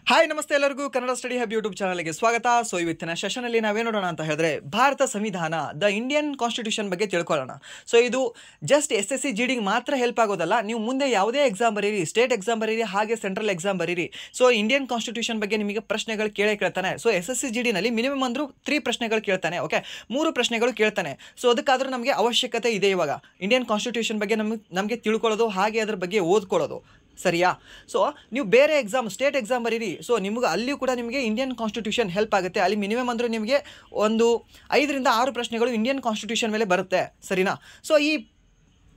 Hi ನಮಸ್ತೆ ಎಲ್ಲರಿಗೂ Kannada study hub YouTube ಚಾನಲ್ಗೆ ಸ್ವಾಗತ. ಸೊ ಇವತ್ತಿನ ಸೆಷನಲ್ಲಿ ನಾವೇ ನೋಡೋಣ ಅಂತ ಹೇಳಿದ್ರೆ ಭಾರತ ಸಂವಿಧಾನ ದ ಇಂಡಿಯನ್ ಕಾನ್ಸ್ಟಿಟ್ಯೂಷನ್ ಬಗ್ಗೆ ತಿಳ್ಕೊಳ್ಳೋಣ. ಸೊ ಇದು ಜಸ್ಟ್ SSC GD ಮಾತ್ರ ಹೆಲ್ಪ್ ಆಗೋದಲ್ಲ. ನೀವು ಮುಂದೆ ಯಾವುದೇ ಎಕ್ಸಾಮ್ ಬರೀರಿ, ಸ್ಟೇಟ್ ಎಕ್ಸಾಮ್ ಬರೀರಿ, ಹಾಗೆ ಸೆಂಟ್ರಲ್ ಎಕ್ಸಾಮ್ ಬರೀರಿ. ಸೊ ಇಂಡಿಯನ್ ಕಾನ್ಸ್ಟಿಟ್ಯೂಷನ್ ಬಗ್ಗೆ ನಿಮಗೆ ಪ್ರಶ್ನೆಗಳು ಕೇಳ್ತಾನೆ. ಸೊ SSC GD ನಲ್ಲಿ ಮಿನಿಮಮ್ ಅಂದ್ರೂ 3 ಪ್ರಶ್ನೆಗಳು ಕೇಳ್ತಾನೆ. ಓಕೆ, 3 ಪ್ರಶ್ನೆಗಳು ಕೇಳ್ತಾನೆ. ಸೊ ಅದಕ್ಕಾದ್ರೂ ನಮಗೆ ಅವಶ್ಯಕತೆ ಇದೆ ಇವಾಗ ಇಂಡಿಯನ್ ಕಾನ್ಸ್ಟಿಟ್ಯೂಷನ್ ಬಗ್ಗೆ ನಮಗೆ ತಿಳ್ಕೊಳ್ಳೋದು, ಹಾಗೆ ಅದ್ರ ಬಗ್ಗೆ ಓದ್ಕೊಳ್ಳೋದು. ಸರಿಯಾ? ಸೊ ನೀವು ಬೇರೆ ಎಕ್ಸಾಮ್, ಸ್ಟೇಟ್ ಎಕ್ಸಾಮ್ ಬರೀರಿ. ಸೊ ನಿಮ್ಗೆ ಅಲ್ಲಿಯೂ ಕೂಡ ನಿಮಗೆ ಇಂಡಿಯನ್ ಕಾನ್ಸ್ಟಿಟ್ಯೂಷನ್ ಹೆಲ್ಪ್ ಆಗುತ್ತೆ. ಅಲ್ಲಿ ಮಿನಿಮಮ್ ಅಂದರೆ ನಿಮಗೆ ಒಂದು 5 ರಿಂದ 6 ಪ್ರಶ್ನೆಗಳು ಇಂಡಿಯನ್ ಕಾನ್ಸ್ಟಿಟ್ಯೂಷನ್ ಮೇಲೆ ಬರುತ್ತೆ. ಸರಿನಾ? ಸೊ ಈ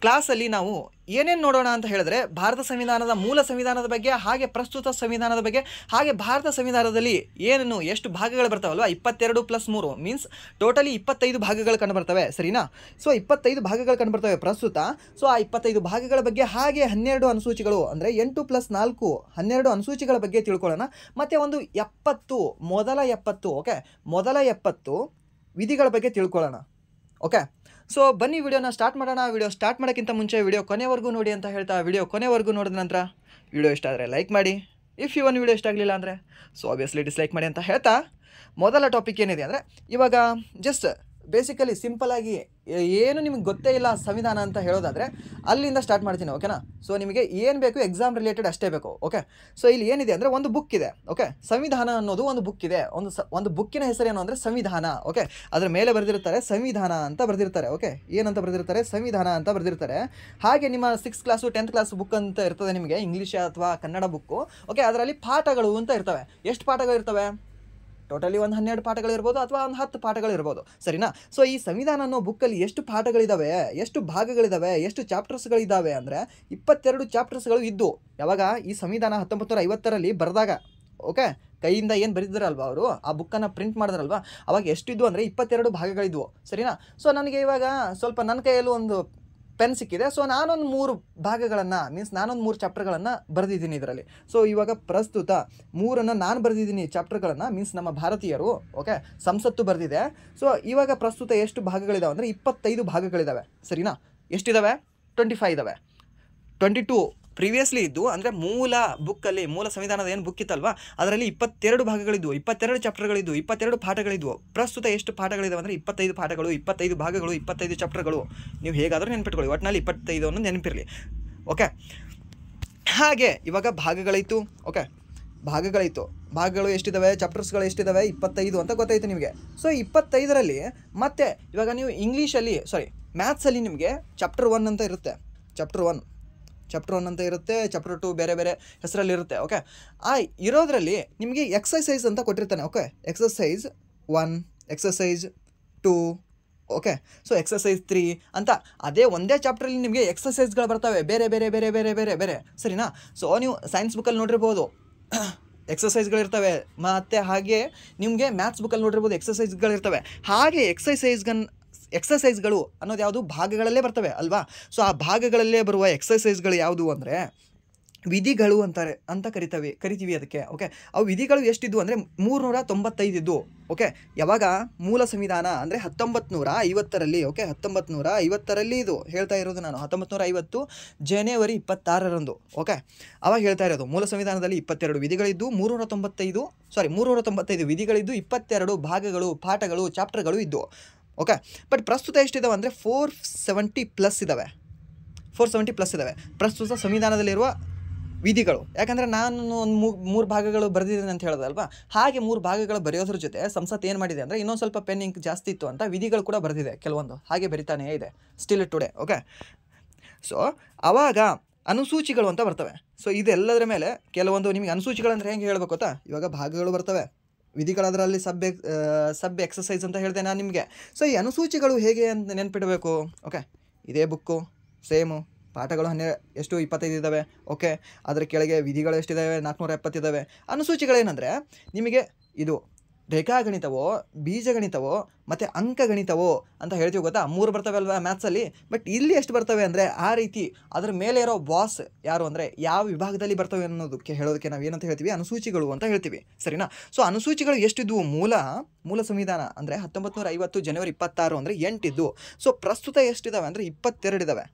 ಕ್ಲಾಸಲ್ಲಿ ನಾವು ಏನೇನು ನೋಡೋಣ ಅಂತ ಹೇಳಿದ್ರೆ ಭಾರತ ಸಂವಿಧಾನದ ಮೂಲ ಸಂವಿಧಾನದ ಬಗ್ಗೆ, ಹಾಗೆ ಪ್ರಸ್ತುತ ಸಂವಿಧಾನದ ಬಗ್ಗೆ, ಹಾಗೆ ಭಾರತ ಸಂವಿಧಾನದಲ್ಲಿ ಏನೇನು ಎಷ್ಟು ಭಾಗಗಳು ಬರ್ತಾವಲ್ವ, 22+3 ಮೀನ್ಸ್ ಟೋಟಲಿ 25 ಭಾಗಗಳು ಕಂಡುಬರ್ತವೆ. ಸರಿನಾ? ಸೊ 25 ಭಾಗಗಳು ಕಂಡುಬರ್ತವೆ ಪ್ರಸ್ತುತ. ಸೊ ಆ 25 ಭಾಗಗಳ ಬಗ್ಗೆ, ಹಾಗೆ 12 ಅನುಸೂಚಿಗಳು ಅಂದರೆ 8+4 12 ಅನುಸೂಚಿಗಳ ಬಗ್ಗೆ ತಿಳ್ಕೊಳ್ಳೋಣ. ಮತ್ತು ಒಂದು 70 ಮೊದಲ 70 ವಿಧಿಗಳ ಬಗ್ಗೆ ತಿಳ್ಕೊಳ್ಳೋಣ. ಓಕೆ, ಸೊ ಬನ್ನಿ ವಿಡಿಯೋನ ಸ್ಟಾರ್ಟ್ ಮಾಡೋಣ. ವಿಡಿಯೋ ಸ್ಟಾರ್ಟ್ ಮಾಡೋಕ್ಕಿಂತ ಮುಂಚೆ ವಿಡಿಯೋ ಕೊನೆವರೆಗೂ ನೋಡಿ ಅಂತ ಹೇಳ್ತಾ, ವಿಡಿಯೋ ಕೊನೆವರೆಗೂ ನೋಡಿದ ನಂತರ ವಿಡಿಯೋ ಇಷ್ಟ ಆದರೆ ಲೈಕ್ ಮಾಡಿ. ಇಫ್ ಇವನ್ ವಿಡಿಯೋ ಇಷ್ಟ ಆಗಲಿಲ್ಲ ಅಂದರೆ ಸೊ ಆಬ್ವಿಯಸ್ಲಿ ಡಿಸ್ಲೈಕ್ ಮಾಡಿ ಅಂತ ಹೇಳ್ತಾ, ಮೊದಲ ಟಾಪಿಕ್ ಏನಿದೆ ಅಂದರೆ ಇವಾಗ ಜಸ್ಟ್ ಬೇಸಿಕಲಿ ಸಿಂಪಲಾಗಿ ಏನು ನಿಮಗೆ ಗೊತ್ತೇ ಇಲ್ಲ ಸಂವಿಧಾನ ಅಂತ ಹೇಳೋದಾದರೆ ಅಲ್ಲಿಂದ ಸ್ಟಾರ್ಟ್ ಮಾಡ್ತೀನಿ. ಓಕೆನಾ? ಸೊ ನಿಮಗೆ ಏನು ಬೇಕು ಎಕ್ಸಾಮ್ ರಿಲೇಟೆಡ್ ಅಷ್ಟೇ ಬೇಕು. ಓಕೆ, ಸೊ ಇಲ್ಲಿ ಏನಿದೆ ಅಂದರೆ ಒಂದು ಬುಕ್ ಇದೆ. ಓಕೆ, ಸಂವಿಧಾನ ಅನ್ನೋದು ಒಂದು ಬುಕ್ ಇದೆ. ಒಂದು ಬುಕ್ಕಿನ ಹೆಸರೇನು ಅಂದರೆ ಸಂವಿಧಾನ. ಓಕೆ, ಅದರ ಮೇಲೆ ಬರೆದಿರ್ತಾರೆ ಸಂವಿಧಾನ ಅಂತ ಬರೆದಿರ್ತಾರೆ. ಓಕೆ, ಏನಂತ ಬರೆದಿರ್ತಾರೆ? ಸಂವಿಧಾನ ಅಂತ ಬರೆದಿರ್ತಾರೆ. ಹಾಗೆ ನಿಮ್ಮ 6th class 10th class book ಅಂತ ಇರ್ತದೆ ನಿಮಗೆ, ಇಂಗ್ಲೀಷ್ ಅಥವಾ ಕನ್ನಡ ಬುಕ್ಕು. ಓಕೆ, ಅದರಲ್ಲಿ ಪಾಠಗಳು ಅಂತ ಇರ್ತವೆ. ಎಷ್ಟು ಪಾಠಗಳು ಇರ್ತವೆ? ಟೋಟಲಿ ಒಂದು 12 ಪಾಠಗಳು ಇರ್ಬೋದು, ಅಥವಾ ಒಂದು 10 ಪಾಠಗಳು ಇರ್ಬೋದು. ಸರಿನಾ? ಸೊ ಈ ಸಂವಿಧಾನ ಅನ್ನೋ ಬುಕ್ಕಲ್ಲಿ ಎಷ್ಟು ಪಾಠಗಳಿದ್ದಾವೆ, ಎಷ್ಟು ಭಾಗಗಳಿದ್ದಾವೆ, ಎಷ್ಟು ಚಾಪ್ಟರ್ಸ್ಗಳಿದ್ದಾವೆ ಅಂದರೆ 22 ಚಾಪ್ಟರ್ಸ್ಗಳು ಇದ್ದು. ಯಾವಾಗ ಈ ಸಂವಿಧಾನ 1950ರಲ್ಲಿ ಬರೆದಾಗ, ಓಕೆ, ಕೈಯಿಂದ ಏನು ಬರೆದಿದ್ರಲ್ವ ಅವರು, ಆ ಬುಕ್ಕನ್ನು ಪ್ರಿಂಟ್ ಮಾಡಿದ್ರಲ್ವ, ಅವಾಗ ಎಷ್ಟಿದ್ವು ಅಂದರೆ 22 ಭಾಗಗಳಿದ್ವು. ಸರಿನಾ? ಸೊ ನನಗೆ ಇವಾಗ ಸ್ವಲ್ಪ ನನ್ನ ಕೈಯಲ್ಲೂ ಒಂದು ಪೆನ್ ಸಿಕ್ಕಿದೆ. ಸೊ ನಾನೊಂದು 3 ಭಾಗಗಳನ್ನು ಮೀನ್ಸ್ ನಾನೊಂದು 3 ಚಾಪ್ಟರ್ಗಳನ್ನು ಬರೆದಿದ್ದೀನಿ ಇದರಲ್ಲಿ. ಸೊ ಇವಾಗ ಪ್ರಸ್ತುತ 3 ನಾನು ಬರೆದಿದ್ದೀನಿ ಚಾಪ್ಟರ್ಗಳನ್ನು, ಮೀನ್ಸ್ ನಮ್ಮ ಭಾರತೀಯರು. ಓಕೆ, ಸಂಸತ್ತು ಬರೆದಿದೆ. ಸೊ ಇವಾಗ ಪ್ರಸ್ತುತ ಎಷ್ಟು ಭಾಗಗಳಿದಾವೆ ಅಂದರೆ 25 ಭಾಗಗಳಿದ್ದಾವೆ. ಸರಿನಾ? ಎಷ್ಟಿದ್ದಾವೆ? 25 ಇದ್ದಾವೆ. 22 ಪ್ರೀವಿಯಸ್ಲಿ ಇದ್ದು, ಅಂದರೆ ಮೂಲ ಬುಕ್ಕಲ್ಲಿ, ಮೂಲ ಸಂವಿಧಾನದ ಏನು ಬುಕ್ ಇತ್ತಲ್ವ ಅದರಲ್ಲಿ 22 ಭಾಗಗಳಿದ್ವು, 22 ಚಾಪ್ಟರ್ಗಳಿದ್ವು, 22 ಪಾಠಗಳಿದ್ವು. ಪ್ರಸ್ತುತ ಎಷ್ಟು ಪಾಠಗಳಿದಾವೆ ಅಂದರೆ 25 ಪಾಠಗಳು, 25 ಭಾಗಗಳು, 25 ಚಾಪ್ಟರ್ಗಳು. ನೀವು ಹೇಗಾದರೂ ನೆನ್ಪಿಟ್ಕೊಳ್ಳಿ, ಒಟ್ಟಿನಲ್ಲಿ 25 ಅನ್ನೋದು ನೆನಪಿರಲಿ. ಓಕೆ, ಹಾಗೆ ಇವಾಗ ಭಾಗಗಳಾಯಿತು. ಓಕೆ, ಭಾಗಗಳು ಎಷ್ಟಿದ್ದಾವೆ, ಚಾಪ್ಟರ್ಸ್ಗಳು ಎಷ್ಟಿದ್ದಾವೆ? 25 ಅಂತ ಗೊತ್ತಾಯಿತು ನಿಮಗೆ. ಸೊ 25ರಲ್ಲಿ ಮತ್ತೆ ಇವಾಗ ನೀವು ಇಂಗ್ಲೀಷಲ್ಲಿ ಮ್ಯಾಥ್ಸಲ್ಲಿ ನಿಮಗೆ ಚಾಪ್ಟರ್ 1 ಅಂತ ಇರುತ್ತೆ. ಚಾಪ್ಟರ್ 1 ಅಂತ ಇರುತ್ತೆ. ಚಾಪ್ಟರ್ 2 ಬೇರೆ ಬೇರೆ ಹೆಸರಲ್ಲಿರುತ್ತೆ. ಓಕೆ, ಆ ಇರೋದ್ರಲ್ಲಿ ನಿಮಗೆ ಎಕ್ಸಸೈಸ್ ಅಂತ ಕೊಟ್ಟಿರ್ತಾನೆ. Okay, exercise 1, exercise 2, okay, so exercise 3 ಅಂತ ಅದೇ ಒಂದೇ ಚಾಪ್ಟ್ರಲ್ಲಿ ನಿಮಗೆ ಎಕ್ಸಸೈಸ್ಗಳು ಬರ್ತವೆ, ಬೇರೆ ಬೇರೆ ಬೇರೆ ಬೇರೆ ಬೇರೆ ಬೇರೆ. ಸರಿನಾ? ಸೊ ನೀವು ಸೈನ್ಸ್ ಬುಕ್ಕಲ್ಲಿ ನೋಡಿರ್ಬೋದು ಎಕ್ಸಸೈಸ್ಗಳಿರ್ತವೆ, ಮತ್ತು ಹಾಗೆ ನಿಮಗೆ ಮ್ಯಾಥ್ಸ್ ಬುಕ್ಕಲ್ಲಿ ನೋಡಿರ್ಬೋದು ಎಕ್ಸಸೈಸ್ಗಳಿರ್ತವೆ. ಹಾಗೆ ಎಕ್ಸಸೈಸ್ಗಳು ಅನ್ನೋದು ಯಾವುದು? ಭಾಗಗಳಲ್ಲೇ ಬರ್ತವೆ ಅಲ್ವಾ? ಸೊ ಆ ಭಾಗಗಳಲ್ಲೇ ಬರುವ ಎಕ್ಸಸೈಸ್ಗಳು ಯಾವುದು ಅಂದರೆ ವಿಧಿಗಳು ಅಂತ ಕರಿತೀವಿ ಅದಕ್ಕೆ. ಓಕೆ, ಅವು ವಿಧಿಗಳು ಎಷ್ಟಿದ್ವು ಅಂದರೆ 395 ಇದ್ದು. ಓಕೆ, ಯಾವಾಗ ಮೂಲ ಸಂವಿಧಾನ ಅಂದರೆ 1950ರಲ್ಲಿ. ಓಕೆ, 1950ರಲ್ಲಿ ಇದು ಹೇಳ್ತಾ ಇರೋದು ನಾನು. 1950 ಜನವರಿ 26ರಂದು. ಓಕೆ, ಅವಾಗ ಹೇಳ್ತಾ ಇರೋದು ಮೂಲ ಸಂವಿಧಾನದಲ್ಲಿ 22 ವಿಧಿಗಳಿದ್ದು, 395 ವಿಧಿಗಳಿದ್ದು, 22 ಭಾಗಗಳು, ಪಾಠಗಳು, ಚಾಪ್ಟರ್ಗಳು ಇದ್ದವು. ಓಕೆ, ಬಟ್ ಪ್ರಸ್ತುತ ಎಷ್ಟಿದ್ದಾವೆ ಅಂದರೆ 470+ ಇದ್ದಾವೆ. 470+ ಇದ್ದಾವೆ ಪ್ರಸ್ತುತ ಸಂವಿಧಾನದಲ್ಲಿರುವ ವಿಧಿಗಳು. ಯಾಕಂದರೆ ನಾನು ಒಂದು 3 ಭಾಗಗಳು ಬರೆದಿದ್ದೀನಿ ಅಂತ ಹೇಳೋದಲ್ವಾ, ಹಾಗೆ 3 ಭಾಗಗಳು ಬರೆಯೋದ್ರ ಜೊತೆ ಸಂಸತ್ ಏನು ಮಾಡಿದೆ ಅಂದರೆ ಇನ್ನೊಂದು ಸ್ವಲ್ಪ ಪೆನ್ ಇಂಕ್ ಜಾಸ್ತಿ ಇತ್ತು ಅಂತ ವಿಧಿಗಳು ಕೂಡ ಬರೆದಿದೆ ಕೆಲವೊಂದು, ಹಾಗೆ ಬರಿತಾನೇ ಇದೆ ಸ್ಟಿಲ್ ಟುಡೇ. ಓಕೆ, ಸೊ ಆವಾಗ ಅನುಸೂಚಿಗಳು ಅಂತ ಬರ್ತವೆ. ಸೊ ಇದೆಲ್ಲದರ ಮೇಲೆ ಕೆಲವೊಂದು ನಿಮಗೆ ಅನುಸೂಚಿಗಳಂದ್ರೆ ಹೆಂಗೆ ಹೇಳಬೇಕು ಗೊತ್ತಾ? ಇವಾಗ ಭಾಗಗಳು ಬರ್ತವೆ, ವಿಧಿಗಳದರಲ್ಲಿ ಸಬ್ ಎಕ್ಸಸೈಸ್ ಅಂತ ಹೇಳಿದೆ ನಾನು ನಿಮಗೆ. ಸೊ ಈ ಅನುಸೂಚಿಗಳು ಹೇಗೆ ಅಂತ ನೆನ್ಪಿಡಬೇಕು. ಓಕೆ, ಇದೇ ಬುಕ್ಕು ಸೇಮು, ಪಾಠಗಳು 25 ಇದ್ದಾವೆ. ಓಕೆ, ಅದರ ಕೆಳಗೆ ವಿಧಿಗಳು ಎಷ್ಟಿದ್ದಾವೆ? 470 ಇದ್ದಾವೆ. ಅನುಸೂಚಿಗಳೇನೆಂದರೆ ನಿಮಗೆ ಇದು ರೇಖಾಗಣಿತವೋ, ಬೀಜಗಣಿತವೋ ಮತ್ತು ಅಂಕಗಣಿತವೋ ಅಂತ ಹೇಳ್ತೀವಿ ಗೊತ್ತಾ? 3 ಬರ್ತವೆ ಅಲ್ವಾ ಮ್ಯಾಥ್ಸಲ್ಲಿ. ಬಟ್ ಇಲ್ಲಿ ಎಷ್ಟು ಬರ್ತವೆ ಅಂದರೆ ಆ ರೀತಿ ಅದರ ಮೇಲೆ ಇರೋ ಬಾಸ್ ಯಾರು ಅಂದರೆ ಯಾವ ವಿಭಾಗದಲ್ಲಿ ಬರ್ತವೆ ಅನ್ನೋದಕ್ಕೆ ಹೇಳೋದಕ್ಕೆ ನಾವು ಏನಂತ ಹೇಳ್ತೀವಿ? ಅನುಸೂಚಿಗಳು ಅಂತ ಹೇಳ್ತೀವಿ. ಸರಿನಾ? ಸೊ ಅನುಸೂಚಿಗಳು ಎಷ್ಟಿದ್ವು? ಮೂಲ ಸಂವಿಧಾನ ಅಂದರೆ 1950 ಜನವರಿ 26 ಅಂದರೆ 8 ಇದ್ದು. ಸೊ ಪ್ರಸ್ತುತ ಎಷ್ಟಿದ್ದಾವೆ ಅಂದರೆ 22 ಇದ್ದಾವೆ.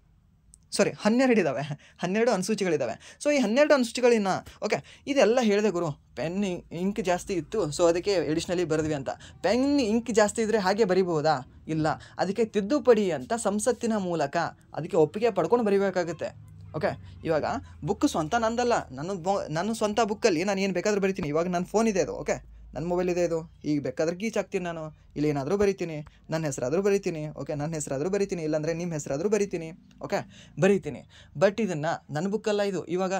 12 ಇದ್ದಾವೆ, 12 ಅನುಸೂಚಿಗಳಿದ್ದಾವೆ. ಸೊ ಈ 12 ಅನುಸೂಚಿಗಳನ್ನ ಓಕೆ ಇದೆಲ್ಲ ಹೇಳಿದೆ ಗುರು, ಪೆನ್ ಇಂಕ್ ಜಾಸ್ತಿ ಇತ್ತು, ಸೊ ಅದಕ್ಕೆ ಎಡಿಷ್ನಲಿ ಬರೆದ್ವಿ ಅಂತ. ಪೆನ್ ಇಂಕ್ ಜಾಸ್ತಿ ಇದ್ದರೆ ಹಾಗೆ ಬರಿಬಹುದಾ? ಇಲ್ಲ, ಅದಕ್ಕೆ ತಿದ್ದುಪಡಿ ಅಂತ ಸಂಸತ್ತಿನ ಮೂಲಕ ಅದಕ್ಕೆ ಒಪ್ಪಿಗೆ ಪಡ್ಕೊಂಡು ಬರೀಬೇಕಾಗುತ್ತೆ. ಓಕೆ, ಇವಾಗ ಬುಕ್ ಸ್ವಂತ ನಂದಲ್ಲ, ನನ್ನ ಸ್ವಂತ ಬುಕ್ಕಲ್ಲಿ ನಾನು ಏನು ಬೇಕಾದರೂ ಬರಿತೀನಿ. ಇವಾಗ ನನ್ನ ಫೋನ್ ಇದೆ ಅದು, ಓಕೆ, ನನ್ನ ಮೊಬೈಲ್ ಇದೆ ಇದು, ಈಗ ಬೇಕಾದ್ರೆ ಗೀಚ್ ಹಾಕ್ತೀನಿ ನಾನು, ಇಲ್ಲಿ ಏನಾದರೂ ಬರಿತೀನಿ, ನನ್ನ ಹೆಸರಾದರೂ ಬರಿತೀನಿ, ಓಕೆ, ನನ್ನ ಹೆಸರಾದರೂ ಬರಿತೀನಿ, ಇಲ್ಲಾಂದರೆ ನಿಮ್ಮ ಹೆಸರಾದರೂ ಬರಿತೀನಿ, ಓಕೆ, ಬರಿತೀನಿ. ಬಟ್ ಇದನ್ನು ನನ್ನ ಬುಕ್ಕಲ್ಲ ಇದು, ಇವಾಗ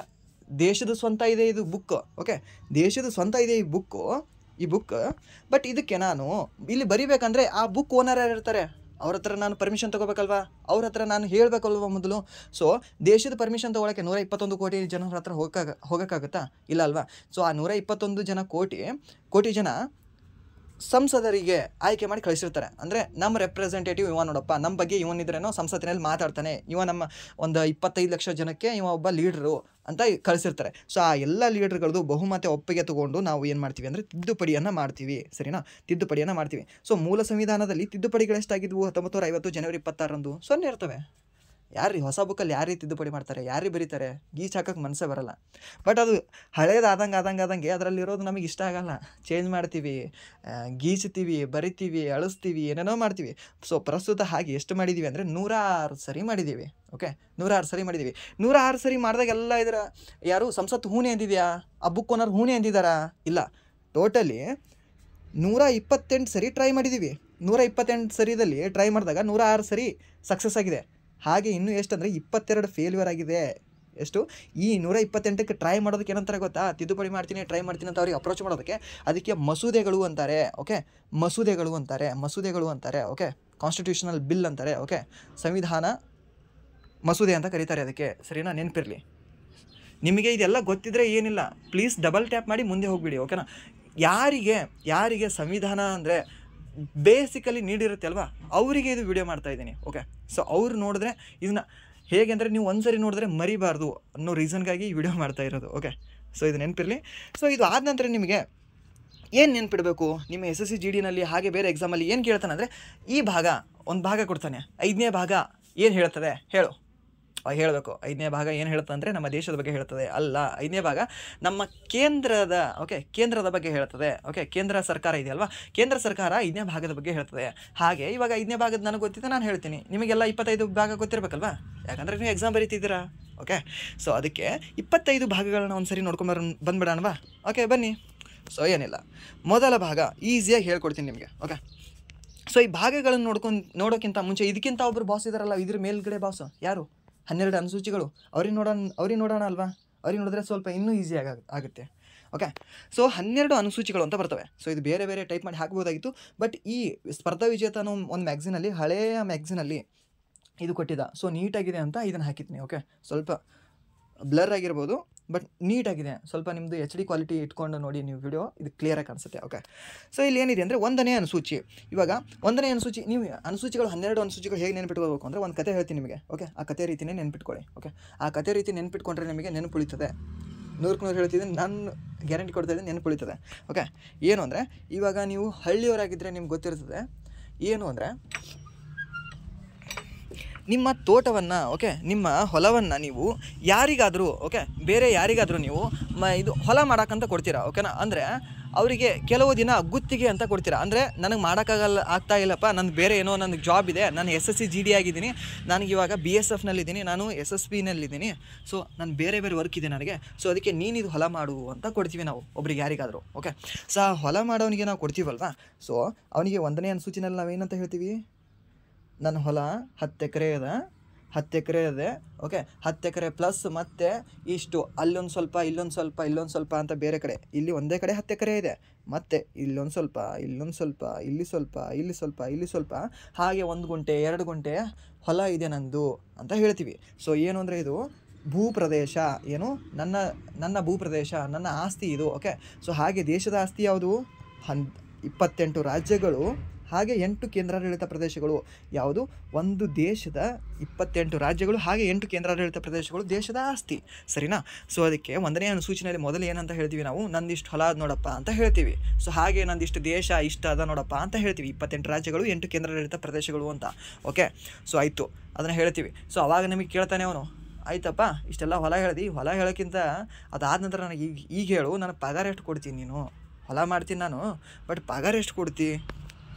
ದೇಶದ ಸ್ವಂತ ಇದೆ ಇದು ಬುಕ್, ಓಕೆ, ದೇಶದ ಸ್ವಂತ ಇದೆ ಈ ಬುಕ್. ಬಟ್ ಇದಕ್ಕೆ ನಾನು ಇಲ್ಲಿ ಬರಿಬೇಕಂದ್ರೆ ಆ ಬುಕ್ ಓನರ್ ಯಾರು ಇರ್ತಾರೆ, ಅವ್ರ ಹತ್ರ ನಾನು ಪರ್ಮಿಷನ್ ತೊಗೋಬೇಕಲ್ವಾ, ಅವ್ರ ಹತ್ರ ನಾನು ಹೇಳಬೇಕಲ್ವ ಮೊದಲು. ಸೊ ದೇಶದ ಪರ್ಮಿಷನ್ ತೊಗೊಳಕ್ಕೆ 121 ಕೋಟಿ ಜನರ ಹತ್ರ ಹೋಗೋಕ್ಕಾಗುತ್ತಾ? ಇಲ್ಲ ಅಲ್ವಾ. ಸೊ ಆ 121 ಕೋಟಿ ಜನ ಸಂಸದರಿಗೆ ಆಯ್ಕೆ ಮಾಡಿ ಕಳಿಸಿರ್ತಾರೆ. ಅಂದರೆ ನಮ್ಮ ರೆಪ್ರೆಸೆಂಟೇಟಿವ್ ಇವ ನೋಡಪ್ಪ, ನಮ್ಮ ಬಗ್ಗೆ ಇವನಿದ್ರೇನೋ ಸಂಸತ್ತಿನಲ್ಲಿ ಮಾತಾಡ್ತಾನೆ, ಇವ ನಮ್ಮ ಒಂದು 25 ಲಕ್ಷ ಜನಕ್ಕೆ ಇವ ಒಬ್ಬ ಲೀಡ್ರು ಅಂತ ಕಳಿಸಿರ್ತಾರೆ. ಸೊ ಆ ಎಲ್ಲ ಲೀಡರ್ಗಳದ್ದು ಬಹುಮತ ಒಪ್ಪಿಗೆ ತೊಗೊಂಡು ನಾವು ಏನು ಮಾಡ್ತೀವಿ ಅಂದರೆ ತಿದ್ದುಪಡಿಯನ್ನು ಮಾಡ್ತೀವಿ, ಸರಿನಾ, ತಿದ್ದುಪಡಿಯನ್ನು ಮಾಡ್ತೀವಿ. ಸೊ ಮೂಲ ಸಂವಿಧಾನದಲ್ಲಿ ತಿದ್ದುಪಡಿಗಳೆಷ್ಟಾಗಿದ್ವು? 1950 ಜನವರಿ 26ರಂದು 0 ಇರ್ತವೆ. ಯಾರು ಹೊಸ ಬುಕ್ಕಲ್ಲಿ ಯಾರು ತಿದ್ದುಪಡಿ ಮಾಡ್ತಾರೆ, ಯಾರು ಬರೀತಾರೆ? ಗೀಚ್ ಹಾಕೋಕ್ಕೆ ಮನಸ್ಸೇ ಬರಲ್ಲ. ಬಟ್ ಅದು ಹಳೇದಾದಂಗೆ ಅದರಲ್ಲಿರೋದು ನಮಗೆ ಇಷ್ಟ ಆಗಲ್ಲ, ಚೇಂಜ್ ಮಾಡ್ತೀವಿ, ಗೀಚ್ತೀವಿ, ಬರಿತೀವಿ, ಅಳಿಸ್ತೀವಿ, ಏನೇನೋ ಮಾಡ್ತೀವಿ. ಸೊ ಪ್ರಸ್ತುತ ಹಾಗೆ ಎಷ್ಟು ಮಾಡಿದ್ದೀವಿ ಅಂದರೆ 106 ಸರಿ ಮಾಡಿದ್ದೀವಿ. ಓಕೆ, 106 ಸರಿ ಮಾಡಿದ್ದೀವಿ. 106 ಸರಿ ಮಾಡಿದಾಗೆಲ್ಲ ಇದರ ಯಾರು ಸಂಸತ್ತು ಹೂನೆ ಅಂದಿದೆಯಾ? ಆ ಬುಕ್ ಓನರ್ ಹೂನೆ ಅಂದಿದ್ದಾರಾ? ಇಲ್ಲ, ಟೋಟಲಿ 128 ಸರಿ ಟ್ರೈ ಮಾಡಿದ್ದೀವಿ. 128 ಸರಿದಲ್ಲಿ ಟ್ರೈ ಮಾಡಿದಾಗ 106 ಸರಿ ಸಕ್ಸಸ್ ಆಗಿದೆ. ಹಾಗೆ ಇನ್ನೂ ಎಷ್ಟಂದರೆ 22 ಫೇಲ್ಯೂರ್ ಆಗಿದೆ. ಎಷ್ಟು? ಈ 128ಕ್ಕೆ ಟ್ರೈ ಮಾಡೋದಕ್ಕೆ ಏನಂತಾರೆ ಗೊತ್ತಾ? ತಿದ್ದುಪಡಿ ಮಾಡ್ತೀನಿ, ಟ್ರೈ ಮಾಡ್ತೀನಿ ಅಂತ ಅವ್ರಿಗೆ ಅಪ್ರೋಚ್ ಮಾಡೋದಕ್ಕೆ ಅದಕ್ಕೆ ಮಸೂದೆಗಳು ಅಂತಾರೆ. ಓಕೆ, ಮಸೂದೆಗಳು ಅಂತಾರೆ. ಓಕೆ, ಕಾನ್ಸ್ಟಿಟ್ಯೂಷನಲ್ ಬಿಲ್ ಅಂತಾರೆ. ಓಕೆ, ಸಂವಿಧಾನ ಮಸೂದೆ ಅಂತ ಕರೀತಾರೆ ಅದಕ್ಕೆ, ಸರಿನಾ, ನೆನಪಿರಲಿ. ನಿಮಗೆ ಇದೆಲ್ಲ ಗೊತ್ತಿದ್ರೆ ಏನಿಲ್ಲ, ಪ್ಲೀಸ್ ಡಬಲ್ ಟ್ಯಾಪ್ ಮಾಡಿ ಮುಂದೆ ಹೋಗಿಬಿಡಿ. ಓಕೆನಾ. ಯಾರಿಗೆ ಸಂವಿಧಾನ ಅಂದರೆ ಬೇಸಿಕಲಿ ನೀಡಿರುತ್ತೆ ಅಲ್ವಾ, ಅವರಿಗೆ ಇದು ವಿಡಿಯೋ ಮಾಡ್ತಾಯಿದ್ದೀನಿ. ಓಕೆ, ಸೊ ಅವ್ರು ನೋಡಿದ್ರೆ ಇದನ್ನ ಹೇಗೆ ಅಂದರೆ ನೀವು ಒಂದ್ಸರಿ ನೋಡಿದ್ರೆ ಮರಿಬಾರ್ದು ಅನ್ನೋ ರೀಸನ್ಗಾಗಿ ಈ ವಿಡಿಯೋ ಮಾಡ್ತಾ ಇರೋದು. ಓಕೆ, ಸೊ ಇದು ನೆನಪಿರಲಿ. ಸೊ ಇದು ಆದ ನಂತರ ನಿಮಗೆ ಏನು ನೆನಪಿಡಬೇಕು, ನಿಮ್ಮ SSC GDನಲ್ಲಿ ಹಾಗೆ ಬೇರೆ ಎಕ್ಸಾಮಲ್ಲಿ ಏನು ಕೇಳ್ತಾನೆ ಅಂದರೆ ಒಂದು ಭಾಗ ಕೊಡ್ತಾನೆ, 5ನೇ ಭಾಗ ಏನು ಹೇಳ್ತದೆ ಹೇಳು. ಹೇಳಬೇಕು 5ನೇ ಭಾಗ ಏನು ಹೇಳ್ತದೆ ಅಂದರೆ ನಮ್ಮ ದೇಶದ ಬಗ್ಗೆ ಹೇಳ್ತದೆ ಅಲ್ಲ, 5ನೇ ಭಾಗ ನಮ್ಮ ಕೇಂದ್ರದ ಬಗ್ಗೆ ಹೇಳ್ತದೆ. ಓಕೆ, ಕೇಂದ್ರ ಸರ್ಕಾರ ಇದೆಯಲ್ವಾ, ಕೇಂದ್ರ ಸರ್ಕಾರ 5ನೇ ಭಾಗದ ಬಗ್ಗೆ ಹೇಳ್ತದೆ. ಹಾಗೆ ಇವಾಗ 5ನೇ ಭಾಗದ ನನಗೆ ಗೊತ್ತಿದೆ, ನಾನು ಹೇಳ್ತೀನಿ, ನಿಮಗೆಲ್ಲ 25 ಭಾಗ ಗೊತ್ತಿರಬೇಕಲ್ವಾ, ಯಾಕಂದರೆ ನೀವು ಎಕ್ಸಾಮ್ ಬರೀತಿದ್ದೀರಾ. ಓಕೆ, ಸೊ ಅದಕ್ಕೆ 25 ಭಾಗಗಳನ್ನ ಒಂದು ಸರಿ ಬಂದ್ಬಿಡೋಣವಾ. ಓಕೆ, ಬನ್ನಿ. ಸೊ ಏನಿಲ್ಲ, ಮೊದಲ ಭಾಗ ಈಸಿಯಾಗಿ ಹೇಳ್ಕೊಡ್ತೀನಿ ನಿಮಗೆ. ಓಕೆ, ಸೊ ಈ ಭಾಗಗಳನ್ನು ನೋಡೋಕ್ಕಿಂತ ಮುಂಚೆ ಇದಕ್ಕಿಂತ ಒಬ್ಬರು ಬಾಸ್ ಇದ್ದಾರಲ್ಲ, ಇದ್ರ ಮೇಲ್ಗಡೆ ಬಾಸ್ ಯಾರು? 12 ಅನುಸೂಚಿಗಳು. ಅವ್ರಿಗೆ ನೋಡೋಣ ಅಲ್ವಾ, ಅವ್ರಿಗೆ ನೋಡಿದ್ರೆ ಸ್ವಲ್ಪ ಇನ್ನೂ ಈಸಿಯಾಗಿ ಆಗುತ್ತೆ. ಓಕೆ, ಸೊ 12 ಅನುಸೂಚಿಗಳು ಅಂತ ಬರ್ತವೆ. ಸೊ ಇದು ಬೇರೆ ಬೇರೆ ಟೈಪ್ ಮಾಡಿ ಹಾಕ್ಬೋದಾಗಿತ್ತು, ಬಟ್ ಈ ಸ್ಪರ್ಧಾ ವಿಜೇತ ಅನ್ನೋ ಒಂದು ಮ್ಯಾಗ್ಝಿನಲ್ಲಿ, ಹಳೆಯ ಮ್ಯಾಗ್ಝಿನಲ್ಲಿ ಇದು ಕೊಟ್ಟಿದ್ದ. ಸೊ ನೀಟಾಗಿದೆ ಅಂತ ಇದನ್ನು ಹಾಕಿದ್ದೀನಿ. ಓಕೆ, ಸ್ವಲ್ಪ ಬ್ಲರ್ ಆಗಿರ್ಬೋದು, ಬಟ್ ನೀಟಾಗಿದೆ. ಸ್ವಲ್ಪ ನಿಮ್ಮದು HD ಕ್ವಾಲಿಟಿ ಇಟ್ಕೊಂಡು ನೋಡಿ ನೀವು ವಿಡಿಯೋ, ಇದು ಕ್ಲಿಯರಾಗಿ ಕಾಣಿಸುತ್ತೆ. ಓಕೆ, ಸೊ ಇಲ್ಲಿ ಏನಿದೆ ಅಂದರೆ 1ನೇ ಅನುಸೂಚಿ. ಇವಾಗ 1ನೇ ಅನುಸೂಚಿ, ನೀವು ಅನುಸೂಚಿಗಳು 12 ಅನುಸೂಚಿಗಳು ಹೇಗೆ ನೆನ್ಪಿಟ್ಕೋಬೇಕು ಅಂದರೆ ಒಂದು ಕತೆ ಹೇಳ್ತೀನಿ ನಿಮಗೆ. ಓಕೆ, ಆ ಕತೆ ರೀತಿಯೇ ನೆನ್ಪಿಟ್ಕೊಳ್ಳಿ. ಓಕೆ, ಆ ಕತೆ ರೀತಿ ನೆನ್ಪಿಟ್ಕೊಂಡ್ರೆ ನಿಮಗೆ ನೆನಪುಳಿತದೆ. 100% ಹೇಳ್ತಿದ್ದೀನಿ, ನಾನು ಗ್ಯಾರಂಟಿ ಕೊಡ್ತಾ ಇದ್ದೀನಿ, ನೆನಪುಳಿತದೆ. ಓಕೆ, ಏನು ಅಂದರೆ ಇವಾಗ ನೀವು ಹಳ್ಳಿಯವರಾಗಿದ್ದರೆ ನಿಮ್ಗೆ ಗೊತ್ತಿರ್ತದೆ ಏನು ಅಂದರೆ, ನಿಮ್ಮ ತೋಟವನ್ನು, ಓಕೆ, ನಿಮ್ಮ ಹೊಲವನ್ನು ನೀವು ಯಾರಿಗಾದರೂ, ಓಕೆ, ಬೇರೆ ಯಾರಿಗಾದರೂ ನೀವು ಇದು ಹೊಲ ಮಾಡೋಕ್ಕಂತ ಕೊಡ್ತೀರಾ. ಓಕೆನಾ, ಅಂದರೆ ಅವರಿಗೆ ಕೆಲವು ದಿನ ಗುತ್ತಿಗೆ ಅಂತ ಕೊಡ್ತೀರಾ. ಅಂದರೆ ನನಗೆ ಆಗ್ತಾ ಇಲ್ಲಪ್ಪ, ನನಗೆ ಬೇರೆ ಏನೋ ನನಗೆ ಜಾಬ್ ಇದೆ, ನಾನು SSC GD ಆಗಿದ್ದೀನಿ, ನನಗೆ ಇವಾಗ BSFನಲ್ಲಿದ್ದೀನಿ, ನಾನು SSPನಲ್ಲಿದ್ದೀನಿ, ಸೊ ನಾನು ಬೇರೆ ವರ್ಕ್ ಇದೆ ನನಗೆ, ಸೊ ಅದಕ್ಕೆ ನೀನು ಇದು ಹೊಲ ಮಾಡು ಅಂತ ಕೊಡ್ತೀವಿ ನಾವು ಒಬ್ರಿಗೆ ಯಾರಿಗಾದರೂ. ಓಕೆ, ಸೊ ಹೊಲ ಮಾಡೋನಿಗೆ ನಾವು ಕೊಡ್ತೀವಲ್ವಾ, ಸೊ ಅವನಿಗೆ 1ನೇ ಅನುಸೂಚಿನಲ್ಲಿ ನಾವೇನಂತ ಹೇಳ್ತೀವಿ, ನನ್ನ ಹೊಲ 10 ಎಕರೆ ಇದೆ. ಓಕೆ, 10 ಎಕರೆ ಪ್ಲಸ್ ಮತ್ತೆ ಇಷ್ಟು ಅಲ್ಲೊಂದು ಸ್ವಲ್ಪ ಇಲ್ಲೊಂದು ಸ್ವಲ್ಪ ಅಂತ ಬೇರೆ ಕಡೆ, ಇಲ್ಲಿ ಒಂದೇ ಕಡೆ 10 ಎಕರೆ ಇದೆ, ಮತ್ತು ಇಲ್ಲೊಂದು ಸ್ವಲ್ಪ ಇಲ್ಲಿ ಸ್ವಲ್ಪ ಹಾಗೆ 1 ಗುಂಟೆ 2 ಗುಂಟೆ ಹೊಲ ಇದೆ ನಂದು ಅಂತ ಹೇಳ್ತೀವಿ. ಸೊ ಏನು ಅಂದರೆ ಇದು ಭೂಪ್ರದೇಶ, ಏನು ನನ್ನ ಭೂಪ್ರದೇಶ, ನನ್ನ ಆಸ್ತಿ ಇದು. ಓಕೆ, ಸೊ ಹಾಗೆ ದೇಶದ ಆಸ್ತಿ ಯಾವುದು? 28 ರಾಜ್ಯಗಳು ಹಾಗೆ 8 ಕೇಂದ್ರಾಡಳಿತ ಪ್ರದೇಶಗಳು. ಯಾವುದು? ಒಂದು ದೇಶದ 28 ರಾಜ್ಯಗಳು ಹಾಗೆ 8 ಕೇಂದ್ರಾಡಳಿತ ಪ್ರದೇಶಗಳು ದೇಶದ ಆಸ್ತಿ. ಸರಿನಾ? ಸೊ ಅದಕ್ಕೆ 1ನೇ ಅನುಸೂಚಿನಲ್ಲಿ ಮೊದಲು ಏನಂತ ಹೇಳ್ತೀವಿ ನಾವು? ನಂದಿಷ್ಟು ಹೊಲ ಅದ ನೋಡಪ್ಪ ಅಂತ ಹೇಳ್ತೀವಿ. ಸೊ ಹಾಗೆ ನಂದಿಷ್ಟು ದೇಶ ಇಷ್ಟ ಅದ ನೋಡಪ್ಪ ಅಂತ ಹೇಳ್ತೀವಿ. 28 ರಾಜ್ಯಗಳು 8 ಕೇಂದ್ರಾಡಳಿತ ಪ್ರದೇಶಗಳು ಅಂತ. ಓಕೆ, ಸೊ ಆಯಿತು, ಅದನ್ನು ಹೇಳ್ತೀವಿ. ಸೊ ಅವಾಗ ನಮಗೆ ಕೇಳ್ತಾನೆ ಅವನು, ಆಯ್ತಪ್ಪ ಇಷ್ಟೆಲ್ಲ ಹೊಲ ಹೇಳ್ದು, ಹೊಲ ಹೇಳೋಕ್ಕಿಂತ ಅದಾದ ನಂತರ ನನಗೆ ಈಗ ಹೇಳು, ನನಗೆ ಪಗಾರ ಎಷ್ಟು ಕೊಡ್ತೀನಿ ನೀನು? ಹೊಲ ಮಾಡ್ತೀನಿ ನಾನು, ಬಟ್ ಪಗಾರ ಎಷ್ಟು ಕೊಡ್ತಿ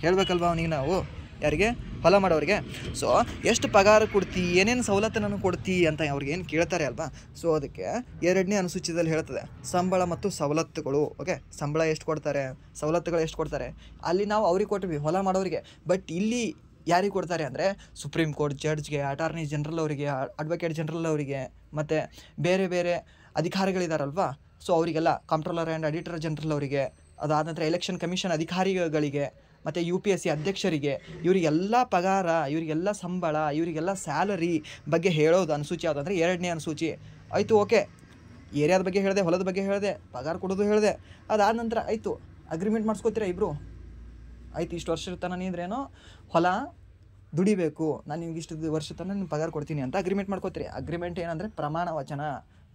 ಹೇಳಬೇಕಲ್ವ ಅವನಿಗೆ ನಾವು, ಯಾರಿಗೆ? ಹೊಲ ಮಾಡೋರಿಗೆ. ಸೊ ಎಷ್ಟು ಪಗಾರ ಕೊಡ್ತಿ, ಏನೇನು ಸವಲತ್ತು ನನಗೆ ಕೊಡ್ತಿ ಅಂತ ಅವ್ರಿಗೆ ಏನು ಕೇಳ್ತಾರೆ ಅಲ್ವಾ. ಸೊ ಅದಕ್ಕೆ 2ನೇ ಅನುಸೂಚಿಯಲ್ಲಿ ಹೇಳ್ತದೆ ಸಂಬಳ ಮತ್ತು ಸವಲತ್ತುಗಳು. ಓಕೆ, ಸಂಬಳ ಎಷ್ಟು ಕೊಡ್ತಾರೆ, ಸವಲತ್ತುಗಳು ಎಷ್ಟು ಕೊಡ್ತಾರೆ, ಅಲ್ಲಿ ನಾವು ಅವ್ರಿಗೆ ಕೊಟ್ವಿ ಹೊಲ ಮಾಡೋರಿಗೆ. ಬಟ್ ಇಲ್ಲಿ ಯಾರಿಗೆ ಕೊಡ್ತಾರೆ ಅಂದರೆ ಸುಪ್ರೀಂ ಕೋರ್ಟ್ ಜಡ್ಜ್ಗೆ, ಅಟಾರ್ನಿ ಜನರಲ್ ಅವರಿಗೆ, ಅಡ್ವೊಕೇಟ್ ಜನರಲ್ ಅವರಿಗೆ, ಮತ್ತು ಬೇರೆ ಬೇರೆ ಅಧಿಕಾರಿಗಳಿದಾರಲ್ವಾ, ಸೊ ಅವರಿಗೆಲ್ಲ ಕಂಟ್ರೋಲರ್ ಆ್ಯಂಡ್ ಅಡಿಟರ್ ಜನರಲ್ ಅವರಿಗೆ, ಅದಾದ ನಂತರ ಎಲೆಕ್ಷನ್ ಕಮಿಷನ್ ಅಧಿಕಾರಿಗಳಿಗೆ, ಮತ್ತು UPSC ಅಧ್ಯಕ್ಷರಿಗೆ, ಇವರಿಗೆಲ್ಲ ಪಗಾರ, ಇವರಿಗೆಲ್ಲ ಸಂಬಳ, ಇವರಿಗೆಲ್ಲ ಸ್ಯಾಲರಿ ಬಗ್ಗೆ ಹೇಳೋದು ಅನುಸೂಚಿ ಯಾವುದು ಅಂದರೆ 2ನೇ ಅನುಸೂಚಿ. ಆಯಿತು, ಓಕೆ, ಏರಿಯಾದ ಬಗ್ಗೆ ಹೇಳಿದೆ, ಹೊಲದ ಬಗ್ಗೆ ಹೇಳಿದೆ, ಪಗಾರ ಕೊಡೋದು ಹೇಳಿದೆ. ಅದಾದ ನಂತರ ಆಯಿತು, ಅಗ್ರಿಮೆಂಟ್ ಮಾಡಿಸ್ಕೋತೀರಾ ಇಬ್ಬರು. ಆಯ್ತು, ಇಷ್ಟು ವರ್ಷದ ತನಕ ನೀಂದ್ರೇನೋ ಹೊಲ ದುಡಿಬೇಕು, ನಾನು ನಿಮ್ಗೆ ಇಷ್ಟು ವರ್ಷದ ತನಕ ನಿಮ್ಗೆ ಪಗಾರ ಕೊಡ್ತೀನಿ ಅಂತ ಅಗ್ರಿಮೆಂಟ್ ಮಾಡ್ಕೋತೀರಿ. ಅಗ್ರಿಮೆಂಟ್ ಏನಂದರೆ ಪ್ರಮಾಣ ವಚನ.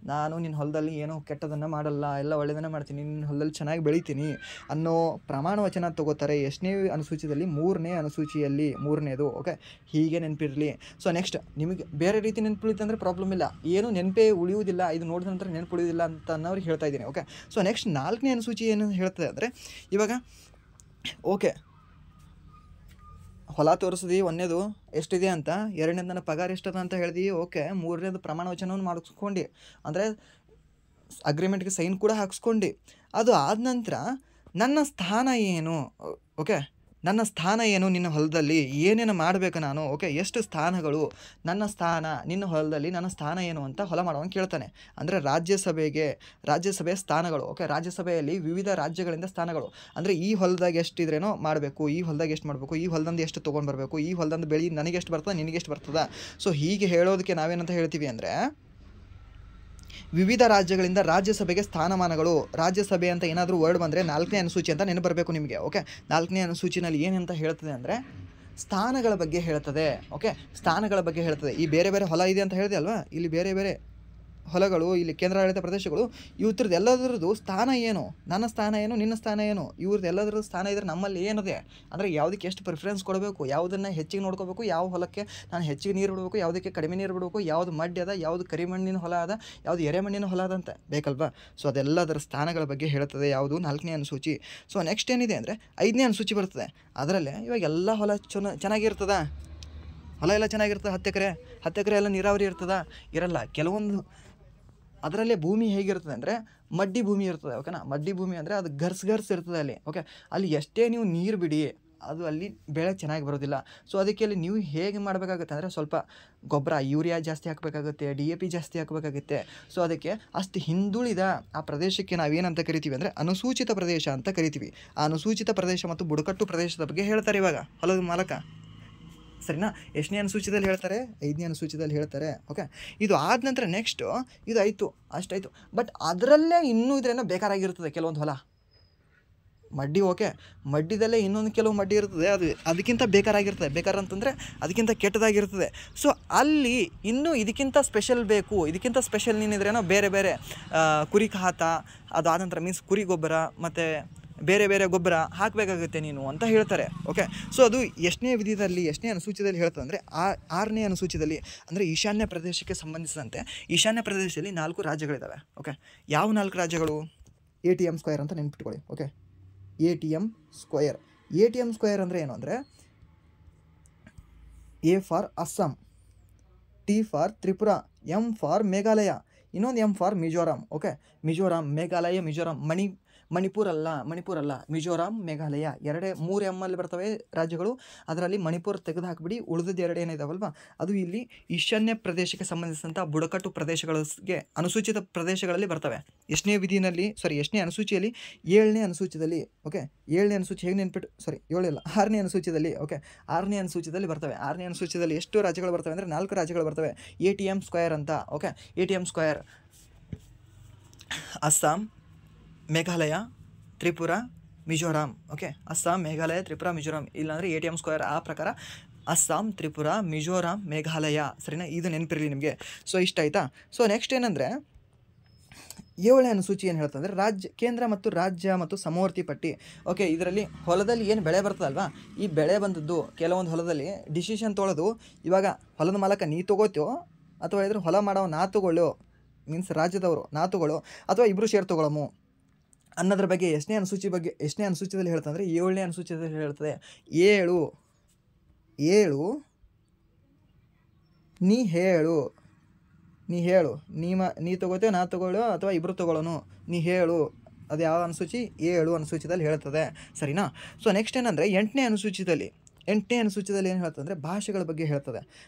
ನಾನು ನಿನ್ನ ಹೊಲದಲ್ಲಿ ಏನೋ ಕೆಟ್ಟದನ್ನು ಮಾಡಲ್ಲ, ಎಲ್ಲ ಒಳ್ಳೆಯದನ್ನು ಮಾಡ್ತೀನಿ, ನಿನ್ನ ಹೊಲದಲ್ಲಿ ಚೆನ್ನಾಗಿ ಬೆಳಿತೀನಿ ಅನ್ನೋ ಪ್ರಮಾಣ ವಚನ ತೊಗೋತಾರೆ. ಎಷ್ಟನೇ ಅನುಸೂಚಿಯಲ್ಲಿ? 3ನೇ ಅನುಸೂಚಿಯಲ್ಲಿ 3ನೇದು. ಓಕೆ, ಹೀಗೆ ನೆನಪಿರಲಿ. ಸೊ ನೆಕ್ಸ್ಟ್ ನಿಮಗೆ ಬೇರೆ ರೀತಿ ನೆನಪುಳಿತು ಅಂದರೆ ಪ್ರಾಬ್ಲಮ್ ಇಲ್ಲ, ಏನು ನೆನಪೇ ಉಳಿಯುವುದಿಲ್ಲ, ಇದು ನೋಡಿದ ನಂತರ ನೆನಪು ಉಳಿಯೋದಿಲ್ಲ ಅಂತ ಅನ್ನೋರಿಗೆ ಹೇಳ್ತಾ ಇದ್ದೀನಿ. ಓಕೆ, ಸೊ ನೆಕ್ಸ್ಟ್ 4ನೇ ಅನುಸೂಚಿ ಏನು ಹೇಳ್ತದೆ ಅಂದರೆ, ಇವಾಗ ಓಕೆ ಹೊಲ ತೋರಿಸಿದ್ವಿ, 1ನೇದು ಎಷ್ಟಿದೆ ಅಂತ, 2ನೇದು ನನ್ನ ಪಗಾರ ಎಷ್ಟದ ಅಂತ ಹೇಳಿದ್ವಿ. ಓಕೆ, 3ನೇದು ಪ್ರಮಾಣ ವಚನವನ್ನು ಮಾಡಿಸ್ಕೊಂಡು ಅಂದರೆ ಅಗ್ರಿಮೆಂಟ್ಗೆ ಸೈನ್ ಕೂಡ ಹಾಕ್ಸ್ಕೊಂಡು, ಅದು ಆದ ನಂತರ ನನ್ನ ಸ್ಥಾನ ಏನು? ಓಕೆ, ನನ್ನ ಸ್ಥಾನ ಏನು ನಿನ್ನ ಹೊಲದಲ್ಲಿ, ಏನೇನು ಮಾಡಬೇಕು ನಾನು? ಓಕೆ, ಎಷ್ಟು ಸ್ಥಾನಗಳು, ನನ್ನ ಸ್ಥಾನ ನಿನ್ನ ಹೊಲದಲ್ಲಿ, ನನ್ನ ಸ್ಥಾನ ಏನು ಅಂತ ಹೊಲ ಮಾಡೋನು ಕೇಳ್ತಾನೆ. ಅಂದರೆ ರಾಜ್ಯಸಭೆಯ ಸ್ಥಾನಗಳು. ಓಕೆ, ರಾಜ್ಯಸಭೆಯಲ್ಲಿ ವಿವಿಧ ರಾಜ್ಯಗಳಿಂದ ಸ್ಥಾನಗಳು. ಅಂದರೆ ಈ ಹೊಲದಾಗ ಎಷ್ಟಿದ್ರೇನೋ ಮಾಡಬೇಕು, ಈ ಹೊಲದಾಗ ಎಷ್ಟು ಮಾಡಬೇಕು, ಈ ಹೊಲದಂದು ಎಷ್ಟು ತೊಗೊಂಡು ಬರಬೇಕು, ಈ ಹೊಲದಂದು ಬೆಳೆ ನನಗೆ ಎಷ್ಟು ಬರ್ತದೆ, ನಿನಗೆಷ್ಟು ಬರ್ತದೆ. ಸೊ ಹೀಗೆ ಹೇಳೋದಕ್ಕೆ ನಾವೇನಂತ ಹೇಳ್ತೀವಿ ಅಂದರೆ, ವಿವಿಧ ರಾಜ್ಯಗಳಿಂದ ರಾಜ್ಯಸಭೆಗೆ ಸ್ಥಾನಮಾನಗಳು. ರಾಜ್ಯಸಭೆ ಅಂತ ಏನಾದರೂ ವರ್ಡ್ ಬಂದರೆ 4ನೇ ಅನುಸೂಚಿ ಅಂತ ನೆನಪು ಬರಬೇಕು ನಿಮಗೆ. ಓಕೆ, 4ನೇ ಅನುಸೂಚಿನಲ್ಲಿ ಏನಂತ ಹೇಳ್ತದೆ ಅಂದರೆ ಸ್ಥಾನಗಳ ಬಗ್ಗೆ ಹೇಳ್ತದೆ. ಓಕೆ, ಸ್ಥಾನಗಳ ಬಗ್ಗೆ ಹೇಳ್ತದೆ. ಈ ಬೇರೆ ಬೇರೆ ಹೊಲ ಇದೆ ಅಂತ ಹೇಳಿದೆ ಅಲ್ವಾ, ಇಲ್ಲಿ ಬೇರೆ ಬೇರೆ ಹೊಲಗಳು, ಇಲ್ಲಿ ಕೇಂದ್ರಾಡಳಿತ ಪ್ರದೇಶಗಳು, ಇವ್ರದ್ದು ಎಲ್ಲದರದ್ದು ಸ್ಥಾನ ಏನು, ನನ್ನ ಸ್ಥಾನ ಏನು, ನಿನ್ನ ಸ್ಥಾನ ಏನು, ಇವ್ರದ್ದು ಎಲ್ಲದರದ್ದು ಸ್ಥಾನ ಇದ್ದರೆ ನಮ್ಮಲ್ಲಿ ಏನಿದೆ ಅಂದರೆ ಯಾವುದಕ್ಕೆ ಎಷ್ಟು ಪ್ರಿಫರೆನ್ಸ್ ಕೊಡಬೇಕು, ಯಾವುದನ್ನು ಹೆಚ್ಚಿಗೆ ನೋಡ್ಕೋಬೇಕು, ಯಾವ ಹೊಲಕ್ಕೆ ನಾನು ಹೆಚ್ಚಿಗೆ ನೀರು ಬಿಡಬೇಕು, ಯಾವುದಕ್ಕೆ ಕಡಿಮೆ ನೀರು ಬಿಡಬೇಕು, ಯಾವುದು ಮಡ್ಡಿ ಅದ, ಯಾವುದು ಕರಿಮಣ್ಣಿನ ಹೊಲ ಅದ, ಯಾವುದು ಎರೆಮಣ್ಣಿನ ಹೊಲ ಅದಂತೆ ಬೇಕಲ್ವಾ. ಸೊ ಅದೆಲ್ಲದರ ಸ್ಥಾನಗಳ ಬಗ್ಗೆ ಹೇಳ್ತದೆ ಯಾವುದು? 4ನೇ ಅನುಸೂಚಿ. ಸೊ ನೆಕ್ಸ್ಟ್ ಏನಿದೆ ಅಂದರೆ 5ನೇ ಅನುಸೂಚಿ ಬರ್ತದೆ. ಅದರಲ್ಲೇ ಇವಾಗ ಎಲ್ಲ ಹೊಲ ಚೆನ್ನಾಗಿರ್ತದ, ಹೊಲ ಎಲ್ಲ ಚೆನ್ನಾಗಿರ್ತದೆ. 10 ಎಕರೆ ಎಲ್ಲ ನೀರಾವರಿ ಇರ್ತದ? ಇರಲ್ಲ. ಕೆಲವೊಂದು ಅದರಲ್ಲೇ ಭೂಮಿ ಹೇಗಿರ್ತದೆ ಅಂದರೆ ಮಡ್ಡಿ ಭೂಮಿ ಇರ್ತದೆ. ಓಕೆನಾ, ಮಡ್ಡಿ ಭೂಮಿ ಅಂದರೆ ಅದು ಗರ್ಸ್ ಇರ್ತದೆ ಅಲ್ಲಿ. ಓಕೆ, ಅಲ್ಲಿ ಎಷ್ಟೇ ನೀವು ನೀರು ಬಿಡಿ ಅದು ಅಲ್ಲಿ ಬೆಳೆ ಚೆನ್ನಾಗಿ ಬರೋದಿಲ್ಲ. ಸೊ ಅದಕ್ಕೆ ಅಲ್ಲಿ ನೀವು ಹೇಗೆ ಮಾಡಬೇಕಾಗುತ್ತೆ ಅಂದರೆ ಸ್ವಲ್ಪ ಗೊಬ್ಬರ, ಯೂರಿಯಾ ಜಾಸ್ತಿ ಹಾಕಬೇಕಾಗುತ್ತೆ, DAP ಜಾಸ್ತಿ ಹಾಕಬೇಕಾಗುತ್ತೆ. ಸೊ ಅದಕ್ಕೆ ಅಷ್ಟು ಹಿಂದುಳಿದ ಆ ಪ್ರದೇಶಕ್ಕೆ ನಾವೇನಂತ ಕರಿತೀವಿ ಅಂದರೆ ಅನುಸೂಚಿತ ಪ್ರದೇಶ ಅಂತ ಕರಿತೀವಿ. ಆ ಅನುಸೂಚಿತ ಪ್ರದೇಶ ಮತ್ತು ಬುಡಕಟ್ಟು ಪ್ರದೇಶದ ಬಗ್ಗೆ ಹೇಳ್ತಾರೆ ಇವಾಗ ಹೊಲದ ಮಾಲಕ. ಸರಿನಾ? ಎಷ್ಟನೇ ಅನುಸೂಚಿದಲ್ಲಿ ಹೇಳ್ತಾರೆ? 5ನೇ ಅನುಸೂಚಿದಲ್ಲಿ ಹೇಳ್ತಾರೆ. ಓಕೆ, ಇದು ಆದ ನಂತರ ನೆಕ್ಸ್ಟು ಇದು ಆಯಿತು, ಅಷ್ಟಾಯಿತು. ಬಟ್ ಅದರಲ್ಲೇ ಇನ್ನೂ ಇದ್ರೇನೋ ಬೇಕಾರಾಗಿರ್ತದೆ ಕೆಲವೊಂದು ಹೊಲ. ಮಡ್ಡಿ ಓಕೆ, ಮಡ್ಡಿದಲ್ಲೇ ಇನ್ನೊಂದು ಕೆಲವು ಮಡ್ಡಿ ಇರ್ತದೆ, ಅದು ಅದಕ್ಕಿಂತ ಬೇಕಾರಾಗಿರ್ತದೆ. ಅಂತಂದರೆ ಅದಕ್ಕಿಂತ ಕೆಟ್ಟದಾಗಿರ್ತದೆ. ಸೊ ಅಲ್ಲಿ ಇನ್ನೂ ಇದಕ್ಕಿಂತ ಸ್ಪೆಷಲ್ ಬೇಕು, ಇದಕ್ಕಿಂತ ಸ್ಪೆಷಲ್ ನೀನಿದ್ರೇನೋ ಬೇರೆ ಬೇರೆ ಕುರಿ ಖಾತ, ಅದಾದ ನಂತರ ಮೀನ್ಸ್ ಕುರಿ ಗೊಬ್ಬರ ಮತ್ತು ಬೇರೆ ಬೇರೆ ಗೊಬ್ಬರ ಹಾಕಬೇಕಾಗುತ್ತೆ ನೀನು ಅಂತ ಹೇಳ್ತಾರೆ. ಓಕೆ, ಸೊ ಅದು ಎಷ್ಟನೇ ಅನುಸೂಚಿಯಲ್ಲಿ ಹೇಳ್ತದೆ ಅಂದರೆ 6ನೇ ಅನುಸೂಚಿಯಲ್ಲಿ, ಅಂದರೆ ಈಶಾನ್ಯ ಪ್ರದೇಶಕ್ಕೆ ಸಂಬಂಧಿಸಿದಂತೆ ಈಶಾನ್ಯ ಪ್ರದೇಶದಲ್ಲಿ 4 ರಾಜ್ಯಗಳಿದ್ದಾವೆ. ಓಕೆ, ಯಾವ 4 ರಾಜ್ಯಗಳು? ATM ಸ್ಕ್ವೇರ್ ಅಂತ ನೆನ್ಪಿಟ್ಕೊಳ್ಳಿ. ಓಕೆ, ATM ಸ್ಕ್ವೇರ್ ಅಂದರೆ ಏನು ಅಂದರೆ A for Assam, T for Tripura, M for Meghalaya, ಇನ್ನೊಂದು M for Mizoram. Okay, Mizoram, Meghalaya, Mizoram, Manipur ಅಲ್ಲ, ಮಿಜೋರಾಂ, ಮೇಘಾಲಯ 3 M ಅಲ್ಲಿ ಬರ್ತವೆ ರಾಜ್ಯಗಳು. ಅದರಲ್ಲಿ ಮಣಿಪುರ ತೆಗೆದು ಹಾಕಿಬಿಡಿ, ಉಳಿದದ್ದು 2 ಏನಿದಾವಲ್ವ ಅದು ಇಲ್ಲಿ ಈಶಾನ್ಯ ಪ್ರದೇಶಕ್ಕೆ ಸಂಬಂಧಿಸಿದಂಥ ಬುಡಕಟ್ಟು ಪ್ರದೇಶಗಳಿಗೆ ಅನುಸೂಚಿತ ಪ್ರದೇಶಗಳಲ್ಲಿ ಬರ್ತವೆ. ಎಷ್ಟನೇ ಅನುಸೂಚಿಯಲ್ಲಿ? 7ನೇ ಅನುಸೂಚಿಯಲ್ಲಿ. ಓಕೆ, 7ನೇ ಅನುಸೂಚಿ ಹೇಗೆ ನೆನ್ಪಿಟ್ಟು 6ನೇ ಅನುಸೂಚಿಯಲ್ಲಿ. ಓಕೆ, 6ನೇ ಅನುಸೂಚಿಯಲ್ಲಿ ಬರ್ತವೆ. 6ನೇ ಅನುಸೂಚಿಯಲ್ಲಿ ಎಷ್ಟು ರಾಜ್ಯಗಳು ಬರ್ತವೆ ಅಂದರೆ 4 ರಾಜ್ಯಗಳು ಬರ್ತವೆ. ATM ಸ್ಕ್ವೇರ್ ಅಂತ. Okay, ATM square Assam, Meghalaya, Tripura, Mizoram. Okay, Assam, Meghalaya, Tripura, Mizoram. ಇಲ್ಲಾಂದರೆ ATM ಸ್ಕ್ವೇರ್ ಆ ಪ್ರಕಾರ ಅಸ್ಸಾಂ, ತ್ರಿಪುರ, ಮಿಜೋರಾಂ, ಮೇಘಾಲಯ. ಸರಿನಾ, ಇದು ನೆನಪಿರಲಿ ನಿಮಗೆ. ಸೊ ಇಷ್ಟ ಆಯಿತಾ. ಸೊ ನೆಕ್ಸ್ಟ್ ಏನಂದರೆ 7ನೇ ಅನುಸೂಚಿ ಏನು ಹೇಳ್ತಂದರೆ ಕೇಂದ್ರ ಮತ್ತು ರಾಜ್ಯ ಮತ್ತು ಸಮವರ್ತಿ ಪಟ್ಟಿ. ಓಕೆ, ಇದರಲ್ಲಿ ಹೊಲದಲ್ಲಿ ಏನು ಬೆಳೆ ಬರ್ತದಲ್ವಾ, ಈ ಬೆಳೆ ಬಂದದ್ದು ಕೆಲವೊಂದು ಹೊಲದಲ್ಲಿ ಡಿಸಿಷನ್ ತೊಗೊಳ್ಳೋದು, ಇವಾಗ ಹೊಲದ ಮಾಲಕ ನೀ ತೊಗೋತೋ ಅಥವಾ ಇದ್ರ ಹೊಲ ಮಾಡೋ ನಾ ತೊಗೊಳ್ಳೋ, ಮೀನ್ಸ್ ರಾಜ್ಯದವರು ನಾ ತೊಗೊಳ್ಳೋ ಅಥವಾ ಇಬ್ಬರು ಶೇರ್ ತೊಗೊಳಮು ಅನ್ನೋದ್ರ ಬಗ್ಗೆ ಎಷ್ಟನೇ ಅನುಸೂಚಿಯಲ್ಲಿ ಹೇಳ್ತಂದರೆ 7ನೇ ಅನುಸೂಚಿಯಲ್ಲಿ ಹೇಳ್ತದೆ. 7 ನೀ ಹೇಳು ನೀ ತೊಗೋತೇವೆ ನಾ ತೊಗೊಳ್ಳೋ ಅಥವಾ ಇಬ್ಬರು ತೊಗೊಳ್ಳೋನು, ನೀ ಹೇಳು. ಅದು ಯಾವ ಅನುಸೂಚಿ? 7 ಅನುಸೂಚಿದಲ್ಲಿ ಹೇಳ್ತದೆ. ಸರಿನಾ. ಸೊ ನೆಕ್ಸ್ಟ್ ಏನಂದರೆ 8ನೇ ಅನುಸೂಚಿಯಲ್ಲಿ ಏನು ಹೇಳ್ತಂದರೆ ಭಾಷೆಗಳ ಬಗ್ಗೆ ಹೇಳ್ತದೆ.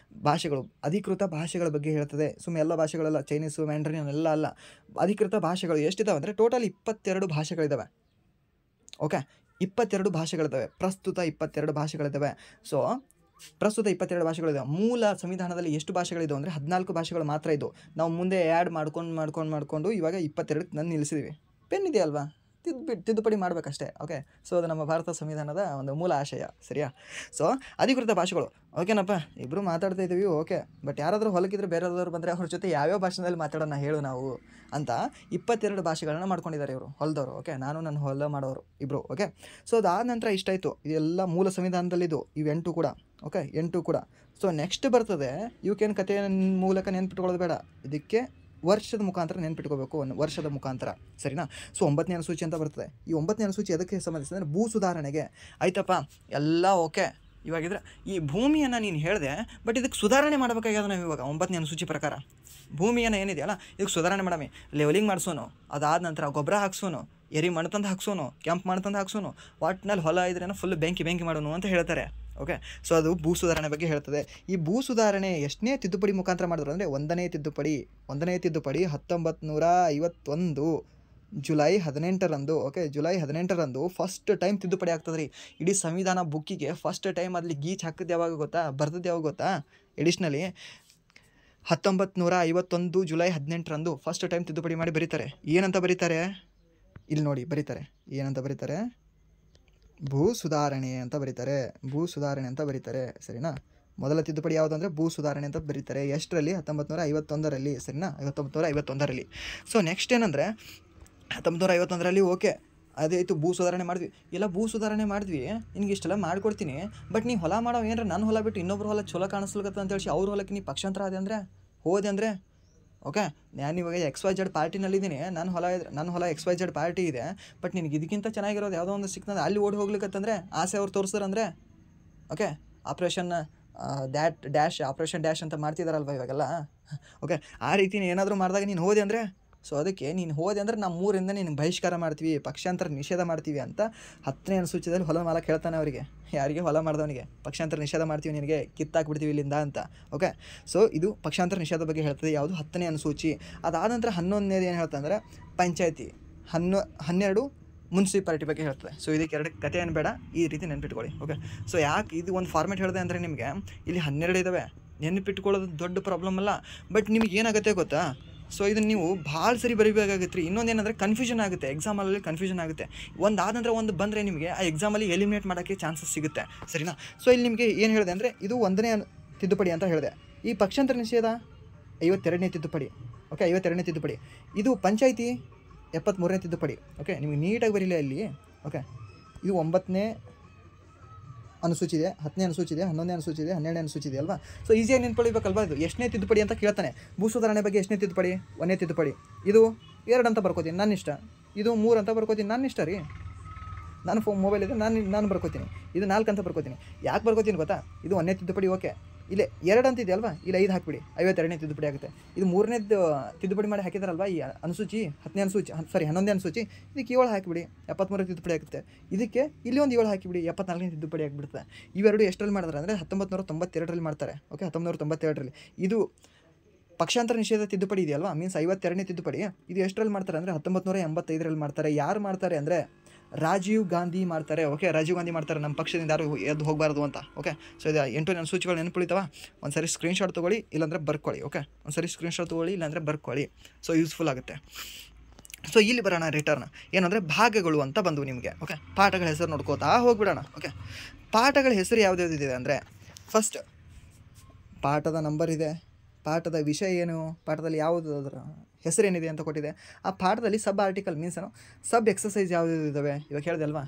ಭಾಷೆಗಳು, ಅಧಿಕೃತ ಭಾಷೆಗಳ ಬಗ್ಗೆ ಹೇಳ್ತದೆ. ಸುಮ್ಮನೆ ಎಲ್ಲ ಭಾಷೆಗಳಲ್ಲ, ಚೈನೀಸು, ಮ್ಯಾಂಡ್ರಿನ್ ಎಲ್ಲ ಅಲ್ಲ, ಅಧಿಕೃತ ಭಾಷೆಗಳು ಎಷ್ಟಿದ್ದಾವೆ ಅಂದರೆ ಟೋಟಲ್ 22 ಭಾಷೆಗಳಿದ್ದಾವೆ. ಓಕೆ, 22 ಭಾಷೆಗಳಿದ್ದಾವೆ. ಪ್ರಸ್ತುತ 22 ಭಾಷೆಗಳಿದ್ದಾವೆ. ಸೊ ಪ್ರಸ್ತುತ 22 ಭಾಷೆಗಳಿದ್ದಾವೆ. ಮೂಲ ಸಂವಿಧಾನದಲ್ಲಿ ಎಷ್ಟು ಭಾಷೆಗಳಿದ್ದಾವೆ ಅಂದರೆ 14 ಭಾಷೆಗಳು ಮಾತ್ರ ಇದ್ದವು. ನಾವು ಮುಂದೆ ಆ್ಯಡ್ ಮಾಡ್ಕೊಂಡು ಇವಾಗ 22 ನಾನು ನಿಲ್ಲಿಸಿದ್ದೀವಿ. ಪೆನ್ ಇದೆಯಲ್ವಾ, ತಿದ್ದುಪಡಿ ಮಾಡಬೇಕಷ್ಟೇ. ಓಕೆ, ಸೊ ಅದು ನಮ್ಮ ಭಾರತ ಸಂವಿಧಾನದ ಒಂದು ಮೂಲ ಆಶಯ. ಸರಿಯಾ. ಸೊ ಅಧಿಕೃತ ಭಾಷೆಗಳು. ಓಕೆನಪ್ಪ, ಇಬ್ಬರು ಮಾತಾಡ್ತಾ ಇದ್ದೀವಿ. ಓಕೆ, ಬಟ್ ಯಾರಾದರೂ ಹೊಲಕ್ಕಿದ್ರೆ ಬೇರೆಯವರು ಬಂದರೆ ಅವ್ರ ಜೊತೆ ಯಾವ್ಯಾವ ಭಾಷೆಯಲ್ಲಿ ಮಾತಾಡೋಣ ಹೇಳು ನಾವು ಅಂತ 22 ಭಾಷೆಗಳನ್ನ ಮಾಡ್ಕೊಂಡಿದ್ದಾರೆ ಇವರು ಹೊಲದವರು. ಓಕೆ, ನಾನು ನನ್ನ ಹೊಲ ಮಾಡೋರು ಇಬ್ಬರು. ಓಕೆ, ಸೊ ಅದಾದ ನಂತರ ಇಷ್ಟಾಯಿತು. ಇದೆಲ್ಲ ಮೂಲ ಸಂವಿಧಾನದಲ್ಲಿದ್ದು ಇವು 8 ಕೂಡ. ಓಕೆ, 8 ಕೂಡ. ಸೊ ನೆಕ್ಸ್ಟ್ ಬರ್ತದೆ, ಇವಕ್ಕೇನು ಕಥೆಯ ಮೂಲಕ ನೆನ್ಪಿಟ್ಕೊಳ್ಳೋದು ಬೇಡ, ಇದಕ್ಕೆ ವರ್ಷದ ಮುಖಾಂತರ ನೆನ್ಪಿಟ್ಕೋಬೇಕು, ವರ್ಷದ ಮುಖಾಂತರ. ಸರಿನಾ. ಸೊ 9ನೇ ಅನುಸೂಚಿ ಅಂತ ಬರ್ತದೆ. ಈ 9ನೇ ಅನುಸೂಚಿ ಅದಕ್ಕೆ ಸಂಬಂಧಿಸಿದ್ರೆ ಭೂ ಸುಧಾರಣೆಗೆ. ಆಯ್ತಪ್ಪ, ಎಲ್ಲ ಓಕೆ. ಇವಾಗಿದ್ರೆ ಈ ಭೂಮಿಯನ್ನು ನೀನು ಹೇಳಿದೆ, ಬಟ್ ಇದಕ್ಕೆ ಸುಧಾರಣೆ ಮಾಡಬೇಕಾಗ್ಯದ ನಾವು ಇವಾಗ 9ನೇ ಅನುಸೂಚಿ ಪ್ರಕಾರ. ಭೂಮಿಯನ್ನು ಏನಿದೆಯಲ್ಲ ಇದಕ್ಕೆ ಸುಧಾರಣೆ ಮಾಡಮಿ, ಲೆವೆಲಿಂಗ್ ಮಾಡಿಸೋನು, ಅದಾದ ನಂತರ ಗೊಬ್ಬರ ಹಾಕ್ಸೋನು, ಎರಿ ಮಣ್ಣು ತಂದು ಹಾಕ್ಸೋನು, ಕೆಂಪು ಮಣ್ಣು ತಂದು ಹಾಕ್ಸೋನು, ಒಟ್ಟಿನಲ್ಲಿ ಹೊಲ ಇದ್ರೇನೋ ಫುಲ್ ಬೆಂಕಿ ಮಾಡೋನು ಅಂತ ಹೇಳ್ತಾರೆ. ಓಕೆ, ಸೊ ಅದು ಭೂ ಸುಧಾರಣೆ ಬಗ್ಗೆ ಹೇಳ್ತದೆ. ಈ ಭೂ ಸುಧಾರಣೆ ಎಷ್ಟನೇ ತಿದ್ದುಪಡಿ ಮುಖಾಂತರ ಮಾಡಿದ್ರು ಅಂದರೆ 1ನೇ ತಿದ್ದುಪಡಿ 1951 ಜುಲೈ 18ರಂದು. ಓಕೆ, ಜುಲೈ 18ರಂದು ಫಸ್ಟ್ ಟೈಮ್ ತಿದ್ದುಪಡಿ ಆಗ್ತದೆ ರೀ ಇಡೀ ಸಂವಿಧಾನ ಬುಕ್ಕಿಗೆ. ಫಸ್ಟ್ ಟೈಮ್ ಅಲ್ಲಿ ಗೀಚ್ ಹಾಕಿದ್ದು ಯಾವಾಗ ಗೊತ್ತಾ, ಬರ್ದದ್ದು ಯಾವಾಗ ಗೊತ್ತಾ, ಎಡಿಷ್ನಲಿ 1951 ಜುಲೈ 18ರಂದು ಫಸ್ಟ್ ಟೈಮ್ ತಿದ್ದುಪಡಿ ಮಾಡಿ ಬರೀತಾರೆ. ಏನಂತ ಬರೀತಾರೆ ಇಲ್ಲಿ ನೋಡಿ, ಬರೀತಾರೆ ಏನಂತ ಬರೀತಾರೆ, ಭೂ ಸುಧಾರಣೆ ಅಂತ ಬರೀತಾರೆ. ಸರಿನಾ. ಮೊದಲ ತಿದ್ದುಪಡಿ ಯಾವುದು ಅಂದರೆ ಭೂ ಸುಧಾರಣೆ ಅಂತ ಬರೀತಾರೆ. ಎಷ್ಟರಲ್ಲಿ? 1951ರಲ್ಲಿ. ಸರಿನಾ, 1951ರಲ್ಲಿ. ಸೊ ನೆಕ್ಸ್ಟ್ ಏನಂದರೆ 1951ರಲ್ಲಿ ಓಕೆ ಅದಾಯಿತು, ಭೂ ಸುಧಾರಣೆ ಮಾಡಿದ್ವಿ. ಎಲ್ಲ ಭೂ ಸುಧಾರಣೆ ಮಾಡಿದ್ವಿ, ನಿನಗೆ ಇಷ್ಟೆಲ್ಲ ಮಾಡ್ಕೊಡ್ತೀನಿ, ಬಟ್ ನೀ ಹೊಲ ಮಾಡೋ ಏನಾರ ನನ್ನ ಹೊಲ ಬಿಟ್ಟು ಇನ್ನೊಬ್ರು ಹೊಲ ಚಲೋ ಕಾಣಿಸ್ಲಿಕತ್ತ ಅಂತ ಹೇಳಿ ಅವ್ರ ಹೊಲಕ್ಕೆ ನೀ ಪಕ್ಷಾಂತರ ಹೋದೆ ಅಂದರೆ ಓಕೆ, ನಾನು ಇವಾಗ XYZ ಪಾರ್ಟಿನಲ್ಲಿದ್ದೀನಿ, ನನ್ನ ಹೊಲ XYZ ಪಾರ್ಟಿ ಇದೆ, ಬಟ್ ನಿನಗೆ ಇದಕ್ಕಿಂತ ಚೆನ್ನಾಗಿರೋದು ಯಾವುದೋ ಒಂದು ಸಿಕ್ತಂದ್ರೆ ಅಲ್ಲಿ ಓಡಿ ಹೋಗ್ಲಿಕ್ಕತ್ತಂದರೆ ಆಸೆ ಅವ್ರು ತೋರಿಸ್ತಾರಂದರೆ ಓಕೆ, ಆಪ್ರೇಷನ್ ಡ್ಯಾಶ್ ಅಂತ ಮಾಡ್ತಿದ್ದಾರಲ್ವ ಇವಾಗೆಲ್ಲ. ಓಕೆ, ಆ ರೀತಿ ಏನಾದರೂ ಮಾಡಿದಾಗ ನೀನು ಹೋದೆ ಅಂದರೆ, ಸೊ ಅದಕ್ಕೆ ನೀನು ಹೋದೆ ಅಂದರೆ ನಾವು 3ರಿಂದ ನೀನು ಬಹಿಷ್ಕಾರ ಮಾಡ್ತೀವಿ, ಪಕ್ಷಾಂತರ ನಿಷೇಧ ಮಾಡ್ತೀವಿ ಅಂತ 10ನೇ ಅನುಸೂಚಿಯಲ್ಲಿ ಹೊಲ ಮಾಲಕ್ ಹೇಳ್ತಾನೆ ಅವರಿಗೆ, ಯಾರಿಗೆ ಹೊಲ ಮಾಡಿದವನಿಗೆ ಪಕ್ಷಾಂತರ ನಿಷೇಧ ಮಾಡ್ತೀವಿ, ನಿನಗೆ ಕಿತ್ತಾಕ್ಬಿಡ್ತೀವಿ ಇಲ್ಲಿಂದ ಅಂತ. ಓಕೆ, ಸೊ ಇದು ಪಕ್ಷಾಂತರ ನಿಷೇಧ ಬಗ್ಗೆ ಹೇಳ್ತದೆ. ಯಾವುದು? 10ನೇ ಅನುಸೂಚಿ. ಅದಾದ ನಂತರ 11ನೇದು ಏನು ಹೇಳ್ತಾ ಅಂದರೆ ಪಂಚಾಯತಿ. 12 ಮುನ್ಸಿಪಾಲಿಟಿ ಬಗ್ಗೆ ಹೇಳ್ತದೆ. ಸೊ ಇದಕ್ಕೆ 2 ಕಥೆ ಏನು ಬೇಡ, ಈ ರೀತಿ ನೆನ್ಪಿಟ್ಕೊಳ್ಳಿ. ಓಕೆ, ಸೊ ಯಾಕೆ ಇದು ಒಂದು ಫಾರ್ಮೆಟ್ ಹೇಳಿದೆ ಅಂದರೆ ನಿಮಗೆ ಇಲ್ಲಿ 12 ಇದ್ದಾವೆ, ನೆನ್ಪಿಟ್ಕೊಳ್ಳೋದು ದೊಡ್ಡ ಪ್ರಾಬ್ಲಮ್ ಅಲ್ಲ. ಬಟ್ ನಿಮಗೆ ಏನಾಗುತ್ತೆ ಗೊತ್ತಾ, ಸೊ ಇದನ್ನು ನೀವು ಭಾಳ ಸರಿ ಬರೀಬೇಕಾಗತ್ತೆ ರೀ. ಇನ್ನೊಂದೇನೆಂದರೆ ಕನ್ಫ್ಯೂಷನ್ ಆಗುತ್ತೆ, ಎಕ್ಸಾಮಲ್ಲಿ ಕನ್ಫ್ಯೂಷನ್ ಆಗುತ್ತೆ. ಒಂದಾದ ನಂತರ ಒಂದು ಬಂದರೆ ನಿಮಗೆ ಆ ಎಕ್ಸಾಮಲ್ಲಿ ಎಲಿಮಿನೇಟ್ ಮಾಡೋಕ್ಕೆ ಚಾನ್ಸಸ್ ಸಿಗುತ್ತೆ. ಸರಿನಾ. ಸೊ ಇಲ್ಲಿ ನಿಮಗೆ ಏನು ಹೇಳಿದೆ ಅಂದರೆ ಇದು 1ನೇ ತಿದ್ದುಪಡಿ ಅಂತ ಹೇಳಿದೆ. ಈ ಪಕ್ಷಾಂತರ ನಿಷೇಧ 52ನೇ ತಿದ್ದುಪಡಿ. ಓಕೆ, 52ನೇ ತಿದ್ದುಪಡಿ. ಇದು ಪಂಚಾಯಿತಿ 73ನೇ ತಿದ್ದುಪಡಿ. ಓಕೆ, ನಿಮಗೆ ನೀಟಾಗಿ ಬರೀಲಿ ಅಲ್ಲಿ. ಓಕೆ, ಇದು 9ನೇ ಅನುಸೂಚಿ ಇದೆ, 10ನೇ ಅನುಸೂಚಿ ಇದೆ, 11ನೇ ಅನುಸೂಚಿ ಇದೆ, 12ನೇ ಅನುಸೂಚಿ ಇದೆ ಅಲ್ವಾ. ಸೊ ಈಸಿಯಾಗಿ ನೆನ್ಪೊಳಿಬೇಕಲ್ವಾ. ಇದು ಎಷ್ಟನೇ ತಿದ್ದುಪಡಿ ಅಂತ ಕೇಳ್ತಾನೆ. ಭೂ ಸುಧಾರಣೆ ಬಗ್ಗೆ ಎಷ್ಟನೇ ತಿದ್ದುಪಡಿ? 1ನೇ ತಿದ್ದುಪಡಿ. ಇದು 2 ಅಂತ ಬರ್ಕೋತೀನಿ, ನನ್ನ ಇಷ್ಟ. ಇದು 3 ಅಂತ ಬರ್ಕೋತೀನಿ, ನನ್ನ ಇಷ್ಟ ರೀ. ನಾನು ಮೊಬೈಲ್ ಇದೆ, ನಾನು ಬರ್ಕೋತೀನಿ. ಇದು 4 ಅಂತ ಬರ್ಕೋತೀನಿ. ಯಾಕೆ ಬರ್ಕೋತೀನಿ ಗೊತ್ತಾ, ಇದು 1ನೇ ತಿದ್ದುಪಡಿ. ಓಕೆ, ಇಲ್ಲಿ 2 ಅಂತ ಇದೆಯಲ್ವಾ, ಇಲ್ಲಿ 5 ಹಾಕಿಬಿಡಿ, 52ನೇ ತಿದ್ದುಪಡಿ ಆಗುತ್ತೆ. ಇದು 3ನೇದು ತಿದ್ದುಪಡಿ ಮಾಡಿ ಹಾಕಿದಾರಲ್ವಾ ಈ ಅನುಸೂಚಿ, 11ನೇ ಅನುಸೂಚಿ, ಇದಕ್ಕೆ 7 ಹಾಕಿಬಿಡಿ, 73 ತಿದ್ದುಪಡಿ ಆಗುತ್ತೆ. ಇದಕ್ಕೆ ಇಲ್ಲಿ ಒಂದು 7 ಹಾಕಿಬಿಡಿ, 74ನೇ ತಿದ್ದುಪಡಿ ಆಗಿಬಿಡುತ್ತೆ. ಇವೆರಡು ಎಷ್ಟರಲ್ಲಿ ಮಾಡ್ತಾರೆ ಅಂದರೆ 1992ರಲ್ಲಿ ಮಾಡ್ತಾರೆ. ಓಕೆ, 1992ರಲ್ಲಿ. ಇದು ಪಕ್ಷಾಂತರ ನಿಷೇಧ ತಿದ್ದುಪಡಿ ಇದೆಯಲ್ವಾ, ಮೀನ್ಸ್ 52ನೇ ತಿದ್ದುಪಡಿ, ಇದು ಎಷ್ಟರಲ್ಲಿ ಮಾಡ್ತಾರೆ ಅಂದರೆ 1985ರಲ್ಲಿ ಮಾಡ್ತಾರೆ. ಯಾರು ಮಾಡ್ತಾರೆ ಅಂದರೆ ರಾಜೀವ್ ಗಾಂಧಿ ಮಾಡ್ತಾರೆ. ಓಕೆ, ರಾಜೀವ್ ಗಾಂಧಿ ಮಾಡ್ತಾರೆ, ನಮ್ಮ ಪಕ್ಷದಿಂದ ಯಾರು ಎದ್ದು ಹೋಗಬಾರ್ದು ಅಂತ. ಓಕೆ, ಸೊ ಇದು 8 ಅನುಸೂಚಿಗಳು ನೆನಪುಳಿತಾವ. ಒಂದು ಸರಿ ಸ್ಕ್ರೀನ್ಶಾಟ್ ತೊಗೊಳ್ಳಿ, ಇಲ್ಲಾಂದರೆ ಬರ್ಕೊಳ್ಳಿ. ಓಕೆ, ಒಂದು ಸರಿ ಸ್ಕ್ರೀನ್ಶಾಟ್ ತೊಗೊಳ್ಳಿ, ಇಲ್ಲಾಂದರೆ ಬರ್ಕೊಳ್ಳಿ. ಸೊ ಯೂಸ್ಫುಲ್ ಆಗುತ್ತೆ. ಸೊ ಇಲ್ಲಿ ಬರೋಣ ರಿಟರ್ನ್ ಏನಂದರೆ ಭಾಗಗಳು ಅಂತ ಬಂದು ನಿಮಗೆ. ಓಕೆ, ಪಾಠಗಳ ಹೆಸರು ನೋಡ್ಕೋತಾ ಹೋಗ್ಬಿಡೋಣ. ಓಕೆ, ಪಾಠಗಳ ಹೆಸರು ಯಾವುದ್ಯಾವುದಿದೆ ಅಂದರೆ ಫಸ್ಟ್ ಪಾಠದ ನಂಬರ್ ಇದೆ, ಪಾಠದ ವಿಷಯ ಏನು, ಪಾಠದಲ್ಲಿ ಯಾವುದು ಅದರ ಹೆಸರೇನಿದೆ ಅಂತ ಕೊಟ್ಟಿದೆ. ಆ ಪಾಠದಲ್ಲಿ ಸಬ್ ಆರ್ಟಿಕಲ್ ಮೀನ್ಸ್ ಏನು, ಸಬ್ ಎಕ್ಸಸೈಸ್ ಯಾವ್ದು ಇದ್ದಾವೆ ಇವಾಗ ಹೇಳಿದೆ ಅಲ್ವಾ.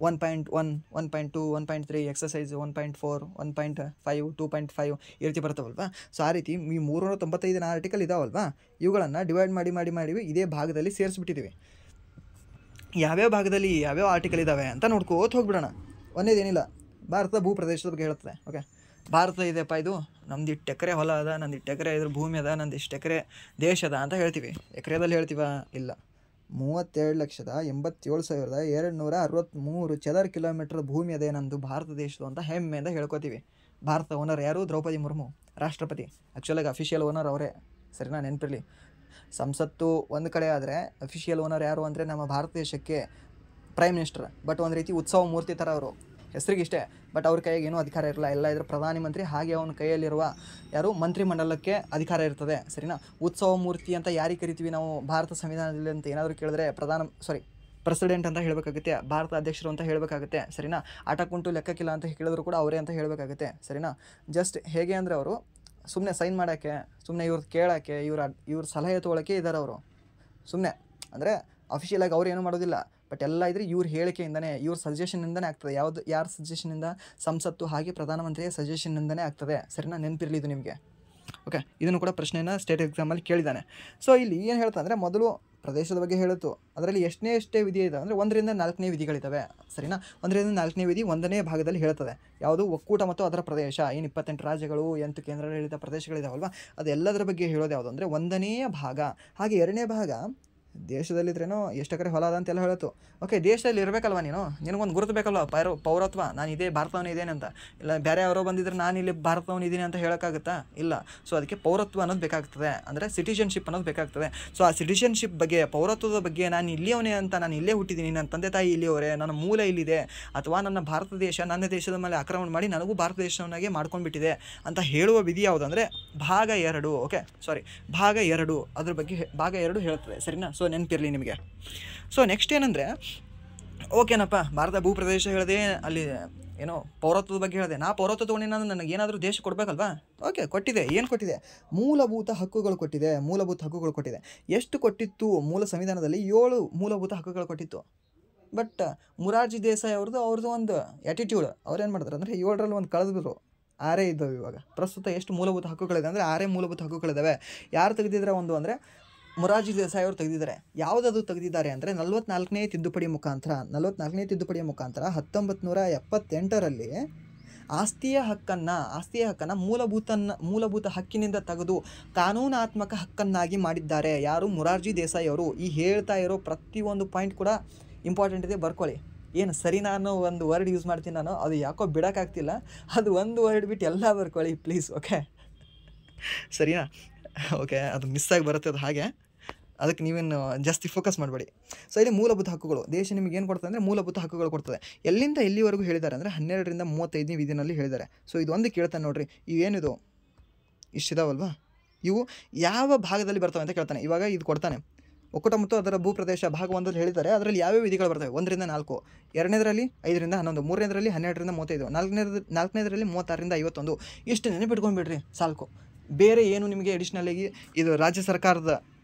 1.1, 1.2, 1.3 ಎಕ್ಸಸೈಸ್ 1.4, 1.5, 2.5 ಈ ರೀತಿ ಬರ್ತಾವಲ್ವಾ. ಸೊ ಆ ರೀತಿ ಈ 395 ಆರ್ಟಿಕಲ್ ಇದಾವಲ್ವಾ, ಇವುಗಳನ್ನು ಡಿವೈಡ್ ಮಾಡಿ ಇದೇ ಭಾಗದಲ್ಲಿ ಸೇರಿಸ್ಬಿಟ್ಟಿದ್ದೀವಿ. ಯಾವ್ಯಾವ ಭಾಗದಲ್ಲಿ ಯಾವ್ಯಾವ ಆರ್ಟಿಕಲ್ ಇದ್ದಾವೆ ಅಂತ ನೋಡ್ಕೋತ ಹೋಗ್ಬಿಡೋಣ. ಒಂದೇದೇನಿಲ್ಲ, ಭಾರತದ ಭೂ ಪ್ರದೇಶದ ಬಗ್ಗೆ ಹೇಳುತ್ತದೆ. ಓಕೆ, ಭಾರತ ಇದೆಯಪ್ಪ, ಇದು ನಮ್ದು ಇಷ್ಟು ಎಕರೆ ಹೊಲ ಅದ, ನಂದು ಇಷ್ಟು ಎಕರೆ ಇದ್ರ ಭೂಮಿ ಅದ, ನಂದು ಇಷ್ಟು ಎಕರೆ ದೇಶ ಅದ ಅಂತ ಹೇಳ್ತೀವಿ. ಎಕರೆದಲ್ಲಿ ಹೇಳ್ತೀವ? ಇಲ್ಲ. 32,87,263 ಚದರ ಕಿಲೋಮೀಟರ್ ಭೂಮಿ ಅದೇ ನಂದು ಭಾರತ ದೇಶದ್ದು ಅಂತ ಹೆಮ್ಮೆಯಿಂದ ಹೇಳ್ಕೊತೀವಿ. ಭಾರತ ಓನರ್ ಯಾರು? ದ್ರೌಪದಿ ಮುರ್ಮು, ರಾಷ್ಟ್ರಪತಿ. ಆ್ಯಕ್ಚುಲಾಗಿ ಅಫಿಷಿಯಲ್ ಓನರ್ ಅವರೇ, ಸರಿನಾ? ನೆನಪಿರಲಿ. ಸಂಸತ್ತು ಒಂದು ಕಡೆ ಆದರೆ ಅಫಿಷಿಯಲ್ ಓನರ್ ಯಾರು ಅಂದರೆ ನಮ್ಮ ಭಾರತ ದೇಶಕ್ಕೆ ಪ್ರೈಮ್ ಮಿನಿಸ್ಟರ್. ಬಟ್ ಒಂದು ರೀತಿ ಉತ್ಸವ ಮೂರ್ತಿ ಥರ ಅವರು, ಹೆಸರಿಗಿಷ್ಟೇ. ಬಟ್ ಅವ್ರ ಕೈಯಾಗ ಏನೂ ಅಧಿಕಾರ ಇರಲ್ಲ, ಎಲ್ಲ ಇದ್ರ ಪ್ರಧಾನಮಂತ್ರಿ, ಹಾಗೆ ಅವನ ಕೈಯಲ್ಲಿರುವ ಯಾರು ಮಂತ್ರಿಮಂಡಲಕ್ಕೆ ಅಧಿಕಾರ ಇರ್ತದೆ, ಸರಿನಾ? ಉತ್ಸವ ಮೂರ್ತಿ ಅಂತ ಯಾರಿಗೆ ಕರಿತೀವಿ ನಾವು ಭಾರತ ಸಂವಿಧಾನದಲ್ಲಿ ಅಂತ ಏನಾದರೂ ಕೇಳಿದ್ರೆ ಪ್ರೆಸಿಡೆಂಟ್ ಅಂತ ಹೇಳಬೇಕಾಗುತ್ತೆ, ಭಾರತ ಅಧ್ಯಕ್ಷರು ಅಂತ ಹೇಳಬೇಕಾಗುತ್ತೆ, ಸರಿನಾ? ಆಟ ಕುಂಟು ಲೆಕ್ಕಕ್ಕಿಲ್ಲ ಅಂತ ಹೇಳಿದ್ರು ಕೂಡ ಅವರೇ ಅಂತ ಹೇಳಬೇಕಾಗುತ್ತೆ, ಸರಿನಾ? ಜಸ್ಟ್ ಹೇಗೆ ಅಂದರೆ ಅವರು ಸುಮ್ಮನೆ ಸೈನ್ ಮಾಡೋಕ್ಕೆ, ಸುಮ್ಮನೆ ಇವ್ರದ್ದು ಕೇಳೋಕ್ಕೆ, ಇವ್ರ ಸಲಹೆ ತೊಗೊಳಕ್ಕೆ ಇದ್ದಾರೆ ಅವರು. ಸುಮ್ಮನೆ ಅಂದರೆ ಅಫಿಷಿಯಲಾಗಿ ಅವ್ರು ಏನೂ ಮಾಡೋದಿಲ್ಲ. ಬಟ್ ಎಲ್ಲ ಇದ್ರೆ ಇವ್ರ ಹೇಳಿಕೆಯಿಂದನೇ, ಇವ್ರ ಸಜೆಷನ್ನಿಂದನೇ ಆಗ್ತದೆ. ಯಾರ ಸಜೆಷನಿಂದ? ಸಂಸತ್ತು ಹಾಗೆ ಪ್ರಧಾನಮಂತ್ರಿಯ ಸಜೆಷನ್ನಿಂದನೇ ಆಗ್ತದೆ, ಸರಿನಾ? ನೆನಪಿರಲಿ ಇದು ನಿಮಗೆ. ಓಕೆ, ಇದನ್ನು ಕೂಡ ಪ್ರಶ್ನೆಯನ್ನು ಸ್ಟೇಟ್ ಎಕ್ಸಾಮಲ್ಲಿ ಕೇಳಿದ್ದಾನೆ. ಸೊ ಇಲ್ಲಿ ಏನು ಹೇಳ್ತಾ ಅಂದರೆ, ಮೊದಲು ಪ್ರದೇಶದ ಬಗ್ಗೆ ಹೇಳಿತು, ಅದರಲ್ಲಿ ಎಷ್ಟೇ ವಿಧಿ ಇದೆ ಅಂದರೆ 1ರಿಂದ 4ನೇ ವಿಧಿಗಳಿದ್ದಾವೆ, ಸರಿನಾ? 1ರಿಂದ 4ನೇ ವಿಧಿ 1ನೇ ಭಾಗದಲ್ಲಿ ಹೇಳ್ತದೆ. ಯಾವುದು? ಒಕ್ಕೂಟ ಮತ್ತು ಅದರ ಪ್ರದೇಶ. ಏನು 28 ರಾಜ್ಯಗಳು, 8 ಕೇಂದ್ರಾಡಳಿತ ಪ್ರದೇಶಗಳಿದಾವಲ್ವ, ಅದೆಲ್ಲದರ ಬಗ್ಗೆ ಹೇಳೋದು ಯಾವುದು ಅಂದರೆ 1ನೇ ಭಾಗ. ಹಾಗೆ 2ನೇ ಭಾಗ ದೇಶದಲ್ಲಿದ್ರೇನೋ ಎಷ್ಟು ಎಕರೆ ಹೊಲ ಅದ ಅಂತೆಲ್ಲ ಹೇಳತ್ತು. ಓಕೆ, ದೇಶದಲ್ಲಿ ಇರಬೇಕಲ್ವ, ನಿನಗೊಂದು ಗುರುತು ಬೇಕಲ್ವ, ಪೌರತ್ವ. ನಾನು ಇದೇ ಭಾರತವನು ಇದ್ದೇನೆ ಅಂತ. ಇಲ್ಲ ಬೇರೆ ಯಾರೋ ಬಂದಿದ್ರೆ ನಾನು ಇಲ್ಲಿ ಭಾರತವನು ಇದ್ದೀನಿ ಅಂತ ಹೇಳೋಕ್ಕಾಗುತ್ತಾ? ಇಲ್ಲ. ಸೊ ಅದಕ್ಕೆ ಪೌರತ್ವ ಅನ್ನೋದು ಬೇಕಾಗ್ತದೆ, ಅಂದರೆ ಸಿಟಿಜನ್ಶಿಪ್ ಅನ್ನೋದು ಬೇಕಾಗ್ತದೆ. ಸೊ ಆ ಸಿಟಿಜನ್ಶಿಪ್ ಬಗ್ಗೆ, ಪೌರತ್ವದ ಬಗ್ಗೆ, ನಾನು ಇಲ್ಲಿಯವನೇ ಅಂತ, ನಾನು ಇಲ್ಲೇ ಹುಟ್ಟಿದ್ದೀನಿ, ನನ್ನ ತಂದೆ ತಾಯಿ ಇಲ್ಲಿಯವರೇ, ನನ್ನ ಮೂಲ ಇಲ್ಲಿದೆ, ಅಥವಾ ನನ್ನ ಭಾರತ ದೇಶ ನನ್ನ ದೇಶದ ಮೇಲೆ ಆಕ್ರಮಣ ಮಾಡಿ ನನಗೂ ಭಾರತ ದೇಶವನ್ನಾಗೆ ಮಾಡ್ಕೊಂಡ್ಬಿಟ್ಟಿದೆ ಅಂತ ಹೇಳುವ ವಿಧಿ ಯಾವುದು ಅಂದರೆ ಭಾಗ 2. ಓಕೆ, ಭಾಗ 2 ಅದ್ರ ಬಗ್ಗೆ ಭಾಗ 2 ಹೇಳ್ತದೆ, ಸರಿನಾ? ಸೊ ನೆನಪಿರಲಿ ನಿಮಗೆ. ಸೊ ನೆಕ್ಸ್ಟ್ ಏನಂದರೆ, ಓಕೆನಪ್ಪ, ಭಾರತ ಭೂ ಪ್ರದೇಶ ಹೇಳಿದೆ, ಅಲ್ಲಿ ಏನೋ ಪೌರತ್ವದ ಬಗ್ಗೆ ಹೇಳಿದೆ. ನಾ ಪೌರತ್ವ ತೊಗೊಂಡಿನ ನನಗೇನಾದರೂ ದೇಶ ಕೊಡಬೇಕಲ್ವಾ? ಓಕೆ, ಕೊಟ್ಟಿದೆ. ಏನು ಕೊಟ್ಟಿದೆ? ಮೂಲಭೂತ ಹಕ್ಕುಗಳು ಕೊಟ್ಟಿದೆ. ಎಷ್ಟು ಕೊಟ್ಟಿತ್ತು? ಮೂಲ ಸಂವಿಧಾನದಲ್ಲಿ 7 ಮೂಲಭೂತ ಹಕ್ಕುಗಳು ಕೊಟ್ಟಿತ್ತು. ಬಟ್ ಮೊರಾರ್ಜಿ ದೇಸಾಯಿ ಅವ್ರದ್ದು ಒಂದು ಆ್ಯಟಿಟ್ಯೂಡ್, ಅವ್ರೇನು ಮಾಡ್ತಾರೆ ಅಂದರೆ 7ರಲ್ಲಿ ಒಂದು ಕಳೆದ್ರು, 6 ಇದ್ದಾವೆ ಇವಾಗ. ಪ್ರಸ್ತುತ ಎಷ್ಟು ಮೂಲಭೂತ ಹಕ್ಕುಗಳಿದೆ ಅಂದರೆ 6 ಮೂಲಭೂತ ಹಕ್ಕುಗಳಿದ್ದಾವೆ. ಯಾರು ತೆಗೆದಿದ್ರೆ ಒಂದು ಅಂದರೆ ಮೊರಾರ್ಜಿ ದೇಸಾಯಿ ಅವರು ತೆಗೆದಿದ್ದಾರೆ. ಯಾವುದದು ತೆಗೆದಿದ್ದಾರೆ ಅಂದರೆ 44ನೇ ತಿದ್ದುಪಡಿ ಮುಖಾಂತರ 1978ರಲ್ಲಿ ಆಸ್ತಿಯ ಹಕ್ಕನ್ನು ಮೂಲಭೂತ ಹಕ್ಕಿನಿಂದ ತೆಗೆದು ಕಾನೂನಾತ್ಮಕ ಹಕ್ಕನ್ನಾಗಿ ಮಾಡಿದ್ದಾರೆ. ಯಾರು? ಮೊರಾರ್ಜಿ ದೇಸಾಯಿ ಅವರು. ಈ ಹೇಳ್ತಾ ಇರೋ ಪ್ರತಿಯೊಂದು ಪಾಯಿಂಟ್ ಕೂಡ ಇಂಪಾರ್ಟೆಂಟ್ ಇದೆ, ಬರ್ಕೊಳ್ಳಿ. ಏನು ಸರಿ, ನಾನು ಒಂದು ವರ್ಡ್ ಯೂಸ್ ಮಾಡ್ತೀನಿ, ನಾನು ಅದು ಯಾಕೋ ಬಿಡೋಕ್ಕಾಗ್ತಿಲ್ಲ, ಅದು ಒಂದು ವರ್ಡ್ ಬಿಟ್ಟು ಎಲ್ಲ ಬರ್ಕೊಳ್ಳಿ ಪ್ಲೀಸ್. ಓಕೆ, ಸರಿನಾ? ಓಕೆ, ಅದು ಮಿಸ್ಸಾಗಿ ಬರುತ್ತೆ, ಅದು ಹಾಗೆ. ಅದಕ್ಕೆ ನೀವೇನು ಜಾಸ್ತಿ ಫೋಕಸ್ ಮಾಡಬೇಡಿ. ಸೊ ಇಲ್ಲಿ ಮೂಲಭೂತ ಹಕ್ಕುಗಳು, ದೇಶ ನಿಮಗೆ ಏನು ಕೊಡ್ತದೆ ಅಂದರೆ ಮೂಲಭೂತ ಹಕ್ಕುಗಳು ಕೊಡ್ತದೆ. ಎಲ್ಲಿಂದ ಎಲ್ಲಿವರೆಗೂ ಹೇಳಿದ್ದಾರೆ ಅಂದರೆ 12ರಿಂದ 35ನೇ ವಿಧಿನಲ್ಲಿ ಹೇಳಿದ್ದಾರೆ. ಸೊ ಇದು ಒಂದು ಕೇಳ್ತಾನೆ ನೋಡ್ರಿ, ಇವೇನಿದು ಇಷ್ಟಿದಾವಲ್ವಾ, ಇವು ಯಾವ ಭಾಗದಲ್ಲಿ ಬರ್ತವೆ ಅಂತ ಕೇಳ್ತಾನೆ. ಇವಾಗ ಇದು ಕೊಡ್ತಾನೆ, ಒಕ್ಕೂಟ ಮತ್ತು ಅದರ ಭೂ ಪ್ರದೇಶ ಭಾಗ 1ರಲ್ಲಿ ಹೇಳಿದ್ದಾರೆ. ಅದರಲ್ಲಿ ಯಾವ್ಯಾವ ವಿಧಿಗಳು ಬರ್ತವೆ? 1ರಿಂದ 4, 2ನೇದರಲ್ಲಿ 5ರಿಂದ 11, 3ನೇದರಲ್ಲಿ 12ರಿಂದ 35, 4ನೇದರಲ್ಲಿ 36ರಿಂದ 51. ಇಷ್ಟು ನೆನಪಿಟ್ಕೊಂಡ್ಬಿಡ್ರಿ ಸಾಕು. ಬೇರೆ ಏನು ನಿಮಗೆ ಎಡಿಷ್ನಲಾಗಿ ಇದು ರಾಜ್ಯ ಸರ್ಕಾರದ,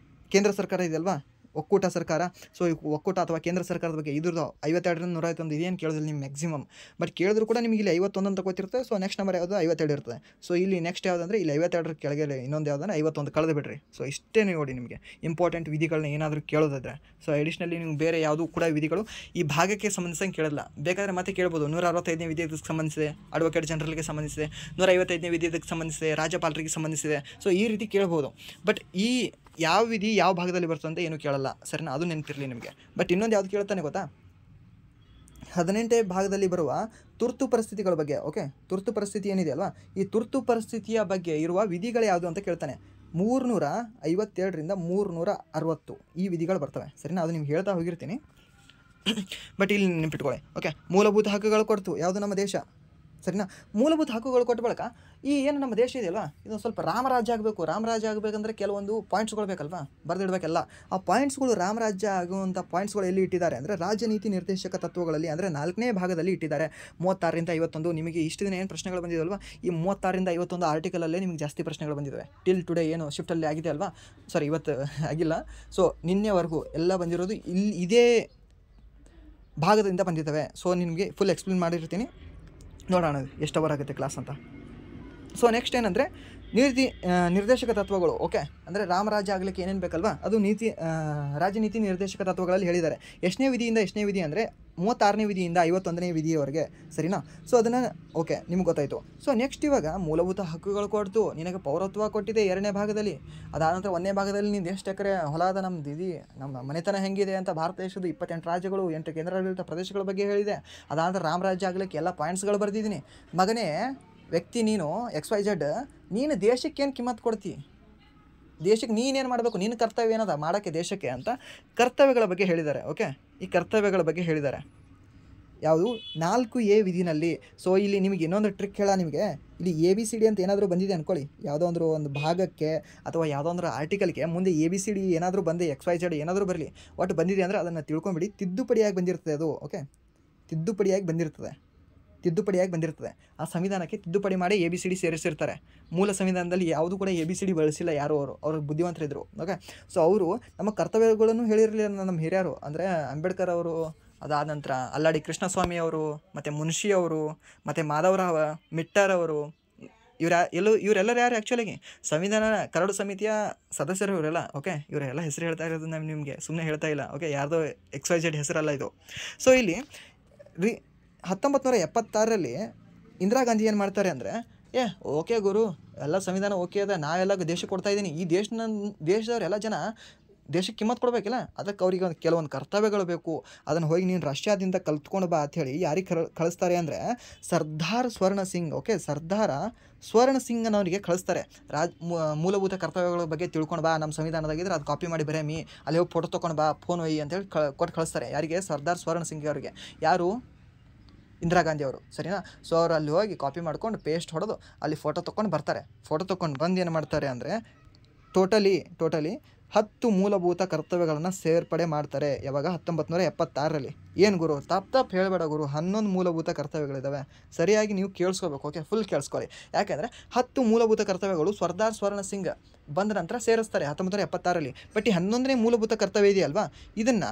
ಕೇಂದ್ರ ಸರ್ಕಾರ ಇದೆಯಲ್ವಾ, ಒಕ್ಕೂಟ ಸರ್ಕಾರ. ಸೊ ಈ ಒಕ್ಕೂಟ ಅಥವಾ ಕೇಂದ್ರ ಸರ್ಕಾರದ ಬಗ್ಗೆ ಇದ್ರದ್ದು 52ರಿಂದ 151 ಇದೇನು ಕೇಳೋದಿಲ್ಲ ನಿಮ್ಮ ಮ್ಯಾಕ್ಸಿಮಮ್. ಬಟ್ ಕೇಳಿದ್ರು ಕೂಡ ನಿಮಗೆ ಇಲ್ಲಿ 51 ಅಂತ ಗೊತ್ತಿರುತ್ತೆ. ಸೊ ನೆಕ್ಸ್ಟ್ ನಂಬರ್ ಯಾವುದು? 52 ಇರ್ತದೆ. ಸೊ ಇಲ್ಲಿ ನೆಕ್ಸ್ಟ್ ಯಾವುದಂದ್ರೆ ಇಲ್ಲಿ 52ರ ಕೆಳಗೆ ಇನ್ನೊಂದು ಯಾವುದಂದ್ರೆ 51 ಕಳೆದು ಬಿಡ್ರಿ. ಸೊ ಇಷ್ಟೇ ನೋಡಿ ನಿಮಗೆ ಇಂಪಾರ್ಟೆಂಟ್ ವಿಧಿಗಳನ್ನ ಏನಾದರೂ ಕೇಳೋದಾದ್ರೆ. ಸೊ ಎಡಿಷ್ನಲಿ ನೀವು ಬೇರೆ ಯಾವುದೂ ಕೂಡ ವಿಧಿಗಳು ಈ ಭಾಗಕ್ಕೆ ಸಂಬಂಧಿಸಂಗೆ ಕೇಳಲ್ಲ. ಬೇಕಾದರೆ ಮತ್ತೆ ಕೇಳ್ಬೋದು. 165ನೇ ವಿಧಿ ಇದಕ್ಕೆ ಸಂಬಂಧಿಸಿದೆ, ಅಡ್ವೊಕೇಟ್ ಜನರಲ್ಗೆ ಸಂಬಂಧಿಸಿದೆ. 155ನೇ ವಿಧಿ ಇದಕ್ಕೆ ಸಂಬಂಧಿಸಿದೆ, ರಾಜ್ಯಪಾಲರಿಗೆ ಸಂಬಂಧಿಸಿದೆ. ಸೊ ಈ ರೀತಿ ಕೇಳ್ಬೋದು. ಬಟ್ ಈ ಯಾವ ವಿಧಿ ಯಾವ ಭಾಗದಲ್ಲಿ ಬರ್ತದೆ ಅಂತ ಏನು ಕೇಳಲ್ಲ, ಸರಿನಾ? ಅದು ನೆನಪಿರಲಿ ನಿಮಗೆ. ಬಟ್ ಇನ್ನೊಂದು ಯಾವ್ದು ಕೇಳ್ತಾನೆ ಗೊತ್ತಾ? 18ನೇ ಭಾಗದಲ್ಲಿ ಬರುವ ತುರ್ತು ಪರಿಸ್ಥಿತಿಗಳ ಬಗ್ಗೆ. ಓಕೆ, ತುರ್ತು ಪರಿಸ್ಥಿತಿ ಏನಿದೆ ಅಲ್ವಾ, ಈ ತುರ್ತು ಪರಿಸ್ಥಿತಿಯ ಬಗ್ಗೆ ಇರುವ ವಿಧಿಗಳು ಯಾವುದು ಅಂತ ಕೇಳ್ತಾನೆ. 357ರಿಂದ 360 ಈ ವಿಧಿಗಳು ಬರ್ತವೆ, ಸರಿನಾ? ಅದು ನಿಮ್ಗೆ ಹೇಳ್ತಾ ಹೋಗಿರ್ತೀನಿ, ಬಟ್ ಇಲ್ಲಿ ನೆನಪಿಟ್ಕೊಳ್ಳಿ. ಓಕೆ, ಮೂಲಭೂತ ಹಕ್ಕುಗಳು ಕೊಡ್ತು ಯಾವುದು? ನಮ್ಮ ದೇಶ, ಸರಿನಾ. ಮೂಲಭೂತ ಹಕ್ಕುಗಳು ಕೊಟ್ಟ ಬಳಿಕ ಈ ಏನು ನಮ್ಮ ದೇಶ ಇದೆಯಲ್ವಾ, ಇದೊಂದು ಸ್ವಲ್ಪ ರಾಮರಾಜ್ಯ ಆಗಬೇಕು. ರಾಮರಾಜ್ಯ ಆಗಬೇಕಂದ್ರೆ ಕೆಲವೊಂದು ಪಾಯಿಂಟ್ಸ್ಗಳು ಬೇಕಲ್ವಾ, ಬರೆದಿಡಬೇಕಲ್ಲ. ಆ ಪಾಯಿಂಟ್ಸ್ಗಳು ರಾಮರಾಜ್ಯ ಆಗುವಂಥ ಪಾಯಿಂಟ್ಸ್ಗಳು ಎಲ್ಲಿ ಇಟ್ಟಿದ್ದಾರೆ ಅಂದರೆ ರಾಜನೀತಿ ನಿರ್ದೇಶಕ ತತ್ವಗಳಲ್ಲಿ, ಅಂದರೆ 4ನೇ ಭಾಗದಲ್ಲಿ ಇಟ್ಟಿದ್ದಾರೆ. 36ರಿಂದ 51. ನಿಮಗೆ ಇಷ್ಟು ದಿನ ಏನು ಪ್ರಶ್ನೆಗಳು ಬಂದಿದೆಯಲ್ವಾ, ಈ 36ರಿಂದ 51 ಆರ್ಟಿಕಲಲ್ಲೇ ನಿಮಗೆ ಜಾಸ್ತಿ ಪ್ರಶ್ನೆಗಳು ಬಂದಿದ್ದಾವೆ. ಟಿಲ್ ಟುಡೇ ಏನು ಶಿಫ್ಟಲ್ಲಿ ಆಗಿದೆ ಅಲ್ವಾ, ಸಾರಿ ಇವತ್ತು ಆಗಿಲ್ಲ. ಸೊ ನಿನ್ನೆವರೆಗೂ ಎಲ್ಲ ಬಂದಿರೋದು ಇದೇ ಭಾಗದಿಂದ ಬಂದಿದ್ದಾವೆ. ಸೊ ನಿಮಗೆ ಫುಲ್ ಎಕ್ಸ್ಪ್ಲೇನ್ ಮಾಡಿರ್ತೀನಿ, ನೋಡೋಣ ಎಷ್ಟು ಅವರ್ ಆಗುತ್ತೆ ಕ್ಲಾಸ್ ಅಂತ. ಸೊ ನೆಕ್ಸ್ಟ್ ಏನಂದರೆ ನಿರ್ದೇಶಕ ತತ್ವಗಳು. ಓಕೆ, ಅಂದರೆ ರಾಮರಾಜ್ಯ ಆಗಲಿಕ್ಕೆ ಏನೇನು ಬೇಕಲ್ವಾ, ಅದು ರಾಜನೀತಿ ನಿರ್ದೇಶಕ ತತ್ವಗಳಲ್ಲಿ ಹೇಳಿದ್ದಾರೆ. ಎಷ್ಟನೇ ವಿಧಿಯಿಂದ ಎಷ್ಟನೇ ವಿಧಿ ಅಂದರೆ 36ನೇ ವಿಧಿಯಿಂದ 51ನೇ ವಿಧಿಯವರೆಗೆ, ಸರಿನಾ. ಸೊ ಅದನ್ನು ಓಕೆ ನಿಮ್ಗೆ ಗೊತ್ತಾಯಿತು. ಸೊ ನೆಕ್ಸ್ಟ್ ಇವಾಗ ಮೂಲಭೂತ ಹಕ್ಕುಗಳು ಕೊಡ್ತು, ನಿನಗೆ ಪೌರತ್ವ ಕೊಟ್ಟಿದೆ 2ನೇ ಭಾಗದಲ್ಲಿ. ಅದಾದನಂತರ 1ನೇ ಭಾಗದಲ್ಲಿ ನೀನು ಎಷ್ಟು ಎಕರೆ ಹೊಲ ಅದ, ನಮ್ಮ ಮನೆತನ ಹೆಂಗಿದೆ ಅಂತ ಭಾರತ ದೇಶದ 28 ರಾಜ್ಯಗಳು 8 ಕೇಂದ್ರಾಡಳಿತ ಪ್ರದೇಶಗಳ ಬಗ್ಗೆ ಹೇಳಿದೆ. ಅದಾದನಂತರ ರಾಮರಾಜ್ಯ ಆಗಲಿಕ್ಕೆ ಎಲ್ಲ ಪಾಯಿಂಟ್ಸ್ಗಳು ಬರೆದಿದ್ದೀನಿ. ಮಗನೇ ವ್ಯಕ್ತಿ ನೀನು XYZ, ನೀನು ದೇಶಕ್ಕೆ ಏನು ಕಿಮ್ಮತ್ತು ಕೊಡ್ತಿ, ದೇಶಕ್ಕೆ ನೀನೇನು ಮಾಡಬೇಕು, ನಿನ್ನ ಕರ್ತವ್ಯ ಏನದ ಮಾಡೋಕ್ಕೆ ದೇಶಕ್ಕೆ ಅಂತ ಕರ್ತವ್ಯಗಳ ಬಗ್ಗೆ ಹೇಳಿದ್ದಾರೆ. ಓಕೆ, ಈ ಕರ್ತವ್ಯಗಳ ಬಗ್ಗೆ ಹೇಳಿದ್ದಾರೆ ಯಾವುದು 4A ವಿಧಿನಲ್ಲಿ. ಸೊ ಇಲ್ಲಿ ನಿಮಗೆ ಇನ್ನೊಂದು ಟ್ರಿಕ್ ಹೇಳ, ನಿಮಗೆ ಇಲ್ಲಿ ABCD ಅಂತ ಏನಾದರೂ ಬಂದಿದೆ ಅಂದ್ಕೊಳ್ಳಿ, ಯಾವುದೋ ಒಂದು ಭಾಗಕ್ಕೆ ಅಥವಾ ಯಾವುದೋ ಒಂದು ಆರ್ಟಿಕಲ್ಗೆ ಮುಂದೆ ABCD ಏನಾದರೂ ಬಂದೆ, XYZ ಏನಾದರೂ ಬರಲಿ, ಒಟ್ಟು ಬಂದಿದೆ ಅಂದರೆ ಅದನ್ನು ತಿಳ್ಕೊಂಬಿಡಿ. ತಿದ್ದುಪಡಿಯಾಗಿ ಬಂದಿರ್ತದೆ ಅದು. ಓಕೆ, ತಿದ್ದುಪಡಿಯಾಗಿ ಬಂದಿರ್ತದೆ. ಆ ಸಂವಿಧಾನಕ್ಕೆ ತಿದ್ದುಪಡಿ ಮಾಡಿ ABCD ಸೇರಿಸಿರ್ತಾರೆ. ಮೂಲ ಸಂವಿಧಾನದಲ್ಲಿ ಯಾವುದೂ ಕೂಡ ABCD ಬಳಸಿಲ್ಲ ಯಾರು, ಅವರು ಬುದ್ಧಿವಂತರಿದ್ದರು. ಓಕೆ, ಸೊ ಅವರು ನಮ್ಮ ಕರ್ತವ್ಯಗಳನ್ನು ಹೇಳಿರಲಿಲ್ಲ ನಮ್ಮ ಹಿರಿಯರು, ಅಂದರೆ ಅಂಬೇಡ್ಕರ್ ಅವರು, ಅದಾದ ನಂತರ ಅಲ್ಲಾಡಿ ಕೃಷ್ಣಸ್ವಾಮಿ ಅವರು, ಮತ್ತು ಮುನ್ಷಿ ಅವರು, ಮತ್ತು ಮಾಧವರಾವ್ ಮಿಟ್ಟರ್ ಅವರು, ಇವರೆಲ್ಲರೂ ಯಾರು ಆ್ಯಕ್ಚುಲಿಗೆ ಸಂವಿಧಾನ ಕರಡು ಸಮಿತಿಯ ಸದಸ್ಯರು ಇವರೆಲ್ಲ. ಓಕೆ, ಇವರೆಲ್ಲ ಹೆಸರು ಹೇಳ್ತಾ ಇರೋದು ನಾನು ನಿಮಗೆ ಸುಮ್ಮನೆ ಹೇಳ್ತಾ ಇಲ್ಲ. ಓಕೆ, ಯಾರ್ದೋ XYZ ಹೆಸರಲ್ಲ ಇದು. ಸೊ ಇಲ್ಲಿ 1976ರಲ್ಲಿ ಇಂದಿರಾ ಗಾಂಧಿ ಏನು ಮಾಡ್ತಾರೆ ಅಂದರೆ, ಓಕೆ ಗುರು, ಎಲ್ಲ ಸಂವಿಧಾನ ಓಕೆ ಅದ, ನಾವೆಲ್ಲ ದೇಶಕ್ಕೆ ಕೊಡ್ತಾಯಿದ್ದೀನಿ, ಈ ದೇಶದವರೆಲ್ಲ ಜನ ದೇಶಕ್ಕೆ ಕಿಮ್ಮತ್ತು ಕೊಡಬೇಕಿಲ್ಲ, ಅದಕ್ಕೆ ಅವ್ರಿಗೆ ಒಂದು ಕೆಲವೊಂದು ಕರ್ತವ್ಯಗಳು ಬೇಕು, ಅದನ್ನು ಹೋಗಿ ನೀನು ರಷ್ಯಾದಿಂದ ಕಲ್ತ್ಕೊಂಡು ಬಾ ಅಂಥೇಳಿ ಯಾರಿಗೆ ಕಳಿಸ್ತಾರೆ ಅಂದರೆ ಸರ್ದಾರ್ ಸ್ವರ್ಣ ಸಿಂಗ್. ಓಕೆ, ಸರ್ದಾರ ಸ್ವರ್ಣ ಸಿಂಗ್ ಅನ್ನೋರಿಗೆ ಕಳಿಸ್ತಾರೆ. ಮೂಲಭೂತ ಕರ್ತವ್ಯಗಳ ಬಗ್ಗೆ ತಿಳ್ಕೊಂಡು ಬಾ, ನಮ್ಮ ಸಂವಿಧಾನದಾಗಿದ್ರೆ ಅದು ಕಾಪಿ ಮಾಡಿ ಬರೇಮಿ, ಅಲ್ಲಿ ಹೋಗಿ ಫೋಟೋ ತೊಗೊಂಡು ಬಾ, ಫೋನ್ ಒಯ್ಯಿ ಅಂತೇಳಿ ಕೊಟ್ಟು ಕಳಿಸ್ತಾರೆ. ಯಾರಿಗೆ? ಸರ್ದಾರ್ ಸ್ವರ್ಣ ಸಿಂಗ್ ಅವರಿಗೆ. ಯಾರು? ಇಂದಿರಾ ಗಾಂಧಿ ಅವರು, ಸರಿನಾ. ಸೊ ಅವರು ಅಲ್ಲಿ ಹೋಗಿ ಕಾಪಿ ಮಾಡ್ಕೊಂಡು ಪೇಸ್ಟ್ ಹೊಡೆದು ಅಲ್ಲಿ ಫೋಟೋ ತೊಗೊಂಡು ಬರ್ತಾರೆ. ಫೋಟೋ ತೊಗೊಂಡು ಬಂದು ಏನು ಮಾಡ್ತಾರೆ ಅಂದರೆ ಟೋಟಲಿ 10 ಮೂಲಭೂತ ಕರ್ತವ್ಯಗಳನ್ನು ಸೇರ್ಪಡೆ ಮಾಡ್ತಾರೆ. ಯಾವಾಗ? 1976ರಲ್ಲಿ. ಏನು ಗುರು, ತಪ್ಪು ಹೇಳಬೇಡ ಗುರು, 11 ಮೂಲಭೂತ ಕರ್ತವ್ಯಗಳಿದ್ದಾವೆ. ಸರಿಯಾಗಿ ನೀವು ಕೇಳಿಸ್ಕೋಬೇಕು. ಓಕೆ, ಫುಲ್ ಕೇಳಿಸ್ಕೊಳ್ಳಿ. ಯಾಕೆಂದರೆ 10 ಮೂಲಭೂತ ಕರ್ತವ್ಯಗಳು ಸರ್ದಾರ್ ಸ್ವರ್ಣ ಸಿಂಗ್ ಬಂದ ನಂತರ ಸೇರಿಸ್ತಾರೆ 1976ರಲ್ಲಿ. ಬಟ್ ಈ 11ನೇ ಮೂಲಭೂತ ಕರ್ತವ್ಯ ಇದೆಯಲ್ವಾ, ಇದನ್ನು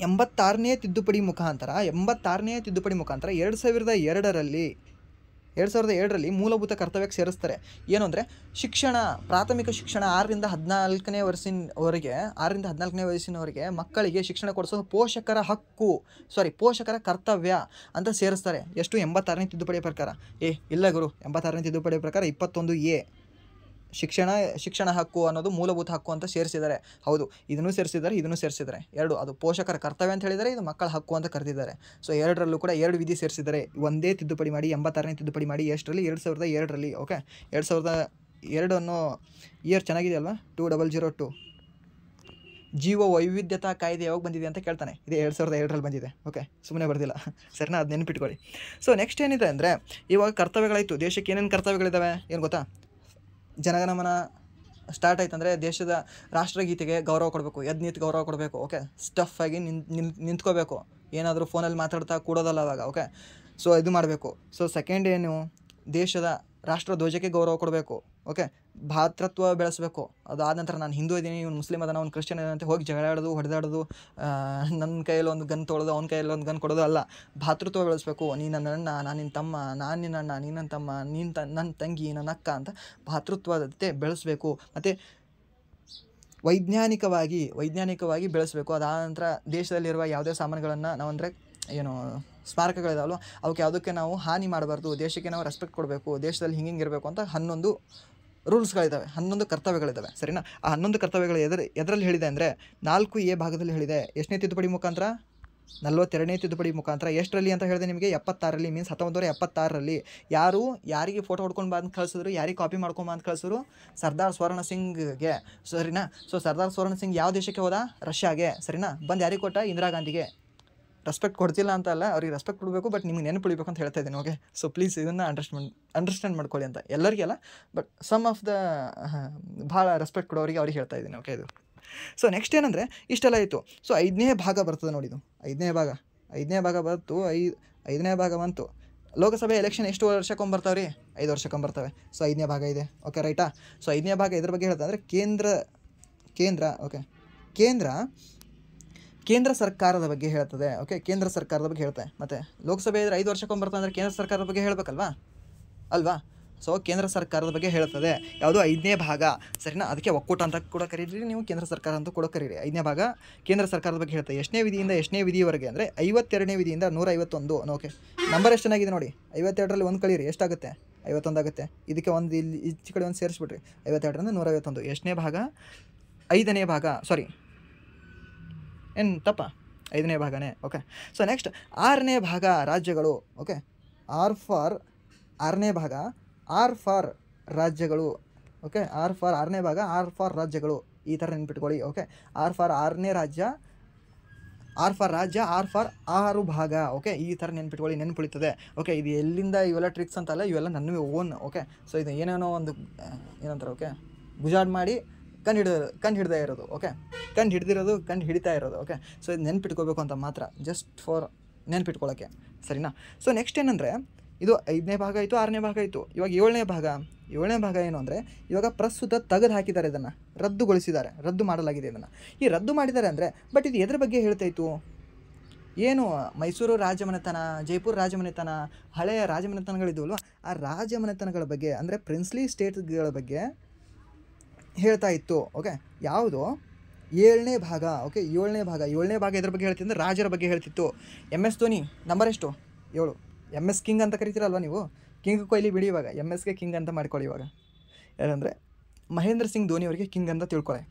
86ನೇ ತಿದ್ದುಪಡಿ ಮುಖಾಂತರ 2002ರಲ್ಲಿ ಮೂಲಭೂತ ಕರ್ತವ್ಯಕ್ಕೆ ಸೇರಿಸ್ತಾರೆ. ಏನು ಅಂದರೆ ಶಿಕ್ಷಣ, ಪ್ರಾಥಮಿಕ ಶಿಕ್ಷಣ 6ರಿಂದ 14ನೇ ವಯಸ್ಸಿನವರೆಗೆ ಮಕ್ಕಳಿಗೆ ಶಿಕ್ಷಣ ಕೊಡಿಸೋದು ಪೋಷಕರ ಕರ್ತವ್ಯ ಅಂತ ಸೇರಿಸ್ತಾರೆ. ಎಷ್ಟು? 86ನೇ ತಿದ್ದುಪಡಿ ಪ್ರಕಾರ. ಇಲ್ಲ ಗುರು, 86ನೇ ತಿದ್ದುಪಡಿ ಪ್ರಕಾರ 21A ಶಿಕ್ಷಣ ಹಕ್ಕು ಅನ್ನೋದು ಮೂಲಭೂತ ಹಕ್ಕು ಅಂತ ಸೇರಿಸಿದ್ದಾರೆ. ಹೌದು, ಇದನ್ನು ಸೇರಿಸಿದ್ದಾರೆ ಎರಡು. ಅದು ಪೋಷಕರ ಕರ್ತವ್ಯ ಅಂತ ಹೇಳಿದರೆ, ಇದು ಮಕ್ಕಳ ಹಕ್ಕು ಅಂತ ಕರೆದಿದ್ದಾರೆ. ಸೊ ಎರಡರಲ್ಲೂ ಕೂಡ 2 ವಿಧಿ ಸೇರಿಸಿದ್ದಾರೆ. ಒಂದೇ ತಿದ್ದುಪಡಿ ಮಾಡಿ 86ನೇ ತಿದ್ದುಪಡಿ ಮಾಡಿ ಎಷ್ಟರಲ್ಲಿ? 2002ರಲ್ಲಿ. ಓಕೆ, 2002 ಅನ್ನೋ ಇಯರ್ ಚೆನ್ನಾಗಿದೆ ಅಲ್ವಾ? 2002 ಜೀವ ವೈವಿಧ್ಯತಾ ಕಾಯ್ದೆ ಯಾವಾಗ ಬಂದಿದೆ ಅಂತ ಕೇಳ್ತಾನೆ. ಇದೇ 2002ರಲ್ಲಿ ಬಂದಿದೆ. ಓಕೆ, ಸುಮ್ಮನೆ ಬರ್ದಿಲ್ಲ, ಸರಿನಾ, ಅದು ನೆನಪಿಟ್ಕೊಳ್ಳಿ. ಸೊ ನೆಕ್ಸ್ಟ್ ಏನಿದೆ ಅಂದರೆ, ಇವಾಗ ಕರ್ತವ್ಯಗಳಾಯಿತು. ದೇಶಕ್ಕೆ ಏನೇನು ಕರ್ತವ್ಯಗಳಿದ್ದಾವೆ ಏನು ಗೊತ್ತಾ? ಜನಗಣಮನ ಸ್ಟಾರ್ಟ್ ಆಯ್ತು ಅಂದರೆ ದೇಶದ ರಾಷ್ಟ್ರಗೀತೆಗೆ ಗೌರವ ಕೊಡಬೇಕು, ನಿಂತು ಗೌರವ ಕೊಡಬೇಕು. ಓಕೆ, ಸ್ಟಫ್ ಆಗಿ ನಿಂತ್ಕೋಬೇಕು, ಏನಾದರೂ ಫೋನಲ್ಲಿ ಮಾತಾಡ್ತಾ ಕೂಡೋದಲ್ಲ ಅವಾಗ. ಓಕೆ, ಸೊ ಇದು ಮಾಡಬೇಕು. ಸೊ ಸೆಕೆಂಡ್ ಏನು, ದೇಶದ ರಾಷ್ಟ್ರಧ್ವಜಕ್ಕೆ ಗೌರವ ಕೊಡಬೇಕು. ಓಕೆ, ಭಾತೃತ್ವ ಬೆಳೆಸಬೇಕು. ಅದಾದ ನಂತರ ನಾನು ಹಿಂದೂ ಇದ್ದೀನಿ, ಇವ್ನು ಮುಸ್ಲಿಮ್ ಅದನ್ನ, ಅವ್ನು ಕ್ರಿಶ್ಚಿಯನ್ ಅಂತ ಹೋಗಿ ಜಗಳಾಡೋದು, ಹೊಡೆದಾಡೋದು, ನನ್ನ ಕೈಯಲ್ಲಿ ಒಂದು ಗನ್ ತೊಗೊಳೋದು, ಅವ್ನ ಕೈಯಲ್ಲಿ ಒಂದು ಗನ್ ಕೊಡೋದು ಅಲ್ಲ. ಭಾತೃತ್ವ ಬೆಳೆಸಬೇಕು. ನೀನು ನನ್ನ ಅಣ್ಣ, ನಾನು ನಿನ್ನ ತಮ್ಮ, ನಾನು ನಿನ್ನ ಅಣ್ಣ, ನೀನು ನನ್ನ ತಮ್ಮ, ನನ್ನ ತಂಗಿ, ನನ್ನ ಅಕ್ಕ ಅಂತ ಭಾತೃತ್ವತೆ ಬೆಳೆಸಬೇಕು. ಮತ್ತು ವೈಜ್ಞಾನಿಕವಾಗಿ ಬೆಳೆಸಬೇಕು. ಅದಾದ ನಂತರ ದೇಶದಲ್ಲಿರುವ ಯಾವುದೇ ಸಾಮಾನುಗಳನ್ನು ನಾವು, ಅಂದರೆ ಏನು ಸ್ಮಾರಕಗಳಿದಾವಲ್ಲ, ಅವಕ್ಕೆ ಯಾವುದಕ್ಕೆ ನಾವು ಹಾನಿ ಮಾಡಬಾರ್ದು, ದೇಶಕ್ಕೆ ನಾವು ರೆಸ್ಪೆಕ್ಟ್ ಕೊಡಬೇಕು, ದೇಶದಲ್ಲಿ ಹಿಂಗೆ ಇರಬೇಕು ಅಂತ 11 ರೂಲ್ಸ್ಗಳಿದ್ದಾವೆ, 11 ಕರ್ತವ್ಯಗಳಿದ್ದಾವೆ. ಸರಿನಾ. ಆ 11 ಕರ್ತವ್ಯಗಳು ಎದರಲ್ಲಿ ಹೇಳಿದೆ ಅಂದರೆ 4A ಭಾಗದಲ್ಲಿ ಹೇಳಿದೆ. ಎಷ್ಟನೇ ತಿದ್ದುಪಡಿ ಮುಖಾಂತರ? 42ನೇ ತಿದ್ದುಪಡಿ ಮುಖಾಂತರ. ಎಷ್ಟರಲ್ಲಿ ಅಂತ ಹೇಳಿದೆ ನಿಮಗೆ? 76ರಲ್ಲಿ. ಮೀನ್ಸ್ 1976ರಲ್ಲಿ. ಯಾರಿಗೆ ಫೋಟೋ ಹೊಡ್ಕೊಂಡು ಬಂದು ಕಳಿಸಿದ್ರು, ಯಾರಿಗೆ ಕಾಪಿ ಮಾಡ್ಕೊಂಡು ಬಂದು ಕಳಿಸಿದ್ರು? ಸರ್ದಾರ್ ಸ್ವರ್ಣ ಸಿಂಗ್ಗೆ. ಸರಿನಾ. ಸೊ ಸರ್ದಾರ್ ಸ್ವರ್ಣ ಸಿಂಗ್ ಯಾವ ದೇಶಕ್ಕೆ ಹೋದ? ರಷ್ಯಾಗೆ. ಸರಿನಾ. ಬಂದು ಯಾರಿಗೆ ಕೊಟ್ಟ? ಇಂದಿರಾ ಗಾಂಧಿಗೆ. ರೆಸ್ಪೆಕ್ಟ್ ಕೊಡ್ತಿಲ್ಲ ಅಂತ ಅಲ್ಲ, ಅವ್ರಿಗೆ ರೆಸ್ಪೆಕ್ಟ್ ಕೊಡಬೇಕು, ಬಟ್ ನಿಮ್ಗೆ ನೆನಪು ಉಳಿಬೇಕು ಅಂತ ಹೇಳ್ತಾ ಇದ್ದೀನಿ. ಓಕೆ, ಸೊ ಪ್ಲೀಸ್ ಇದನ್ನು ಅಂಡರ್ಸ್ಟ್ಯಾಂಡ್ ಮಾಡ್ಕೊಳ್ಳಿ ಅಂತ, ಎಲ್ಲರಿಗೆಲ್ಲ ಬಟ್ ಸಮ್ ಆಫ್ ದ ಭಾಳ ರೆಸ್ಪೆಕ್ಟ್ ಕೊಡೋರಿಗೆ ಅವ್ರಿಗೆ ಹೇಳ್ತಾ ಇದ್ದೀನಿ. ಓಕೆ, ಇದು ಸೊ ನೆಕ್ಸ್ಟ್ ಏನಂದರೆ ಇಷ್ಟೆಲ್ಲ ಆಯಿತು. ಸೊ 5ನೇ ಭಾಗ ಬರ್ತದೆ ನೋಡಿ, ಇದು 5ನೇ ಭಾಗ ಬಂತು. 5ನೇ ಭಾಗ ಬಂತು. ಲೋಕಸಭೆ ಎಲೆಕ್ಷನ್ ಎಷ್ಟು ವರ್ಷಕ್ಕೊಮ್ಮೆ ಬರ್ತಾವೆ ರೀ? 5 ವರ್ಷಕ್ಕೊಮ್ಮೆ ಬರ್ತವೆ. ಸೊ 5ನೇ ಭಾಗ ಇದೆ. ಓಕೆ, ರೈಟಾ? ಸೊ 5ನೇ ಭಾಗ ಇದ್ರ ಬಗ್ಗೆ ಹೇಳ್ತಾ ಅಂದರೆ ಕೇಂದ್ರ ಸರ್ಕಾರದ ಬಗ್ಗೆ ಹೇಳ್ತದೆ. ಓಕೆ, ಕೇಂದ್ರ ಸರ್ಕಾರದ ಬಗ್ಗೆ ಹೇಳ್ತದೆ. ಮತ್ತು ಲೋಕಸಭೆ ಇದ್ರೆ 5 ವರ್ಷಕ್ಕೊಮ್ಮೆ ಬರ್ತದೆ ಅಂದರೆ ಕೇಂದ್ರ ಸರ್ಕಾರದ ಬಗ್ಗೆ ಹೇಳಬೇಕಲ್ವಾ, ಅಲ್ವಾ? ಸೊ ಕೇಂದ್ರ ಸರ್ಕಾರದ ಬಗ್ಗೆ ಹೇಳ್ತದೆ. ಯಾವುದು? 5ನೇ ಭಾಗ, ಸರಿನಾ? ಅದಕ್ಕೆ ಒಕ್ಕೂಟ ಅಂತ ಕೂಡ ಕರೀರಿ ನೀವು, ಕೇಂದ್ರ ಸರ್ಕಾರ ಅಂತ ಕೂಡ ಕರೀರಿ. 5ನೇ ಭಾಗ ಕೇಂದ್ರ ಸರ್ಕಾರದ ಬಗ್ಗೆ ಹೇಳ್ತದೆ. ಎಷ್ಟನೇ ವಿಧಿಯಿಂದ ಎಷ್ಟನೇ ವಿಧಿಯವರೆಗೆ ಅಂದರೆ 52ನೇ ವಿಧಿಯಿಂದ 151. ಓಕೆ, ನಂಬರ್ ಎಷ್ಟು ಚೆನ್ನಾಗಿದೆ ನೋಡಿ. 52ರಲ್ಲಿ 1 ಕಳೀರಿ, ಎಷ್ಟಾಗುತ್ತೆ? 51 ಆಗುತ್ತೆ. ಇದಕ್ಕೆ ಒಂದು ಇಲ್ಲಿ ಈಚೆ ಕಡೆ ಒಂದು ಸೇರಿಸ್ಬಿಟ್ರಿ. 52ರಿಂದ 151. ಎಷ್ಟನೇ ಭಾಗ? 5ನೇ ಭಾಗ. ಸಾರಿ, ಏನು ತಪ್ಪ? 5ನೇ ಭಾಗನೇ. ಓಕೆ, ಸೊ ನೆಕ್ಸ್ಟ್ 6ನೇ ಭಾಗ ರಾಜ್ಯಗಳು. ಓಕೆ, ಆರನೇ ಭಾಗ ಆರ್ ಫಾರ್ ರಾಜ್ಯಗಳು. ಓಕೆ, ಆರನೇ ಭಾಗ ಆರ್ ಫಾರ್ ರಾಜ್ಯಗಳು, ಈ ಥರ ನೆನ್ಪಿಟ್ಕೊಳ್ಳಿ. ಓಕೆ, ಆರ್ ಫಾರ್ 6ನೇ ರಾಜ್ಯ, ಆರ್ ಫಾರ್ ರಾಜ್ಯ, ಆರ್ ಫಾರ್ 6 ಭಾಗ. ಓಕೆ, ಈ ಥರ ನೆನ್ಪಿಟ್ಕೊಳ್ಳಿ, ನೆನ್ಪುಳಿತದೆ. ಓಕೆ, ಇದು ಎಲ್ಲಿಂದ ಇವೆಲ್ಲ ಟ್ರಿಕ್ಸ್ ಅಂತಲ್ಲ, ಇವೆಲ್ಲ ನನ್ನ ಓನ್. ಓಕೆ, ಸೊ ಇದು ಏನೇನೋ ಒಂದು ಏನಂತಾರೆ, ಓಕೆ, ಗುಜಾಡ್ ಮಾಡಿ ಕಂಡು ಹಿಡ್ದೇ ಇರೋದು. ಓಕೆ, ಕಂಡು ಹಿಡಿತಾ ಇರೋದು. ಓಕೆ, ಸೊ ಇದು ನೆನ್ಪಿಟ್ಕೋಬೇಕು ಅಂತ ಮಾತ್ರ, ಜಸ್ಟ್ ಫಾರ್ ನೆನ್ಪಿಟ್ಕೊಳ್ಳೋಕ್ಕೆ, ಸರಿನಾ? ಸೊ ನೆಕ್ಸ್ಟ್ ಏನಂದರೆ ಇದು 5ನೇ ಭಾಗ ಆಯಿತು, 6ನೇ ಭಾಗ ಆಯಿತು. ಇವಾಗ 7ನೇ ಭಾಗ ಏನು ಅಂದರೆ ಇವಾಗ ಪ್ರಸ್ತುತ ತೆಗೆದು ಹಾಕಿದ್ದಾರೆ, ಇದನ್ನು ರದ್ದು ಮಾಡಲಾಗಿದೆ. ಇದನ್ನು ರದ್ದು ಮಾಡಿದ್ದಾರೆ ಅಂದರೆ, ಬಟ್ ಇದು ಎದ್ರ ಬಗ್ಗೆ ಹೇಳ್ತಾಯಿತ್ತು? ಏನು ಮೈಸೂರು ರಾಜಮನೆತನ, ಜೈಪುರ ರಾಜಮನೆತನ, ಹಳೆಯ ರಾಜಮನೆತನಗಳಿದ್ವಲ್ವ, ಆ ರಾಜಮನೆತನಗಳ ಬಗ್ಗೆ ಅಂದರೆ ಪ್ರಿನ್ಸ್ಲಿ ಸ್ಟೇಟ್ಗಳ ಬಗ್ಗೆ ಹೇಳ್ತಾ ಇತ್ತು. ಓಕೆ, ಯಾವುದು? 7ನೇ ಭಾಗ. ಓಕೆ, 7ನೇ ಭಾಗ ಎದ್ರ ಬಗ್ಗೆ ಹೇಳ್ತಿತ್ತು ಅಂದರೆ ರಾಜರ ಬಗ್ಗೆ ಹೇಳ್ತಿತ್ತು. MS ಧೋನಿ ನಂಬರ್ ಎಷ್ಟು? 7. MS ಕಿಂಗ್ ಅಂತ ಕರಿತೀರಲ್ವ ನೀವು, ಕಿಂಗ್ ಕೊಹ್ಲಿ ಬಿಡಿ, ಇವಾಗ MSಗೆ ಕಿಂಗ್ ಅಂತ ಮಾಡ್ಕೊಳ್ಳಿ. ಇವಾಗ ಏನಂದರೆ ಮಹೇಂದ್ರ ಸಿಂಗ್ ಧೋನಿ ಅವರಿಗೆ ಕಿಂಗ್ ಅಂತ ತಿಳ್ಕೊಳ್ಳಿ.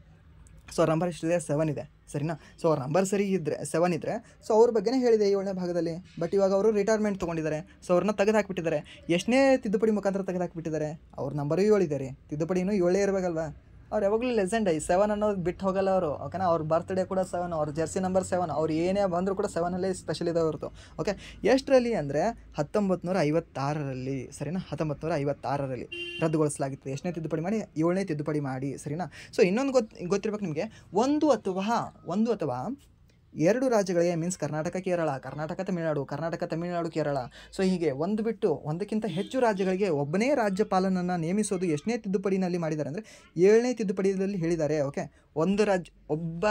ಸೊ ಅವ್ರ ನಂಬರ್ ಎಷ್ಟಿದೆ? 7 ಇದೆ, ಸರಿನಾ? ಸೊ ಅವ್ರ ನಂಬರ್ ಸರಿ ಇದ್ದರೆ 7 ಇದ್ದರೆ, ಸೊ ಅವ್ರ ಬಗ್ಗೆನೇ ಹೇಳಿದೆ 7ನೇ ಭಾಗದಲ್ಲಿ. ಬಟ್ ಇವಾಗ ಅವರು ರಿಟೈರ್ಮೆಂಟ್ ತೊಗೊಂಡಿದ್ದಾರೆ. ಸೊ ಅವ್ರನ್ನ ತೆಗೆದು ಹಾಕಿಬಿಟ್ಟಿದ್ದಾರೆ. ಎಷ್ಟನೇ ತಿದ್ದುಪಡಿ ಮುಖಾಂತರ ತೆಗೆದು ಹಾಕಿಬಿಟ್ಟಿದ್ದಾರೆ? ಅವ್ರ ನಂಬರು 7 ಇದೆ ರೀ, ತಿದ್ದುಪಡಿನೂ 7 ಇರಬೇಕಲ್ವಾ? ಅವ್ರು ಯಾವಾಗಲೂ ಲೆಜೆಂಡ್. 7 ಅನ್ನೋದು ಬಿಟ್ಟು ಹೋಗಲ್ಲ ಅವರು. ಓಕೆನಾ? ಅವ್ರ ಬರ್ತ್ಡೇ ಕೂಡ 7, ಅವ್ರ ಜರ್ಸಿ ನಂಬರ್ 7, ಅವ್ರು ಏನೇ ಬಂದರೂ ಕೂಡ 7ಅಲ್ಲೇ ಸ್ಪೆಷಲ್ ಇದೆ ಅವ್ರದ್ದು. ಓಕೆ, ಎಷ್ಟರಲ್ಲಿ ಅಂದರೆ 1956ರಲ್ಲಿ, ಸರಿನಾ? 1956ರಲ್ಲಿ ರದ್ದುಗೊಳಿಸಲಾಗಿತ್ತು. ಎಷ್ಟನೇ ತಿದ್ದುಪಡಿ ಮಾಡಿ? 7ನೇ ತಿದ್ದುಪಡಿ ಮಾಡಿ, ಸರಿನಾ? ಸೊ ಇನ್ನೊಂದು ಗೊತ್ತಿರ್ಬೇಕು ನಿಮಗೆ, ಒಂದು ಅಥವಾ 2 ರಾಜ್ಯಗಳಿಗೆ, ಮೀನ್ಸ್ ಕರ್ನಾಟಕ ತಮಿಳುನಾಡು ಕೇರಳ. ಸೊ ಹೀಗೆ ಒಂದು ಬಿಟ್ಟು ಒಂದಕ್ಕಿಂತ ಹೆಚ್ಚು ರಾಜ್ಯಗಳಿಗೆ ಒಬ್ಬನೇ ರಾಜ್ಯಪಾಲನನ್ನು ನೇಮಿಸೋದು ಎಷ್ಟನೇ ತಿದ್ದುಪಡಿನಲ್ಲಿ ಮಾಡಿದ್ದಾರೆ ಅಂದರೆ 7ನೇ ತಿದ್ದುಪಡಿಯಲ್ಲಿ ಹೇಳಿದ್ದಾರೆ. ಓಕೆ, ಒಬ್ಬ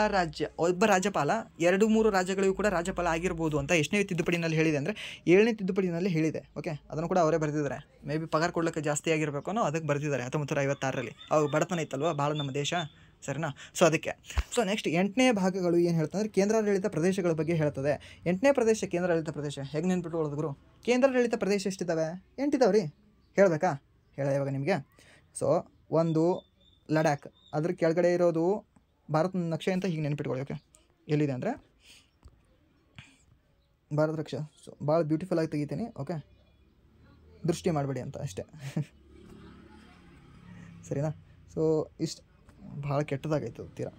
ರಾಜ್ಯಪಾಲ 2-3 ರಾಜ್ಯಗಳಿಗೂ ಕೂಡ ರಾಜ್ಯಪಾಲ ಆಗಿರ್ಬೋದು ಅಂತ ಎಷ್ಟನೇ ತಿದ್ದುಪಡಿನಲ್ಲಿ ಹೇಳಿದೆ ಅಂದರೆ 7ನೇ ತಿದ್ದುಪಡಿನಲ್ಲಿ ಹೇಳಿದೆ. ಓಕೆ, ಅದನ್ನು ಕೂಡ ಅವರೇ ಬರೆದಿದ್ದಾರೆ. ಮೇ ಬಿ ಪಗಾರ ಕೊಡ್ಲಿಕ್ಕೆ ಜಾಸ್ತಿ ಆಗಿರಬೇಕು ಅನ್ನೋ ಅದಕ್ಕೆ ಬರೆದಿದ್ದಾರೆ 1956ರಲ್ಲಿ. ಅವಾಗ ಬಡತನ ಇತ್ತಲ್ವ ಭಾಳ ನಮ್ಮ ದೇಶ, ಸರಿನಾ? ಸೊ ಅದಕ್ಕೆ. ಸೊ ನೆಕ್ಸ್ಟ್ 8ನೇ ಭಾಗಗಳು ಏನು ಹೇಳ್ತಂದ್ರೆ ಕೇಂದ್ರಾಡಳಿತ ಪ್ರದೇಶಗಳ ಬಗ್ಗೆ ಹೇಳ್ತದೆ. 8ನೇ ಪ್ರದೇಶ ಕೇಂದ್ರಾಡಳಿತ ಪ್ರದೇಶ ಹೇಗೆ ನೆನ್ಪಿಟ್ಕೊಳ್ಳೋದು ಗುರು? ಕೇಂದ್ರಾಡಳಿತ ಪ್ರದೇಶ ಎಷ್ಟಿದ್ದಾವೆ? 8 ಇದಾವೆ ರೀ. ಹೇಳಬೇಕಾ? ಇವಾಗ ನಿಮಗೆ. ಸೊ ಒಂದು ಲಡಾಖ್, ಅದ್ರ ಕೆಳಗಡೆ ಇರೋದು ಭಾರತ ನಕ್ಷೆ ಅಂತ ಹೀಗೆ ನೆನ್ಪಿಟ್ಕೊಳ್ಳಿ. ಓಕೆ, ಎಲ್ಲಿದೆ ಅಂದರೆ ಭಾರತ ನಕ್ಷೆ. ಸೊ ಭಾಳ ಬ್ಯೂಟಿಫುಲ್ ಆಗಿ ತೆಗಿತೀನಿ. ಓಕೆ, ದೃಷ್ಟಿ ಮಾಡಬೇಡಿ ಅಂತ ಅಷ್ಟೇ, ಸರಿನಾ? ಸೊ ಇಷ್ಟು ಭಾಳ ಕೆಟ್ಟದಾಗೈತು ತೀರಾ.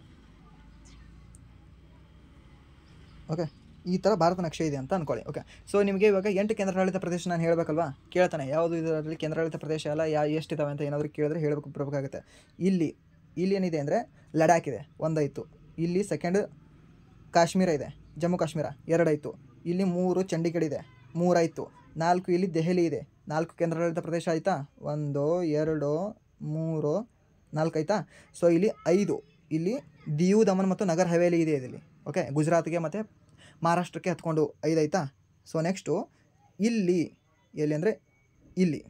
ಓಕೆ, ಈ ಥರ ಭಾರತ ನಕ್ಷೆ ಇದೆ ಅಂತ ಅಂದ್ಕೊಳ್ಳಿ. ಓಕೆ, ಸೊ ನಿಮಗೆ ಇವಾಗ 8 ಕೇಂದ್ರಾಡಳಿತ ಪ್ರದೇಶ ನಾನು ಹೇಳಬೇಕಲ್ವಾ? ಕೇಳ್ತಾನೆ ಯಾವುದು ಇದರಲ್ಲಿ ಕೇಂದ್ರಾಡಳಿತ ಪ್ರದೇಶ ಎಲ್ಲ ಎಷ್ಟಿದ್ದಾವೆ ಅಂತ ಏನಾದರೂ ಕೇಳಿದ್ರೆ ಬರಬೇಕಾಗುತ್ತೆ. ಇಲ್ಲಿ ಏನಿದೆ ಅಂದರೆ ಲಡಾಖ್ ಇದೆ, 1 ಆಯಿತು. ಇಲ್ಲಿ ಸೆಕೆಂಡ್ ಕಾಶ್ಮೀರ ಇದೆ, ಜಮ್ಮು ಕಾಶ್ಮೀರ 2 ಆಯಿತು. ಇಲ್ಲಿ 3 ಚಂಡೀಗಢ ಇದೆ, 3 ಆಯಿತು. 4 ಇಲ್ಲಿ ದೆಹಲಿ ಇದೆ, 4 ಕೇಂದ್ರಾಡಳಿತ ಪ್ರದೇಶ ಆಯಿತಾ? 1 2 3 4 ಆಯಿತಾ? ಸೊ ಇಲ್ಲಿ 5, ಇಲ್ಲಿ ದಿಯು ದಮನ್ ಮತ್ತು ನಗರ್ ಹವೇಲಿ ಇದೆ ಇದರಲ್ಲಿ. ಓಕೆ, ಗುಜರಾತ್ಗೆ ಮತ್ತು ಮಹಾರಾಷ್ಟ್ರಕ್ಕೆ ಹತ್ಕೊಂಡು 5 ಆಯಿತಾ? ಸೊ ನೆಕ್ಸ್ಟು ಎಲ್ಲಿ ಅಂದರೆ ಇಲ್ಲಿ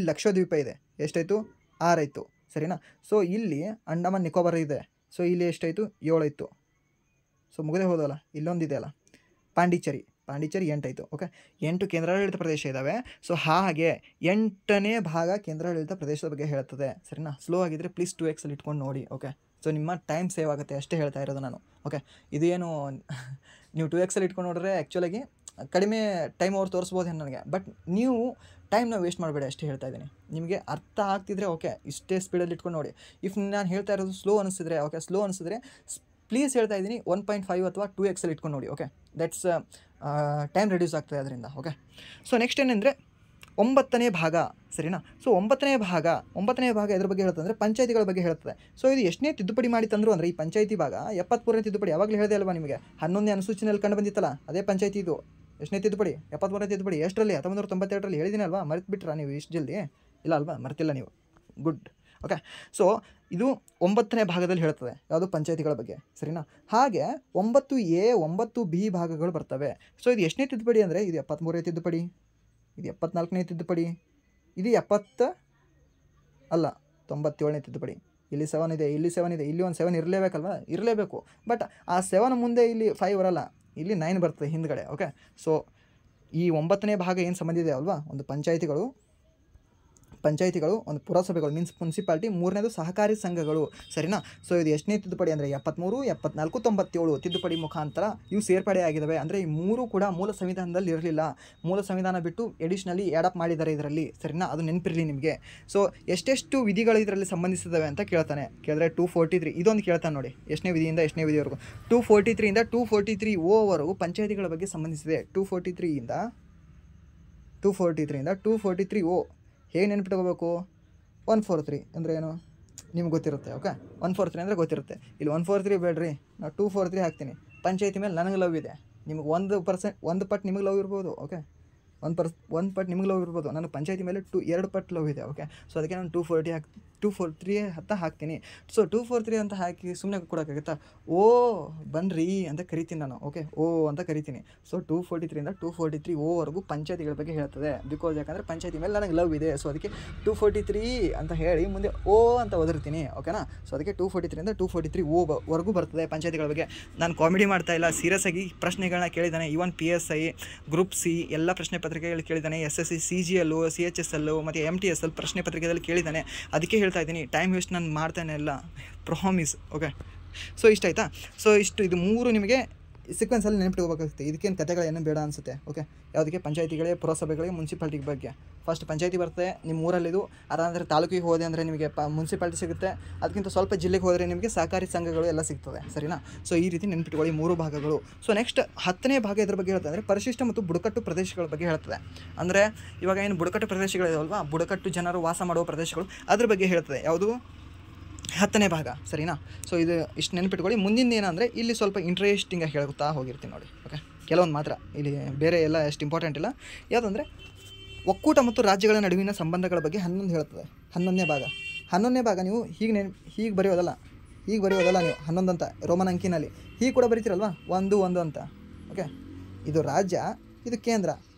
ಲಕ್ಷದ್ವೀಪ ಇದೆ, ಎಷ್ಟಾಯಿತು? 6 ಆಯಿತು, ಸರಿನಾ? ಸೊ ಇಲ್ಲಿ ಅಂಡಮಾನ್ ನಿಕೋಬಾರ್ ಇದೆ. ಸೊ ಇಲ್ಲಿ ಎಷ್ಟಾಯಿತು? 7 ಆಯಿತು. ಸೊ ಮುಗದೆ ಹೋದಲ್ಲ, ಇಲ್ಲೊಂದಿದೆ ಅಲ್ಲ ಪಾಂಡಿಚೇರಿ 8 ಆಯಿತು. ಓಕೆ, 8 ಕೇಂದ್ರಾಡಳಿತ ಪ್ರದೇಶ ಇದ್ದಾವೆ. ಸೊ ಹಾಗೆ 8ನೇ ಭಾಗ ಕೇಂದ್ರಾಡಳಿತ ಪ್ರದೇಶದ ಬಗ್ಗೆ ಹೇಳ್ತದೆ, ಸರಿನಾ? ಸ್ಲೋ ಆಗಿದ್ದರೆ ಪ್ಲೀಸ್ 2x ಅಲ್ಲಿ ಇಟ್ಕೊಂಡು ನೋಡಿ. ಓಕೆ, ಸೊ ನಿಮ್ಮ ಟೈಮ್ ಸೇವ್ ಆಗುತ್ತೆ ಅಷ್ಟೇ ಹೇಳ್ತಾ ಇರೋದು ನಾನು. ಓಕೆ, ಇದೇನು ನೀವು 2x ಅಲ್ಲಿ ಇಟ್ಕೊಂಡು ನೋಡಿದ್ರೆ ಆ್ಯಕ್ಚುಲಾಗಿ ಕಡಿಮೆ ಟೈಮ್ ಅವ್ರು ತೋರಿಸ್ಬೋದು ನನಗೆ, ಬಟ್ ನೀವು ಟೈಮ್ನ ವೇಸ್ಟ್ ಮಾಡಬೇಡಿ ಅಷ್ಟೇ ಹೇಳ್ತಾ ಇದ್ದೀನಿ. ನಿಮಗೆ ಅರ್ಥ ಆಗ್ತಿದ್ರೆ ಓಕೆ ಇಷ್ಟೇ ಸ್ಪೀಡಲ್ಲಿ ಇಟ್ಕೊಂಡು ನೋಡಿ. ಇಫ್ ನಾನು ಹೇಳ್ತಾ ಇರೋದು ಸ್ಲೋ ಅನಿಸಿದ್ರೆ, ಓಕೆ, ಸ್ಲೋ ಅನಿಸಿದ್ರೆ ಪ್ಲೀಸ್ ಹೇಳ್ತಾ ಇದ್ದೀನಿ 1.5 ಅಥವಾ 2x ಇಟ್ಕೊಂಡು ನೋಡಿ. ಓಕೆ, ದಟ್ಸ್ ಟೈಮ್ ರಿಡ್ಯೂಸ್ ಆಗ್ತದೆ ಅದರಿಂದ. ಓಕೆ, ಸೊ ನೆಕ್ಸ್ಟ್ ಏನಂದರೆ 9ನೇ ಭಾಗ, ಸರಿನಾ. ಸೊ 9ನೇ ಭಾಗ ಎದ್ರ ಬಗ್ಗೆ ಹೇಳ್ತದೆ ಅಂದರೆ ಪಂಚಾಯತಿಗಳ ಬಗ್ಗೆ ಹೇಳ್ತದೆ. ಸೊ ಇದು ಎಷ್ಟನೇ ತಿದ್ದುಪಡಿ ಮಾಡಿ ತಂದರು ಅಂದರೆ ಈ ಪಂಚಾಯತಿ ಭಾಗ 73ನೇ ತಿದ್ದುಪಡಿ. ಯಾವಾಗಲೂ ಹೇಳಿದೆ ಅಲ್ವಾ ನಿಮಗೆ, 11ನೇ ಅನುಸೂಚಿನಲ್ಲಿ ಕಂಡು ಬಂದಿತ್ತಲ್ಲ, ಅದೇ ಪಂಚಾಯತಿ ಇದು. ಎಷ್ಟನೇ ತಿದ್ದುಪಡಿ? 73ನೇ ತಿದ್ದುಪಡಿ. ಎಷ್ಟರಲ್ಲಿ? 1992ರಲ್ಲಿ ಹೇಳಿದ್ದೀನಲ್ವಾ, ಮರೆತು ಬಿಟ್ರಾ ನೀವು ಇಷ್ಟು ಜಲ್ದಿ? ಇಲ್ಲ ಅಲ್ವಾ, ಮರೆತಿಲ್ಲ ನೀವು. ಗುಡ್. ಓಕೆ, ಸೊ ಇದು 9ನೇ ಭಾಗದಲ್ಲಿ ಹೇಳ್ತದೆ ಯಾವುದು, ಪಂಚಾಯತಿಗಳ ಬಗ್ಗೆ, ಸರಿನಾ. ಹಾಗೆ 9A 9B ಭಾಗಗಳು ಬರ್ತವೆ. ಸೊ ಇದು ಎಷ್ಟನೇ ತಿದ್ದುಪಡಿ ಅಂದರೆ ಇದು 73ನೇ ತಿದ್ದುಪಡಿ, ಇದು 74ನೇ ತಿದ್ದುಪಡಿ, ಇದು 97ನೇ ತಿದ್ದುಪಡಿ. ಇಲ್ಲಿ 7 ಇದೆ, ಇಲ್ಲಿ 7 ಇದೆ, ಇಲ್ಲಿ ಒಂದು 7 ಇರಲೇಬೇಕಲ್ವಾ, ಇರಲೇಬೇಕು. ಬಟ್ ಆ 7 ಮುಂದೆ ಇಲ್ಲಿ 5 ಬರಲ್ಲ, ಇಲ್ಲಿ 9 ಬರ್ತದೆ ಹಿಂದ್ಗಡೆ. ಓಕೆ, ಸೊ ಈ 9ನೇ ಭಾಗ ಏನು ಸಂಬಂಧ ಇದೆ ಅಲ್ವಾ, ಒಂದು ಪಂಚಾಯತಿಗಳು, ಒಂದು ಪುರಸಭೆಗಳು ಮೀನ್ಸ್ ಮುನ್ಸಿಪಾಲ್ಟಿ, 3ನೇದು ಸಹಕಾರಿ ಸಂಘಗಳು, ಸರಿನಾ. ಸೊ ಇದು ಎಷ್ಟನೇ ತಿದ್ದುಪಡಿ ಅಂದರೆ 73, 74, 97 ತಿದ್ದುಪಡಿ ಮುಖಾಂತರ ಇವು ಸೇರ್ಪಡೆ ಆಗಿದ್ದಾವೆ. ಅಂದರೆ ಈ 3 ಕೂಡ ಮೂಲ ಸಂವಿಧಾನದಲ್ಲಿ ಇರಲಿಲ್ಲ, ಮೂಲ ಸಂವಿಧಾನ ಬಿಟ್ಟು ಎಡಿಷ್ನಲಿ ಆ್ಯಡಪ್ ಮಾಡಿದ್ದಾರೆ ಇದರಲ್ಲಿ, ಸರಿನಾ. ಅದು ನೆನಪಿರಲಿ ನಿಮಗೆ. ಸೊ ಎಷ್ಟೆಷ್ಟು ವಿಧಿಗಳು ಇದರಲ್ಲಿ ಸಂಬಂಧಿಸಿದ್ದಾವೆ ಅಂತ ಕೇಳಿದ್ರೆ 243 ಇದೊಂದು ಕೇಳ್ತಾನೆ ನೋಡಿ, ಎಷ್ಟನೇ ವಿಧಿಯಿಂದ ಎಷ್ಟನೇ ವಿಧಿವರೆಗೂ. 243 243O ವರೆಗೂ ಪಂಚಾಯತಿಗಳ ಬಗ್ಗೆ ಸಂಬಂಧಿಸಿದೆ. 243 243O ಹೇಗೆ ನೆನ್ಪಿಟ್ಕೋಬೇಕು? 143 ಅಂದರೆ ಏನು ನಿಮ್ಗೆ ಗೊತ್ತಿರುತ್ತೆ. ಓಕೆ, 143 ಅಂದರೆ ಗೊತ್ತಿರುತ್ತೆ. ಇಲ್ಲಿ 143 ಬೇಡ್ರಿ, ನಾನು 243 ಹಾಕ್ತೀನಿ. ಪಂಚಾಯತಿ ಮೇಲೆ ನನಗೆ ಲವ್ ಇದೆ, ನಿಮಗೆ 1% ಪಟ್ಟು ನಿಮಗೆ ಲವ್ ಇರ್ಬೋದು. ಓಕೆ, 1 ಪಟ್ಟು ನಿಮಗೆ ಲವ್ ಇರ್ಬೋದು, ನಾನು ಪಂಚಾಯತಿ ಮೇಲೆ 2 ಪಟ್ಟು ಲವ್ ಇದೆ. ಓಕೆ, ಸೊ ಅದಕ್ಕೆ ನಾನು 243 ಅಂತ ಹಾಕ್ತೀನಿ. ಸೊ 243 ಅಂತ ಹಾಕಿ ಸುಮ್ಮನೆ ಕೊಡೋಕ್ಕಾಗುತ್ತಾ? ಓ ಬನ್ನಿರಿ ಅಂತ ಕರಿತೀನಿ ನಾನು. ಓಕೆ, ಓ ಅಂತ ಕರಿತೀನಿ. ಸೊ 243 243O ವರೆಗೂ ಪಂಚಾಯತಿಗಳ ಬಗ್ಗೆ ಹೇಳ್ತದೆ. ಬಿಕಾಸ್ ಯಾಕಂದರೆ ಪಂಚಾಯತಿ ಮೇಲೆ ನನಗೆ ಲವ್ ಇದೆ. ಸೊ ಅದಕ್ಕೆ 243 ಅಂತ ಹೇಳಿ ಮುಂದೆ ಓ ಅಂತ ಓದಿರ್ತೀನಿ. ಓಕೆನಾ. ಸೊ ಅದಕ್ಕೆ 243 243O ವರೆಗೂ ಬರ್ತದೆ ಪಂಚಾಯತಿಗಳ ಬಗ್ಗೆ. ನಾನು ಕಾಮಿಡಿ ಮಾಡ್ತಾ ಇಲ್ಲ, ಸೀರಿಯಸ್ ಆಗಿ ಪ್ರಶ್ನೆಗಳನ್ನ ಕೇಳಿದ್ದಾನೆ. ಈವನ್ PSI, ಗ್ರೂಪ್ C ಎಲ್ಲ ಪ್ರಶ್ನೆ ಪತ್ರಿಕೆಗಳು ಕೇಳಿದ್ದಾನೆ. SSC CGL, CHSL ಮತ್ತು MTSL ಪ್ರಶ್ನೆ ಪತ್ರಿಕೆಯಲ್ಲಿ ಕೇಳಿದ್ದಾನೆ. ಅದಕ್ಕೆ ಹೇಳ್ತಾ ಇದ್ದೀನಿ, ಟೈಮ್ ವೇಸ್ಟ್ ನಾನು ಮಾಡ್ತಾನೆ ಇಲ್ಲ, ಪ್ರಾಮಿಸ್. ಓಕೆ, ಸೊ ಇಷ್ಟ ಆಯಿತಾ. ಸೊ ಇದು 3 ನಿಮಗೆ ಸೀಕ್ವೆನ್ಸಲ್ಲಿ ನೆನಪಿಟ್ಕೋಬೇಕಾಗುತ್ತೆ. ಇದಕ್ಕೇನು ಕಥೆಗಳೇನು ಬೇಡ ಅನಿಸುತ್ತೆ. ಓಕೆ, ಯಾವುದಕ್ಕೆ? ಪಂಚಾಯತಿಗಳಿಗೆ, ಪುರಸಭೆಗಳಿಗೆ, ಮುನ್ಸಿಪಾಲ್ಟಿ ಬಗ್ಗೆ. ಫಸ್ಟ್ ಪಂಚಾಯತಿ ಬರ್ತದೆ ನಿಮ್ಮ ಊರಲ್ಲಿದು. ಅದಾದರೆ ತಾಲೂಕಿಗೆ ಹೋದೆ ಅಂದರೆ ನಿಮಗೆ ಮುನ್ಸಿಪಾಲ್ಟಿ ಸಿಗುತ್ತೆ. ಅದಕ್ಕಿಂತ ಸ್ವಲ್ಪ ಜಿಲ್ಲೆಗೆ ಹೋದರೆ ನಿಮಗೆ ಸಹಕಾರಿ ಸಂಘಗಳು ಎಲ್ಲ ಸಿಗ್ತದೆ, ಸರಿನಾ. ಸೊ ಈ ರೀತಿ ನೆನಪಿಟ್ಕೊಳ್ಳಿ 3 ಭಾಗಗಳು. ಸೊ ನೆಕ್ಸ್ಟ್ 10ನೇ ಭಾಗ ಇದ್ರ ಬಗ್ಗೆ ಹೇಳ್ತದೆ ಅಂದರೆ ಪರಿಶಿಷ್ಟ ಮತ್ತು ಬುಡಕಟ್ಟು ಪ್ರದೇಶಗಳ ಬಗ್ಗೆ ಹೇಳ್ತದೆ. ಅಂದರೆ ಇವಾಗ ಏನು ಬುಡಕಟ್ಟು ಪ್ರದೇಶಗಳಿದಾವಲ್ವಾ, ಬುಡಕಟ್ಟು ಜನರು ವಾಸ ಮಾಡುವ ಪ್ರದೇಶಗಳು, ಅದ್ರ ಬಗ್ಗೆ ಹೇಳ್ತದೆ. ಯಾವುದು? 10ನೇ ಭಾಗ, ಸರಿನಾ. ಸೊ ಇದು ಇಷ್ಟು ನೆನಪಿಟ್ಕೊಳ್ಳಿ. ಮುಂದಿನ ಏನಂದರೆ ಇಲ್ಲಿ ಸ್ವಲ್ಪ ಇಂಟ್ರೆಸ್ಟಿಂಗಾಗಿ ಹೇಳ್ತಾ ಹೋಗಿರ್ತೀನಿ ನೋಡಿ. ಓಕೆ, ಕೆಲವೊಂದು ಮಾತ್ರ, ಇಲ್ಲಿ ಬೇರೆ ಎಲ್ಲ ಎಷ್ಟು ಇಂಪಾರ್ಟೆಂಟ್ ಇಲ್ಲ. ಯಾವುದಂದರೆ ಒಕ್ಕೂಟ ಮತ್ತು ರಾಜ್ಯಗಳ ನಡುವಿನ ಸಂಬಂಧಗಳ ಬಗ್ಗೆ 11 ಹೇಳ್ತದೆ. 11ನೇ ಭಾಗ ನೀವು ಹೀಗೆ ಬರೆಯೋದಲ್ಲ ನೀವು 11 ಅಂತ ರೋಮನ್ ಅಂಕಿನಲ್ಲಿ ಹೀಗೆ ಕೂಡ ಬರೀತಿರಲ್ವಾ, 1 ಅಂತ. ಓಕೆ, ಇದು ರಾಜ್ಯ, ಇದು ಕೇಂದ್ರ,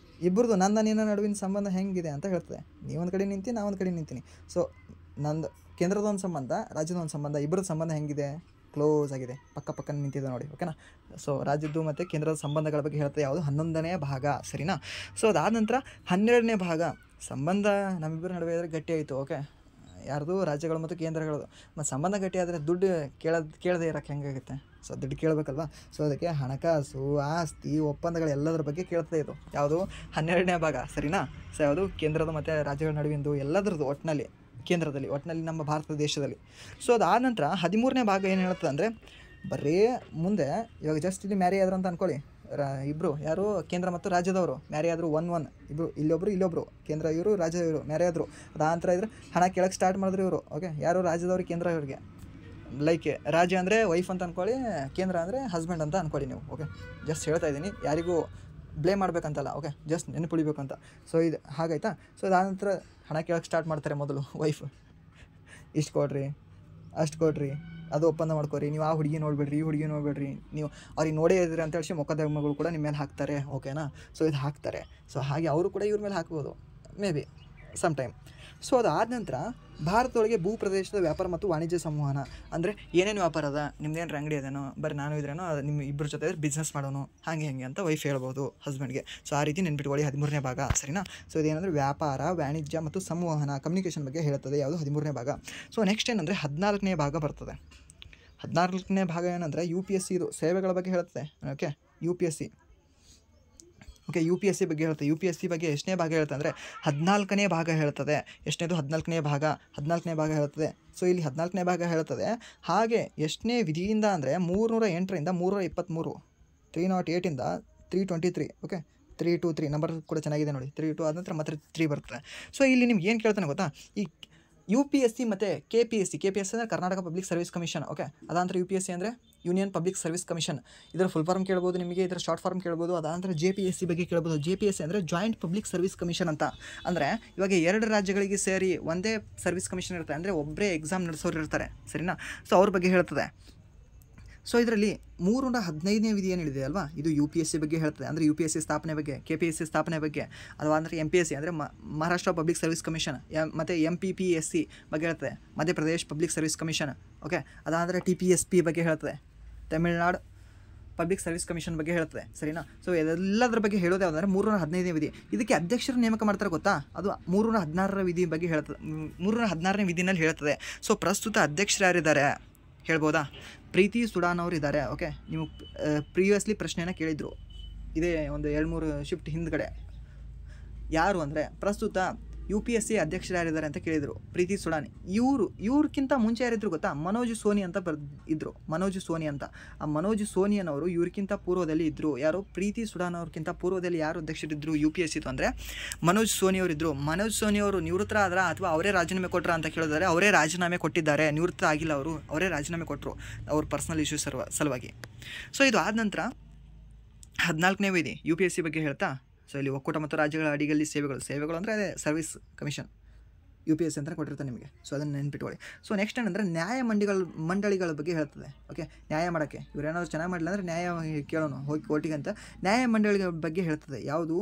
ಇಬ್ಬರದು ನನ್ನ ನಿನ್ನ ನಡುವಿನ ಸಂಬಂಧ ಹೆಂಗಿದೆ ಅಂತ ಹೇಳ್ತದೆ. ನೀವೊಂದು ಕಡೆ ನಿಂತೀನಿ, ನಾ ಒಂದು ಕಡೆ ನಿಂತೀನಿ. ಸೊ ನಂದು ಕೇಂದ್ರದ ಒಂದು ಸಂಬಂಧ, ರಾಜ್ಯದ ಒಂದು ಸಂಬಂಧ, ಇಬ್ಬರದ ಸಂಬಂಧ ಹೆಂಗಿದೆ? ಕ್ಲೋಸ್ ಆಗಿದೆ, ಪಕ್ಕ ನಿಂತಿದೆ ನೋಡಿ. ಓಕೆನಾ. ಸೊ ರಾಜ್ಯದ್ದು ಮತ್ತು ಕೇಂದ್ರದ ಸಂಬಂಧಗಳ ಬಗ್ಗೆ ಹೇಳ್ತದೆ. ಯಾವುದು? 11ನೇ ಭಾಗ, ಸರಿನಾ. ಸೊ ಅದಾದ ನಂತರ 12ನೇ ಭಾಗ, ಸಂಬಂಧ ನಮ್ಮಿಬ್ಬರ ನಡುವೆ ಆದರೆ ಗಟ್ಟಿ ಆಯಿತು. ಓಕೆ, ಯಾರ್ದು? ರಾಜ್ಯಗಳು ಮತ್ತು ಕೇಂದ್ರಗಳದು. ಮತ್ತು ಸಂಬಂಧ ಗಟ್ಟಿ ಆದರೆ ದುಡ್ಡು ಕೇಳದೆ ಇರೋಕ್ಕೆ ಹೆಂಗಾಗುತ್ತೆ? ಸೊ ದುಡ್ಡು ಕೇಳಬೇಕಲ್ವ. ಸೊ ಅದಕ್ಕೆ ಹಣಕಾಸು, ಆಸ್ತಿ, ಒಪ್ಪಂದಗಳು ಎಲ್ಲದರ ಬಗ್ಗೆ ಕೇಳ್ತದೆ ಇದು. ಯಾವುದು? 12ನೇ ಭಾಗ, ಸರಿನಾ. ಸೊ ಯಾವುದು? ಕೇಂದ್ರದ ಮತ್ತು ರಾಜ್ಯಗಳ ನಡುವಿಂದು ಎಲ್ಲದರದ್ದು ಒಟ್ಟಿನಲ್ಲಿ ನಮ್ಮ ಭಾರತ ದೇಶದಲ್ಲಿ. ಸೊ ಅದಾದ ನಂತರ 13ನೇ ಭಾಗ ಏನು ಹೇಳ್ತದೆ ಅಂದರೆ ಬರೀ ಮುಂದೆ ಇವಾಗ ಜಸ್ಟ್ ಇಲ್ಲಿ ಮ್ಯಾರಿ ಆದ್ರು ಅಂತ ಅಂದ್ಕೊಳ್ಳಿ. ಇಬ್ಬರು ಯಾರು? ಕೇಂದ್ರ ಮತ್ತು ರಾಜ್ಯದವರು ಮ್ಯಾರಿ ಆದರು. 1 ಇಬ್ಬರು, ಇಲ್ಲೊಬ್ಬರು ಕೇಂದ್ರ ಇವರು, ರಾಜ್ಯದ ಇವರು ಮ್ಯಾರಿ ಆದರು. ಅದಾದ ನಂತರ ಇದ್ರೆ ಹಣ ಕೇಳಕ್ಕೆ ಸ್ಟಾರ್ಟ್ ಮಾಡಿದ್ರು ಇವರು. ಓಕೆ, ಯಾರು? ರಾಜ್ಯದವ್ರಿಗೆ, ಕೇಂದ್ರ ಇವರಿಗೆ. ಲೈಕ್ ರಾಜ್ಯ ಅಂದರೆ ವೈಫ್ ಅಂತ ಅಂದ್ಕೊಳ್ಳಿ, ಕೇಂದ್ರ ಅಂದರೆ ಹಸ್ಬೆಂಡ್ ಅಂತ ಅಂದ್ಕೊಳ್ಳಿ ನೀವು. ಓಕೆ, ಜಸ್ಟ್ ಹೇಳ್ತಾ ಇದ್ದೀನಿ, ಯಾರಿಗೂ ಬ್ಲೇಮ್ ಮಾಡಬೇಕಂತಲ್ಲ. ಓಕೆ, ಜಸ್ಟ್ ನೆನಪುಳಿಬೇಕು ಅಂತ. ಸೊ ಇದು ಹಾಗಾಯ್ತಾ. ಸೊ ಅದಾದ ನಂತರ ಹಣ ಕೇಳೋಕ್ಕೆ ಸ್ಟಾರ್ಟ್ ಮಾಡ್ತಾರೆ ಮೊದಲು ವೈಫ್. ಇಷ್ಟು ಕೊಡ್ರಿ, ಅಷ್ಟು ಕೊಡ್ರಿ, ಅದು ಒಪ್ಪಂದ ಮಾಡ್ಕೊರಿ, ನೀವು ಆ ಹುಡುಗಿ ನೋಡಬೇಡ್ರಿ, ನೀವು ಅವ್ರಿಗೆ ನೋಡೇ ಇದ್ರಿ ಅಂತ ಹೇಳಿ ಮೊಕದ್ದಮೆಗಳು ಕೂಡ ನಿಮ್ಮ ಮೇಲೆ ಹಾಕ್ತಾರೆ. ಓಕೆನಾ. ಸೊ ಇದು ಹಾಕ್ತಾರೆ. ಸೊ ಹಾಗೆ ಅವರು ಕೂಡ ಇವ್ರ ಮೇಲೆ ಹಾಕ್ಬೋದು, maybe some time. So ಅದಾದ ನಂತರ ಭಾರತದೊಳಗೆ ಭೂ ಪ್ರದೇಶದ ವ್ಯಾಪಾರ ಮತ್ತು ವಾಣಿಜ್ಯ ಸಂವಹನ ಅಂದರೆ ಏನೇನು ವ್ಯಾಪಾರ ಅದ, ನಿಮ್ದೇನು ಅಂಗಡಿ ಅದೇನೋ, ಬರೀ ನಾನು ಇದ್ರೇನೋ, ನಿಮ್ಮ ಇಬ್ಬರ ಜೊತೆ ಬಿಸ್ನೆಸ್ ಮಾಡೋನು, ಹಾಗೆ ಅಂತ ವೈಫ್ ಹೇಳ್ಬೋದು ಹಸ್ಬೆಂಡ್ಗೆ. ಸೊ ಆ ರೀತಿ ನೆನ್ಪಿಟ್ಕೊಳ್ಳಿ 13ನೇ ಭಾಗ, ಸರಿನಾ. ಸೊ ಇದೇನಂದರೆ ವ್ಯಾಪಾರ, ವಾಣಿಜ್ಯ ಮತ್ತು ಸಂವಹನ, ಕಮ್ಯುನಿಕೇಷನ್ ಬಗ್ಗೆ ಹೇಳ್ತದೆ. ಯಾವುದು? 13ನೇ ಭಾಗ. ಸೊ ನೆಕ್ಸ್ಟ್ ಏನಂದರೆ 14ನೇ ಭಾಗ ಬರ್ತದೆ. 14ನೇ ಭಾಗ ಏನಂದರೆ UPSC, ಇದು ಸೇವೆಗಳ ಬಗ್ಗೆ ಹೇಳ್ತದೆ. ಓಕೆ, UPSC ಓಕೆ, UPSC ಬಗ್ಗೆ ಹೇಳ್ತದೆ. UPSC ಬಗ್ಗೆ ಎಷ್ಟನೇ ಭಾಗ ಹೇಳ್ತದೆ ಅಂದರೆ 14ನೇ ಭಾಗ ಹೇಳ್ತದೆ. ಎಷ್ಟನೇದು? 14ನೇ ಭಾಗ ಹೇಳ್ತದೆ. ಸೊ ಇಲ್ಲಿ 14ನೇ ಭಾಗ ಹೇಳ್ತದೆ. ಹಾಗೆ ಎಷ್ಟನೇ ವಿಧಿಯಿಂದ ಅಂದರೆ 308ರಿಂದ 323, 308ಇಂದ 323. ಓಕೆ, 323 ನಂಬರ್ ಕೂಡ ಚೆನ್ನಾಗಿದೆ ನೋಡಿ. 32 ಆದ ನಂತರ ಮತ್ತೆ 3 ಬರ್ತದೆ. ಸೊ ಇಲ್ಲಿ ನಿಮ್ಗೆ ಏನು ಕೇಳ್ತಾನೆ ಗೊತ್ತಾ, ಈ UPSC ಮತ್ತು KPSC ಅಂದರೆ Karnataka public service commission. Okay, ಅದಾಂತರ UPSC ಅಂದರೆ ಯೂನಿಯನ್ ಪಬ್ಲಿಕ್ ಸರ್ವಿಸ್ ಕಮಿಷನ್. ಇದರ ಫುಲ್ ಫಾರ್ಮ್ ಕೇಳ್ಬೋದು ನಿಮಗೆ, ಇದರ ಶಾರ್ಟ್ ಫಾರ್ಮ್ ಕೇಳ್ಬೋದು. ಅದಾಂತರ JPSC ಬಗ್ಗೆ ಕೇಳ್ಬೋದು. JPSC ಅಂದರೆ ಜಾಯಿಂಟ್ ಪಬ್ಲಿಕ್ ಸರ್ವಿಸ್ ಕಮಿಷನ್ ಅಂತ. ಅಂದರೆ ಇವಾಗ 2 ರಾಜ್ಯಗಳಿಗೆ ಸೇರಿ ಒಂದೇ ಸರ್ವಿಸ್ ಕಮಿಷನ್ ಇರ್ತಾರೆ, ಅಂದರೆ ಒಬ್ಬರೇ ಎಕ್ಸಾಮ್ ನಡೆಸೋರು ಇರ್ತಾರೆ, ಸರಿನಾ? ಸೊ ಅವ್ರ ಬಗ್ಗೆ ಹೇಳ್ತದೆ. ಸೊ ಇದರಲ್ಲಿ 315ನೇ ವಿಧಿ ಏನಿದೆ ಅಲ್ವಾ, ಇದು UPSC ಬಗ್ಗೆ ಹೇಳ್ತದೆ. ಅಂದರೆ UPSC ಸ್ಥಾಪನೆ ಬಗ್ಗೆ, KPSC ಸ್ಥಾಪನೆ ಬಗ್ಗೆ, ಅಥವಾ ಅಂದರೆ MPSC ಅಂದರೆ ಮಹಾರಾಷ್ಟ್ರ ಪಬ್ಲಿಕ್ ಸರ್ವಿಸ್ ಕಮಿಷನ್, ಮತ್ತು MPPSC ಬಗ್ಗೆ ಹೇಳ್ತದೆ, Madhya Pradesh public service commission. Okay, ಅದಾದರೆ TPSP ಬಗ್ಗೆ ಹೇಳ್ತದೆ, ತಮಿಳ್ನಾಡು ಪಬ್ಲಿಕ್ ಸರ್ವಿಸ್ ಕಮಿಷನ್ ಬಗ್ಗೆ ಹೇಳ್ತದೆ, ಸರಿನಾ? ಸೊ ಎಲ್ಲದರ ಬಗ್ಗೆ ಹೇಳೋದು ಯಾವುದಂದ್ರೆ 315ನೇ ವಿಧಿ. ಇದಕ್ಕೆ ಅಧ್ಯಕ್ಷರು ನೇಮಕ ಮಾಡ್ತಾರೆ ಗೊತ್ತಾ, ಅದು 316ರ ವಿಧಿ ಬಗ್ಗೆ ಹೇಳ್ತದೆ. 316ನೇ ವಿಧಿನಲ್ಲಿ ಹೇಳ್ತದೆ. ಸೊ ಪ್ರಸ್ತುತ ಅಧ್ಯಕ್ಷರು ಯಾರಿದ್ದಾರೆ ಹೇಳ್ಬೋದಾ? ಪ್ರೀತಿ ಸುಡಾನ್ ಅವರು ಇದ್ದಾರೆ. ಓಕೆ, ನೀವು ಪ್ರೀವಿಯಸ್ಲಿ ಪ್ರಶ್ನೆಯನ್ನು ಕೇಳಿದರು ಇದೇ ಒಂದು 2-3 ಶಿಫ್ಟ್ ಹಿಂದ್ಗಡೆ. ಯಾರು ಅಂದರೆ ಪ್ರಸ್ತುತ UPSC ಅಧ್ಯಕ್ಷರು ಯಾರಿದ್ದಾರೆ ಅಂತ ಕೇಳಿದರು, ಪ್ರೀತಿ ಸುಡಾನ್. ಇವ್ರಕ್ಕಿಂತ ಮುಂಚೆ ಯಾರಿದ್ರು ಗೊತ್ತಾ, ಮನೋಜ್ ಸೋನಿ ಅಂತ ಇದ್ದರು. ಮನೋಜ್ ಸೋನಿ ಅಂತ. ಆ ಮನೋಜ್ ಸೋನಿಯನವರು ಇವ್ರಿಗಿಂತ ಪೂರ್ವದಲ್ಲಿ ಇದ್ದರು. ಯಾರು? ಪ್ರೀತಿ ಸುಡಾನ್ ಅವ್ರಿಗಿಂತ ಪೂರ್ವದಲ್ಲಿ ಯಾರು ಅಧ್ಯಕ್ಷರಿದ್ದರು UPSC ಅಂದರೆ ಮನೋಜ್ ಸೋನಿ ಅವರಿದ್ದರು. ಮನೋಜ್ ಸೋನಿ ಅವರು ನಿವೃತ್ತ ಆದ್ರ ಅಥವಾ ಅವರೇ ರಾಜೀನಾಮೆ ಕೊಟ್ಟರ ಅಂತ ಕೇಳಿದರೆ ಅವರೇ ರಾಜೀನಾಮೆ ಕೊಟ್ಟಿದ್ದಾರೆ. ನಿವೃತ್ತ ಆಗಿಲ್ಲ ಅವರು, ಅವರೇ ರಾಜೀನಾಮೆ ಕೊಟ್ಟರು ಅವ್ರ ಪರ್ಸನಲ್ ಇಶ್ಯೂಸ್ ಸಲುವಾಗಿ. ಸೊ ಇದು ಆದ ನಂತರ 14ನೇ ವಿಧಿ UPSC ಬಗ್ಗೆ ಹೇಳ್ತಾ. ಸೊ ಇಲ್ಲಿ ಒಕ್ಕೂಟ ಮತ್ತು ರಾಜ್ಯಗಳ ಅಡಿಯಲ್ಲಿ ಸೇವೆಗಳು ಅಂದರೆ ಅದೇ ಸರ್ವಿಸ್ ಕಮಿಷನ್ UPSC ಅಂತ ಕೊಟ್ಟಿರ್ತಾರೆ ನಿಮಗೆ. ಸೊ ಅದನ್ನು ನೆನ್ಪಿಟ್ಕೊಳ್ಳಿ. ಸೊ ನೆಕ್ಸ್ಟ್ ಏನಂದರೆ ನ್ಯಾಯ ಮಂಡಳಿಗಳ ಬಗ್ಗೆ ಹೇಳ್ತದೆ. ಓಕೆ, ನ್ಯಾಯ ಮಾಡೋಕ್ಕೆ ಇವ್ರೇನಾದ್ರು ಚೆನ್ನಾಗಿ ಮಾಡಲಿಲ್ಲ ಅಂದರೆ ನ್ಯಾಯ ಕೇಳೋಣ ಹೋಗಿ ಕೋರ್ಟಿಗೆ ಅಂತ. ನ್ಯಾಯ ಮಂಡಳಿಗಳ ಬಗ್ಗೆ ಹೇಳ್ತದೆ. ಯಾವುದು?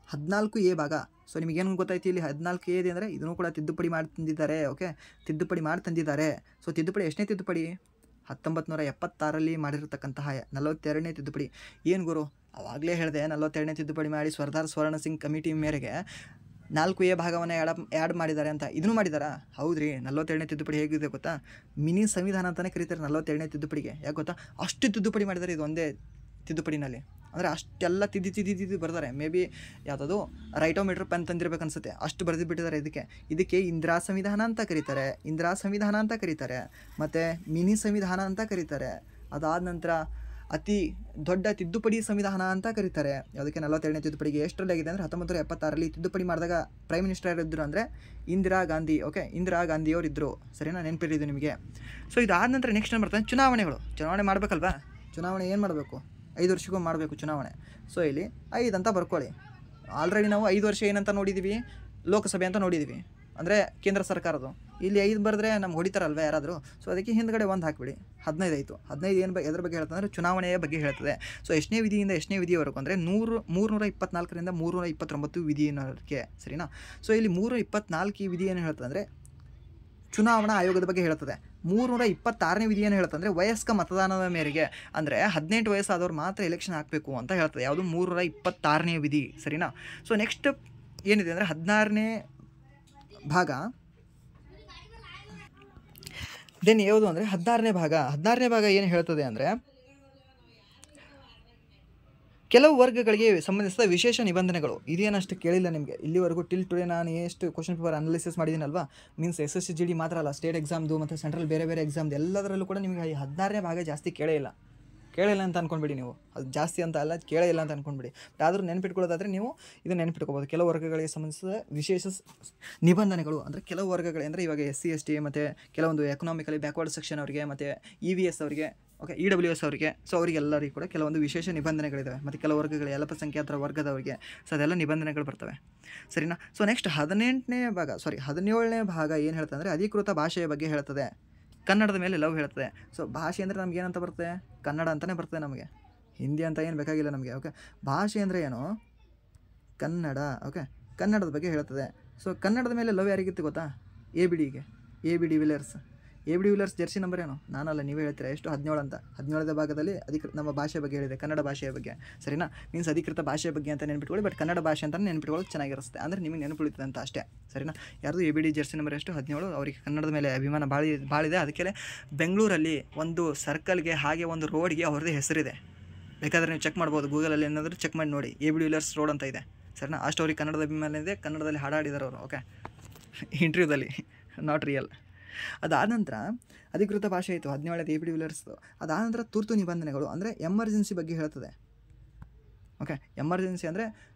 14A ಭಾಗ. ಸೊ ನಿಮಗೇನು ಗೊತ್ತಾಯ್ತು ಇಲ್ಲಿ 14A ಇದೆ ಅಂದರೆ ಇದನ್ನು ಕೂಡ ತಿದ್ದುಪಡಿ ಮಾಡಿ ತಂದಿದ್ದಾರೆ. ಓಕೆ, ತಿದ್ದುಪಡಿ ಮಾಡಿ ತಂದಿದ್ದಾರೆ. ಸೊ ತಿದ್ದುಪಡಿ ಎಷ್ಟನೇ ತಿದ್ದುಪಡಿ? 1976ರಲ್ಲಿ ಮಾಡಿರತಕ್ಕಂತಹ 42ನೇ ತಿದ್ದುಪಡಿ. ಏನು ಗುರು, ಆವಾಗಲೇ ಹೇಳಿದೆ 42ನೇ ತಿದ್ದುಪಡಿ ಮಾಡಿ ಸರ್ದಾರ್ ಸ್ವರ್ಣ ಸಿಂಗ್ ಕಮಿಟಿ ಮೇರೆಗೆ 4A ಭಾಗವನ್ನು ಆ್ಯಡ್ ಮಾಡಿದ್ದಾರೆ ಅಂತ. ಇದನ್ನು ಮಾಡಿದಾರಾ? ಹೌದ್ರಿ. 42ನೇ ತಿದ್ದುಪಡಿ ಹೇಗಿದೆ ಗೊತ್ತಾ, ಮಿನಿ ಸಂವಿಧಾನ ಅಂತಲೇ ಕರೀತಾರೆ 42ನೇ ತಿದ್ದುಪಡಿಗೆ. ಯಾಕೆ ಗೊತ್ತಾ, ಅಷ್ಟು ತಿದ್ದುಪಡಿ ಮಾಡಿದ್ದಾರೆ ಇದು ಒಂದೇ ತಿದ್ದುಪಡಿನಲ್ಲಿ. ಅಂದರೆ ಅಷ್ಟೆಲ್ಲ ತಿದ್ದಿ ಬರ್ತಾರೆ. ಮೇ ಬಿ ಯಾವುದದು ರೈಟೋಮೀಟ್ರ್ ಪೆನ್ ತಂದಿರ್ಬೇಕು ಅನ್ಸುತ್ತೆ, ಅಷ್ಟು ಬರೆದುಬಿಟ್ಟಿದ್ದಾರೆ. ಇದಕ್ಕೆ ಇಂದಿರಾ ಸಂವಿಧಾನ ಅಂತ ಕರೀತಾರೆ, ಮತ್ತು ಮಿನಿ ಸಂವಿಧಾನ ಅಂತ ಕರೀತಾರೆ. ಅದಾದ ನಂತರ ಅತಿ ದೊಡ್ಡ ತಿದ್ದುಪಡಿ ಸಂವಿಧಾನ ಅಂತ ಕರೀತಾರೆ. ಯಾವುದಕ್ಕೆ? 42ನೇ ತಿದ್ದುಪಡಿಗೆ. ಎಷ್ಟರಲ್ಲಿ ಆಗಿದೆ ಅಂದರೆ 1976ರಲ್ಲಿ ತಿದ್ದುಪಡಿ ಮಾಡಿದಾಗ ಪ್ರೈಮ್ ಮಿನಿಸ್ಟರ್ ಯಾರಿದ್ದರು ಅಂದರೆ ಇಂದಿರಾ ಗಾಂಧಿ. ಓಕೆ, ಇಂದಿರಾ ಗಾಂಧಿಯವರು ಇದ್ದರು, ಸರಿನಾ? ನೆನಪಿರಿದು ನಿಮಗೆ. ಸೊ ಇದಾದ ನಂತರ ನೆಕ್ಸ್ಟ್ ಏನು ಬರ್ತದೆ? ಚುನಾವಣೆ ಮಾಡಬೇಕಲ್ವಾ? ಚುನಾವಣೆ ಏನು ಮಾಡಬೇಕು? 5 ವರ್ಷಕ್ಕೂ ಮಾಡಬೇಕು ಚುನಾವಣೆ. ಸೊ ಇಲ್ಲಿ 5 ಅಂತ ಬರ್ಕೊಳ್ಳಿ. ಆಲ್ರೆಡಿ ನಾವು 5 ವರ್ಷ ಏನಂತ ನೋಡಿದ್ದೀವಿ, ಲೋಕಸಭೆ ಅಂತ ನೋಡಿದ್ದೀವಿ, ಅಂದರೆ ಕೇಂದ್ರ ಸರ್ಕಾರದ್ದು. ಇಲ್ಲಿ 5 ಬರೆದ್ರೆ ನಮ್ಗೆ ಹೊಡಿತಾರಲ್ವ ಯಾರಾದರೂ. ಸೊ ಅದಕ್ಕೆ ಹಿಂದ್ಗಡೆ 1 ಹಾಕಿಬಿಡಿ. 15 ಆಯಿತು. 15 ಏನು ಎದ್ರ ಬಗ್ಗೆ ಹೇಳ್ತದೆ ಅಂದರೆ ಚುನಾವಣೆಯ ಬಗ್ಗೆ ಹೇಳ್ತದೆ. ಸೊ ಎಷ್ಟನೇ ವಿಧಿಯಿಂದ ಎಷ್ಟನೇ ವಿಧಿಯವರೆಗೂ ಅಂದರೆ 324ರಿಂದ 329 ವಿಧಿಯವರೆಗೆ, ಸರಿನಾ? ಸೊ ಇಲ್ಲಿ 324 ಈ ವಿಧಿ ಏನು ಹೇಳ್ತದೆ ಅಂದರೆ ಚುನಾವಣಾ ಆಯೋಗದ ಬಗ್ಗೆ ಹೇಳ್ತದೆ. 326ನೇ ವಿಧಿ ಏನು ಹೇಳ್ತಂದರೆ ವಯಸ್ಕ ಮತದಾನದ ಮೇರೆಗೆ, ಅಂದರೆ 18 ವಯಸ್ಸಾದವ್ರು ಮಾತ್ರ ಎಲೆಕ್ಷನ್ ಹಾಕಬೇಕು ಅಂತ ಹೇಳ್ತದೆ. ಯಾವುದು? 326ನೇ ವಿಧಿ, ಸರಿನಾ? ಸೊ ನೆಕ್ಸ್ಟ್ ಏನಿದೆ ಅಂದರೆ 16ನೇ ಭಾಗ. ದೆನ್ ಯಾವುದು ಅಂದರೆ 16ನೇ ಭಾಗ ಏನು ಹೇಳ್ತದೆ ಅಂದರೆ ಕೆಲವು ವರ್ಗಗಳಿಗೆ ಸಂಬಂಧಿಸಿದ ವಿಶೇಷ ನಿಬಂಧನೆಗಳು. ಇದೇನಷ್ಟು ಕೇಳಿಲ್ಲ ನಿಮಗೆ ಇಲ್ಲಿವರೆಗೂ. ಟಿಲ್ ಟುಡೇ ನಾನು ಎಷ್ಟು ಕ್ವಶನ್ ಪೇಪರ್ ಅನಾಲಿಸಿಸ್ ಮಾಡಿದ್ದೀನಲ್ವಾ, ಮೀನ್ಸ್ SSC GD ಮಾತ್ರ ಅಲ್ಲ, ಸ್ಟೇಟ್ ಎಕ್ಸಾಮ್ದು ಮತ್ತು ಸೆಂಟ್ರಲ್ ಬೇರೆ ಎಕ್ಸಾಮ್ದು ಎಲ್ಲದರಲ್ಲೂ ಕೂಡ ನಿಮಗೆ 16ನೇ ಭಾಗ ಜಾಸ್ತಿ ಕೇಳಿಲ್ಲ ಅಂತ ಅಂದ್ಕೊಂಡ್ಬಿಡಿ ನೀವು. ಅದು ಜಾಸ್ತಿ ಅಂತ ಅಲ್ಲ, ಕೇಳೇ ಇಲ್ಲ ಅಂತ ಅಂದ್ಕೊಂಡ್ಬಿಡಿ. ಬಟ್ ಆದರೂ ನೆನಪಿಟ್ಕೊಳ್ಳೋದಾದರೆ ನೀವು ಇದನ್ನು ನೆನಪಿಟ್ಕೋಬೋದು. ಕೆಲವು ವರ್ಗಗಳಿಗೆ ಸಂಬಂಧಿಸಿದ ವಿಶೇಷ ನಿಬಂಧನೆಗಳು ಅಂದರೆ ಕೆಲವು ವರ್ಗಗಳಂದರೆ ಇವಾಗ SC ST ಮತ್ತು ಕೆಲವೊಂದು ಎಕನಾಮಿಕಲಿ ಬ್ಯಾಕ್ವರ್ಡ್ ಸೆಕ್ಷನ್ ಅವರಿಗೆ, ಮತ್ತು EVS ಅವರಿಗೆ, ಓಕೆ, EWS ಅವರಿಗೆ. ಸೊ ಅವರಿಗೆಲ್ಲರಿಗೂ ಕೂಡ ಕೆಲವೊಂದು ವಿಶೇಷ ನಿಬಂಧನೆಗಳಿದ್ದಾವೆ. ಮತ್ತು ಕೆಲವು ವರ್ಗಗಳು ಅಲ್ಪಸಂಖ್ಯಾತರ ವರ್ಗದವರಿಗೆ. ಸೊ ಅದೆಲ್ಲ ನಿಬಂಧನೆಗಳು ಬರ್ತವೆ, ಸರಿನಾ? ಸೊ ನೆಕ್ಸ್ಟ್ 17ನೇ ಭಾಗ ಏನು ಹೇಳ್ತದೆ ಅಂದರೆ ಅಧಿಕೃತ ಭಾಷೆಯ ಬಗ್ಗೆ ಹೇಳ್ತದೆ. ಕನ್ನಡದ ಮೇಲೆ ಲವ್ ಹೇಳ್ತದೆ. ಸೊ ಭಾಷೆ ಅಂದರೆ ನಮ್ಗೆ ಏನಂತ ಬರ್ತದೆ? ಕನ್ನಡ ಅಂತಲೇ ಬರ್ತದೆ ನಮಗೆ. ಹಿಂದಿ ಅಂತ ಏನು ಬೇಕಾಗಿಲ್ಲ ನಮಗೆ. ಓಕೆ, ಭಾಷೆ ಅಂದರೆ ಏನು? ಕನ್ನಡ. ಓಕೆ, ಕನ್ನಡದ ಬಗ್ಗೆ ಹೇಳ್ತದೆ. ಸೊ ಕನ್ನಡದ ಮೇಲೆ ಲವ್ ಯಾರಿಗಿತ್ತು ಗೊತ್ತಾ? AB ಡಿವಿಲಿಯರ್ಸ್ ಜರ್ಸಿ ನಂಬರ್ ಏನು? ನಾನಲ್ಲ, ನೀವೇ ಹೇಳ್ತೀರಾ. ಎಷ್ಟು? 17 ಅಂತ. 17ನೇ ಭಾಗದಲ್ಲಿ ನಮ್ಮ ಭಾಷೆ ಬಗ್ಗೆ ಹೇಳಿದೆ, ಕನ್ನಡ ಭಾಷೆಯ ಬಗ್ಗೆ, ಸರಿನಾ? ಮೀನ್ಸ್ ಅಧಿಕೃತ ಭಾಷೆಯ ಬಗ್ಗೆ ಅಂತ ನೆನಪಿಟ್ಕೊಳ್ಳಿ. ಬಟ್ ಕನ್ನಡ ಭಾಷೆ ಅಂತ ನೆನಪಿಟ್ಕೊಳ್ಳೋದು ಚೆನ್ನಾಗಿರುತ್ತೆ, ಅಂದರೆ ನಿಮಗೆ ನೆನಪುಳಿತದೆ ಅಂತ ಅಷ್ಟೇ, ಸರಿನಾ? ಯಾರ್ದು ABD ಜರ್ಸಿ ನಂಬರ್ ಎಷ್ಟು? 17. ಅವರಿಗೆ ಕನ್ನಡದ ಮೇಲೆ ಅಭಿಮಾನ ಭಾಳಿದೆ. ಅದಕ್ಕೆ ಬೆಂಗಳೂರಲ್ಲಿ ಒಂದು ಸರ್ಕಲ್ಗೆ ಹಾಗೆ ಒಂದು ರೋಡ್ಗೆ ಅವ್ರದ್ದೇ ಹೆಸರಿದೆ. ಬೇಕಾದರೆ ನೀವು ಚೆಕ್ ಮಾಡ್ಬೋದು, ಗೂಗಲಲ್ಲಿ ಏನಾದರೂ ಚೆಕ್ ಮಾಡಿ ನೋಡಿ, ಎ ಬಿ ಡಿವಿಲಿಯರ್ಸ್ ರೋಡ್ ಅಂತ ಇದೆ ಸರಿನಾ. ಆ ಸ್ಟೋರಿ ಕನ್ನಡದ ಅಭಿಮಾನ ಇದೆ, ಕನ್ನಡದಲ್ಲಿ ಹಾಡಾಡಿದ್ದಾರೆ ಅವರು. ಓಕೆ, ಇಂಟರ್ವ್ಯೂದಲ್ಲಿ, ನಾಟ್ ರಿಯಲ್. ಅದಾದ ನಂತರ ಅಧಿಕೃತ ಭಾಷೆ ಆಯಿತು 17ನೇದು ಎ ಬಿ ಡಿವಿಲಿಯರ್ಸ್ದು. ಅದಾದ ನಂತರ ತುರ್ತು ನಿಬಂಧನೆಗಳು ಅಂದರೆ ಎಮರ್ಜೆನ್ಸಿ ಬಗ್ಗೆ ಹೇಳ್ತದೆ. ಓಕೆ, ಎಮರ್ಜೆನ್ಸಿ ಅಂದರೆ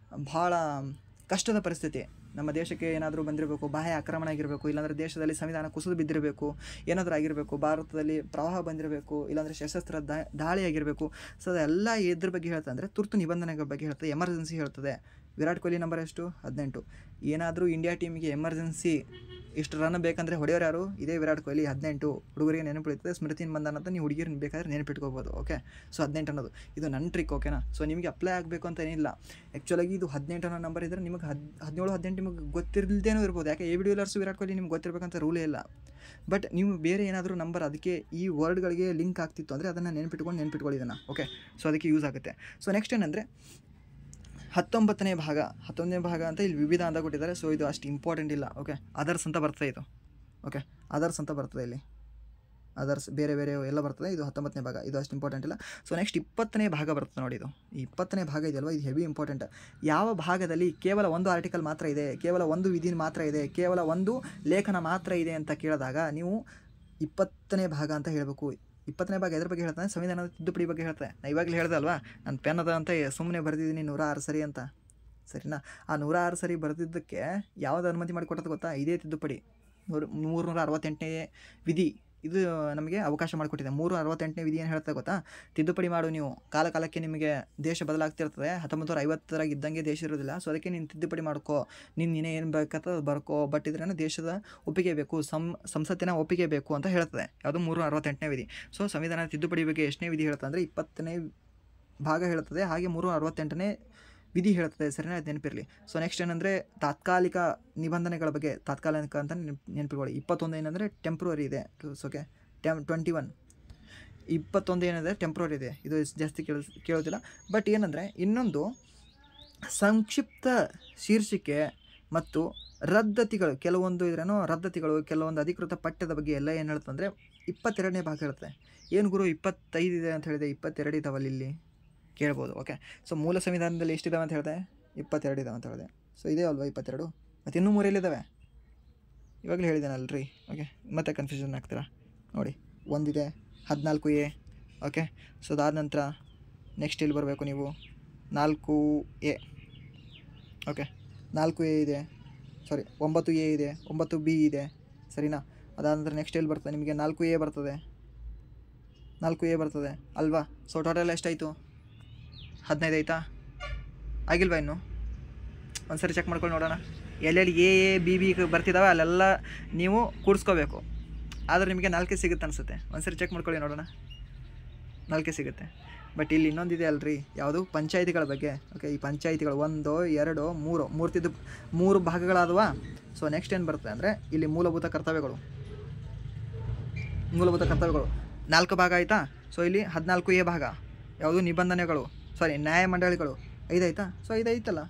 ಭಾಳ ಕಷ್ಟದ ಪರಿಸ್ಥಿತಿ, ನಮ್ಮ ದೇಶಕ್ಕೆ ಏನಾದರೂ ಬಂದಿರಬೇಕು, ಬಾಹ್ಯ ಆಕ್ರಮಣ ಆಗಿರಬೇಕು, ಇಲ್ಲಾಂದರೆ ದೇಶದಲ್ಲಿ ಸಂವಿಧಾನ ಕುಸಿದು ಬಿದ್ದಿರಬೇಕು, ಏನಾದರೂ ಆಗಿರಬೇಕು, ಭಾರತದಲ್ಲಿ ಪ್ರವಾಹ ಬಂದಿರಬೇಕು, ಇಲ್ಲಾಂದರೆ ಸಶಸ್ತ್ರ ದಾಳಿ ಆಗಿರಬೇಕು. ಸೊ ಅದೆಲ್ಲ ಇದ್ರ ಬಗ್ಗೆ ಹೇಳ್ತದೆ, ಅಂದರೆ ತುರ್ತು ನಿಬಂಧನೆಗಳ ಬಗ್ಗೆ ಹೇಳ್ತದೆ, ಎಮರ್ಜೆನ್ಸಿ ಹೇಳ್ತದೆ. ವಿರಾಟ್ ಕೊಹ್ಲಿ ನಂಬರ್ ಎಷ್ಟು? 18. ಏನಾದರೂ ಇಂಡಿಯಾ ಟೀಮಿಗೆ ಎಮರ್ಜೆನ್ಸಿ ಇಷ್ಟು ರನ್ ಬೇಕಂದರೆ ಹೊಡೆಯೋರು ಯಾರು? ಇದೇ ವಿರಾಟ್ ಕೊಹ್ಲಿ. 18 ಹುಡುಗರಿಗೆ ನೆನಪಿಡ್ತದೆ, ಸ್ಮೃತಿ ಮಂದನ್ ಅಂತ ನೀವು ಹುಡುಗಿರು ಬೇಕಾದ್ರೆ ನೆನಪಿಟ್ಕೋಬೋದು. ಓಕೆ, ಸೊ 18 ಅನ್ನೋದು ಇದು ನನ್ನ ಟ್ರಿಕ್. ಓಕೆನಾ, ಸೊ ನಿಮಗೆ ಅಪ್ಲೈ ಆಗಬೇಕು ಅಂತ ಏನಿಲ್ಲ. ಆ್ಯಕ್ಚುಲಾಗಿ ಇದು 18 ಅನ್ನೋ ನಂಬರ್ ಇದ್ದರೆ ನಿಮಗೆ 17, 18 ನಿಮಗೆ ಗೊತ್ತಿರಲ್ದೇನೂ ಇರ್ಬೋದು. ಯಾಕೆ A B de Villiers Virat Kohli ನಿಮ್ಗೆ ಗೊತ್ತಿರಬೇಕಂತ ರೂಲೇ ಇಲ್ಲ. ಬಟ್ ನೀವು ಬೇರೆ ಏನಾದರೂ ನಂಬರ್ ಅದಕ್ಕೆ ಈ ವರ್ಡ್ಗಳಿಗೆ ಲಿಂಕ್ ಆಗ್ತಿತ್ತು ಅಂದರೆ ಅದನ್ನು ನೆನಪಿಟ್ಕೊಳ್ಳಿ ಇದನ್ನು. ಓಕೆ, ಸೊ ಅದಕ್ಕೆ ಯೂಸ್ ಆಗುತ್ತೆ. ಸೊ ನೆಕ್ಸ್ಟ್ ಏನಂದರೆ 19ನೇ ಭಾಗ ಅಂತ ಇಲ್ಲಿ ವಿವಿಧ ಅಂತ ಕೊಟ್ಟಿದ್ದಾರೆ. ಸೊ ಇದು ಅಷ್ಟು ಇಂಪಾರ್ಟೆಂಟ್ ಇಲ್ಲ. ಓಕೆ, ಅದರ್ಸ್ ಅಂತ ಬರ್ತದೆ ಇದು. ಓಕೆ, ಅದರ್ಸ್ ಅಂತ ಬರ್ತದೆ ಇಲ್ಲಿ, ಅದರ್ಸ್ ಬೇರೆ ಎಲ್ಲ ಬರ್ತದೆ. ಇದು 19ನೇ ಭಾಗ, ಇದು ಅಷ್ಟು ಇಂಪಾರ್ಟೆಂಟ್ ಇಲ್ಲ. ಸೊ ನೆಕ್ಸ್ಟ್ 20ನೇ ಭಾಗ ಬರ್ತದೆ ನೋಡಿ. ಇದು ಈ 20ನೇ ಭಾಗ ಇದೆಯಲ್ವ, ಇದು ಹೆವಿ ಇಂಪಾರ್ಟೆಂಟ್. ಯಾವ ಭಾಗದಲ್ಲಿ ಕೇವಲ ಒಂದು ಆರ್ಟಿಕಲ್ ಮಾತ್ರ ಇದೆ, ಕೇವಲ ಒಂದು ವಿಧಿ ಮಾತ್ರ ಇದೆ, ಕೇವಲ ಒಂದು ಲೇಖನ ಮಾತ್ರ ಇದೆ ಅಂತ ಕೇಳಿದಾಗ ನೀವು 20ನೇ ಭಾಗ ಅಂತ ಹೇಳಬೇಕು. 20ನೇ ಭಾಗ ಎದ್ರ ಬಗ್ಗೆ ಹೇಳ್ತಾನೆ? ಸಂವಿಧಾನದ ತಿದ್ದುಪಡಿ ಬಗ್ಗೆ ಹೇಳ್ತಾರೆ. ನಾನು ಇವಾಗಲೇ ಹೇಳ್ದೆ ಅಲ್ವಾ, ನಾನು ಪೆನ್ ಅದ ಅಂತ ಸುಮ್ಮನೆ ಬರೆದಿದ್ದೀನಿ 106 ಸರಿ ಅಂತ, ಸರಿನಾ. ಆ 106 ಸರಿ ಬರೆದಿದ್ದಕ್ಕೆ ಯಾವುದು ಅನುಮತಿ ಮಾಡಿಕೊಟ್ಟದ್ದು ಗೊತ್ತಾ? ಇದೇ ತಿದ್ದುಪಡಿ 368ನೇ ವಿಧಿ ಇದು ನಮಗೆ ಅವಕಾಶ ಮಾಡಿಕೊಟ್ಟಿದೆ. 368ನೇ ವಿಧಿ ಏನು ಹೇಳ್ತಾ ಗೊತ್ತಾ? ತಿದ್ದುಪಡಿ ಮಾಡು ನೀವು, ಕಾಲಕ್ಕೆ ನಿಮಗೆ ದೇಶ ಬದಲಾಗ್ತಿರ್ತದೆ. 1950ರಾಗ ಇದ್ದಂಗೆ ದೇಶ ಇರೋದಿಲ್ಲ. ಸೊ ಅದಕ್ಕೆ ನೀನು ತಿದ್ದುಪಡಿ ಮಾಡ್ಕೋ, ನೀನೇ ಏನು ಬೇಕಂತ ಬರ್ಕೋ, ಬಟ್ ಇದ್ರೇನು ದೇಶದ ಒಪ್ಪಿಗೆ ಬೇಕು, ಸಂಸತ್ತಿನ ಒಪ್ಪಿಗೆ ಬೇಕು ಅಂತ ಹೇಳ್ತದೆ. ಯಾವುದು? 368ನೇ ವಿಧಿ. ಸೊ ಸಂವಿಧಾನದ ತಿದ್ದುಪಡಿ ಬಗ್ಗೆ ಎಷ್ಟನೇ ವಿಧಿ ಹೇಳ್ತದೆ ಅಂದರೆ 20ನೇ ಭಾಗ ಹೇಳ್ತದೆ, ಹಾಗೆ 368ನೇ ವಿಧಿ ಹೇಳ್ತದೆ, ಸರಿನಾ? ಅದು ನೆನಪಿರಲಿ. ಸೊ ನೆಕ್ಸ್ಟ್ ಏನಂದರೆ ತಾತ್ಕಾಲಿಕ ನಿಬಂಧನೆಗಳ ಬಗ್ಗೆ, ತಾತ್ಕಾಲಿಕ ಅಂತ ನೆನಪಿಕೊಳ್ಳಿ. 21 ಏನಂದರೆ ಟೆಂಪ್ರರಿ ಇದೆ. ಓಕೆ, 21 ಏನಿದೆ ಟೆಂಪ್ರರಿ ಇದೆ. ಇದು ಜಾಸ್ತಿ ಕೇಳೋದಿಲ್ಲ. ಬಟ್ ಏನಂದರೆ ಇನ್ನೊಂದು ಸಂಕ್ಷಿಪ್ತ ಶೀರ್ಷಿಕೆ ಮತ್ತು ರದ್ದತಿಗಳು, ಕೆಲವೊಂದು ಇದ್ರೇನೋ ರದ್ದತಿಗಳು, ಕೆಲವೊಂದು ಅಧಿಕೃತ ಪಠ್ಯದ ಬಗ್ಗೆ ಎಲ್ಲ ಏನು ಹೇಳ್ತಂದರೆ 22ನೇ ಭಾಗ ಹೇಳ್ತದೆ. ಏನು ಗುರು 25 ಇದೆ ಅಂತ ಹೇಳಿದೆ, 22 ಇದಾವಲ್ಲಿ ಇಲ್ಲಿ ಕೇಳ್ಬೋದು. ಓಕೆ, ಸೊ ಮೂಲ ಸಂವಿಧಾನದಲ್ಲಿ ಎಷ್ಟಿದಾವೆ ಅಂತ ಹೇಳಿದೆ? 22 ಇದಾವೆ ಅಂತ ಹೇಳಿದೆ. ಸೊ ಇದೇ ಅಲ್ವಾ 22? ಮತ್ತು ಇನ್ನೂ 3 ಎಲ್ಲಿದ್ದಾವೆ? ಇವಾಗಲೇ ಹೇಳಿದ್ದೇನಲ್ರಿ. ಓಕೆ, ಮತ್ತೆ ಕನ್ಫ್ಯೂಷನ್ ಆಗ್ತೀರಾ ನೋಡಿ. ಒಂದಿದೆ 14A. ಓಕೆ, ಸೊ ಅದಾದ ನಂತರ ನೆಕ್ಸ್ಟ್ ಇಲ್ಲಿ ಬರಬೇಕು ನೀವು 4A. ಓಕೆ, 4A ಇದೆ, ಸಾರಿ 9A ಇದೆ, 9B ಇದೆ, ಸರಿನಾ. ಅದಾದ ನಂತರ ನೆಕ್ಸ್ಟ್ ಎಲ್ಲಿ ಬರ್ತದೆ ನಿಮಗೆ? 4A ಬರ್ತದೆ ಅಲ್ವಾ. ಸೊ ಟೋಟಲ್ ಎಷ್ಟಾಯಿತು? 15 ಆಯಿತಾ? ಆಗಿಲ್ವಾ ಇನ್ನು? ಒಂದು ಸರಿ ಚೆಕ್ ಮಾಡ್ಕೊಂಡು ನೋಡೋಣ. ಎಲ್ಲೆಲ್ಲಿ A B ಬರ್ತಿದ್ದಾವೆ ಅಲ್ಲೆಲ್ಲ ನೀವು ಕೂಡಿಸ್ಕೋಬೇಕು. ಆದರೆ ನಿಮಗೆ 4 ಸಿಗುತ್ತೆ ಅನಿಸುತ್ತೆ. ಒಂದು ಸರಿ ಚೆಕ್ ಮಾಡ್ಕೊಳ್ಳಿ ನೋಡೋಣ. 4 ಸಿಗುತ್ತೆ. ಬಟ್ ಇಲ್ಲಿ ಇನ್ನೊಂದಿದೆ ಅಲ್ರಿ, ಯಾವುದು? ಪಂಚಾಯಿತಿಗಳ ಬಗ್ಗೆ. ಓಕೆ, ಈ ಪಂಚಾಯಿತಿಗಳು 1 2 3 3 ಭಾಗಗಳಾದವಾ. ಸೊ ನೆಕ್ಸ್ಟ್ ಏನು ಬರುತ್ತೆ ಅಂದರೆ ಇಲ್ಲಿ ಮೂಲಭೂತ ಕರ್ತವ್ಯಗಳು 4 ಭಾಗ ಆಯಿತಾ. ಸೊ ಇಲ್ಲಿ 14A ಭಾಗ ಯಾವುದು? ನಿಬಂಧನೆಗಳು, ಸಾರಿ ನ್ಯಾಯಮಂಡಳಿಗಳು 5 ಆಯಿತಾ. ಸೊ 5 ಐತಲ್ಲ.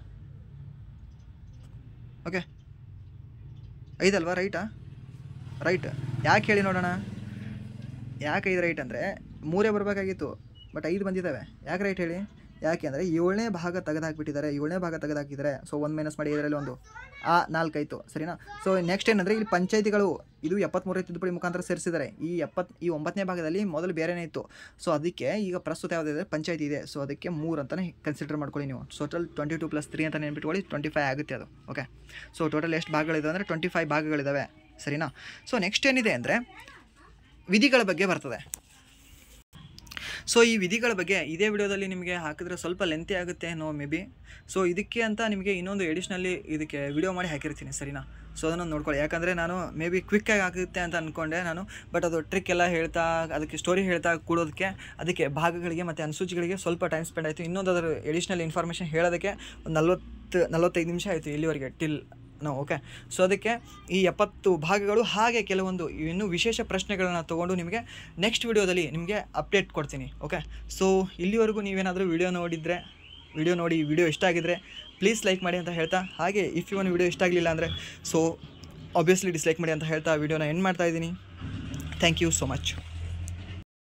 ಓಕೆ, 5 ಅಲ್ವಾ? ರೈಟ್. ಯಾಕೆ ಹೇಳಿ ನೋಡೋಣ. ಯಾಕೆ 5 ರೈಟ್ ಅಂದರೆ 3 ಬರಬೇಕಾಗಿತ್ತು, ಬಟ್ 5 ಬಂದಿದ್ದಾವೆ. ಯಾಕೆ ರೈಟ್ ಹೇಳಿ? ಯಾಕೆ ಅಂದರೆ 7ನೇ ಭಾಗ ತೆಗೆದುಹಾಕಿಬಿಟ್ಟಿದ್ದಾರೆ. 7ನೇ ಭಾಗ ತೆಗೆದುಹಾಕಿದ್ದಾರೆ. ಸೊ 1 ಮೈನಸ್ ಮಾಡಿ, ಇದರಲ್ಲಿ 1 4 ಆಯಿತು, ಸರಿನಾ. ಸೊ ನೆಕ್ಸ್ಟ್ ಏನಂದರೆ ಇಲ್ಲಿ ಪಂಚಾಯಿತಿಗಳು ಇದು 73ನೇ ತಿದ್ದುಪಡಿ ಮುಖಾಂತರ ಸೇರಿಸಿದ್ದಾರೆ. ಈ 9ನೇ ಭಾಗದಲ್ಲಿ ಮೊದಲು ಬೇರೆನೇ ಇತ್ತು. ಸೊ ಅದಕ್ಕೆ ಈಗ ಪ್ರಸ್ತುತ ಯಾವುದಿದೆ? ಪಂಚಾಯಿತಿ ಇದೆ. ಸೊ ಅದಕ್ಕೆ 3 ಅಂತಲೇ ಕನ್ಸಿಡರ್ ಮಾಡ್ಕೊಳ್ಳಿ ನೀವು. ಟೋಟಲ್ 22 + 3 ಅಂತ ನೆನ್ಬಿಟ್ಕೊಳ್ಳಿ, 25 ಆಗುತ್ತೆ ಅದು. ಓಕೆ, ಸೊ ಟೋಟಲ್ ಎಷ್ಟು ಭಾಗಗಳಿದೆ ಅಂದರೆ 25 ಭಾಗಗಳಿದ್ದಾವೆ, ಸರಿನಾ. ಸೊ ನೆಕ್ಸ್ಟ್ ಏನಿದೆ ಅಂದರೆ ವಿಧಿಗಳ ಬಗ್ಗೆ ಬರ್ತದೆ. ಸೊ ಈ ವಿಧಿಗಳ ಬಗ್ಗೆ ಇದೇ ವಿಡಿಯೋದಲ್ಲಿ ನಿಮಗೆ ಹಾಕಿದ್ರೆ ಸ್ವಲ್ಪ ಲೆಂತಿ ಆಗುತ್ತೆ ಮೇ ಬಿ. ಸೊ ಇದಕ್ಕೆ ಅಂತ ನಿಮಗೆ ಇನ್ನೊಂದು ಎಡಿಷ್ನಲ್ಲಿ ಇದಕ್ಕೆ ವಿಡಿಯೋ ಮಾಡಿ ಹಾಕಿರ್ತೀನಿ, ಸರಿನಾ. ಸೊ ಅದನ್ನು ನೋಡ್ಕೊಳ್ಳಿ. ಯಾಕಂದರೆ ನಾನು ಮೇ ಬಿ ಕ್ವಿಕ್ಕಾಗಿ ಆಗುತ್ತೆ ಅಂತ ಅಂದ್ಕೊಂಡೆ ನಾನು, ಬಟ್ ಅದು ಟ್ರಿಕ್ ಎಲ್ಲ ಹೇಳ್ತಾ ಅದಕ್ಕೆ ಸ್ಟೋರಿ ಹೇಳ್ತಾ ಕೂಡೋದಕ್ಕೆ ಅದಕ್ಕೆ ಭಾಗಗಳಿಗೆ ಮತ್ತು ಅನುಸೂಚಿಗಳಿಗೆ ಸ್ವಲ್ಪ ಟೈಮ್ ಸ್ಪೆಂಡ್ ಆಯಿತು. ಇನ್ನೊಂದು ಅದರ ಎಡಿಷ್ನಲ್ ಇನ್ಫಾರ್ಮೇಷನ್ ಹೇಳೋದಕ್ಕೆ ಒಂದು 40-45 ನಿಮಿಷ ಆಯಿತು ಇಲ್ಲಿವರೆಗೆ ಟಿಲ್ ನಾವು. ಓಕೆ, ಸೊ ಅದಕ್ಕೆ ಈ 70 ಭಾಗಗಳು ಹಾಗೆ ಕೆಲವೊಂದು ಇನ್ನೂ ವಿಶೇಷ ಪ್ರಶ್ನೆಗಳನ್ನು ತೊಗೊಂಡು ನಿಮಗೆ ನೆಕ್ಸ್ಟ್ ವಿಡಿಯೋದಲ್ಲಿ ನಿಮಗೆ ಅಪ್ಡೇಟ್ ಕೊಡ್ತೀನಿ. ಓಕೆ, ಸೊ ಇಲ್ಲಿವರೆಗೂ ನೀವೇನಾದರೂ ವಿಡಿಯೋ ನೋಡಿ ವಿಡಿಯೋ ಇಷ್ಟ ಆಗಿದ್ದರೆ ಪ್ಲೀಸ್ ಲೈಕ್ ಮಾಡಿ ಅಂತ ಹೇಳ್ತಾ, ಹಾಗೆ ಇಫ್ ಇವನ್ ವಿಡಿಯೋ ಇಷ್ಟ ಆಗಲಿಲ್ಲ ಅಂದರೆ ಸೊ ಆಬ್ವಿಯಸ್ಲಿ ಡಿಸ್ಲೈಕ್ ಮಾಡಿ ಅಂತ ಹೇಳ್ತಾ ವಿಡಿಯೋನ ಎಂಡ್ ಮಾಡ್ತಾಯಿದ್ದೀನಿ. Thank you so much.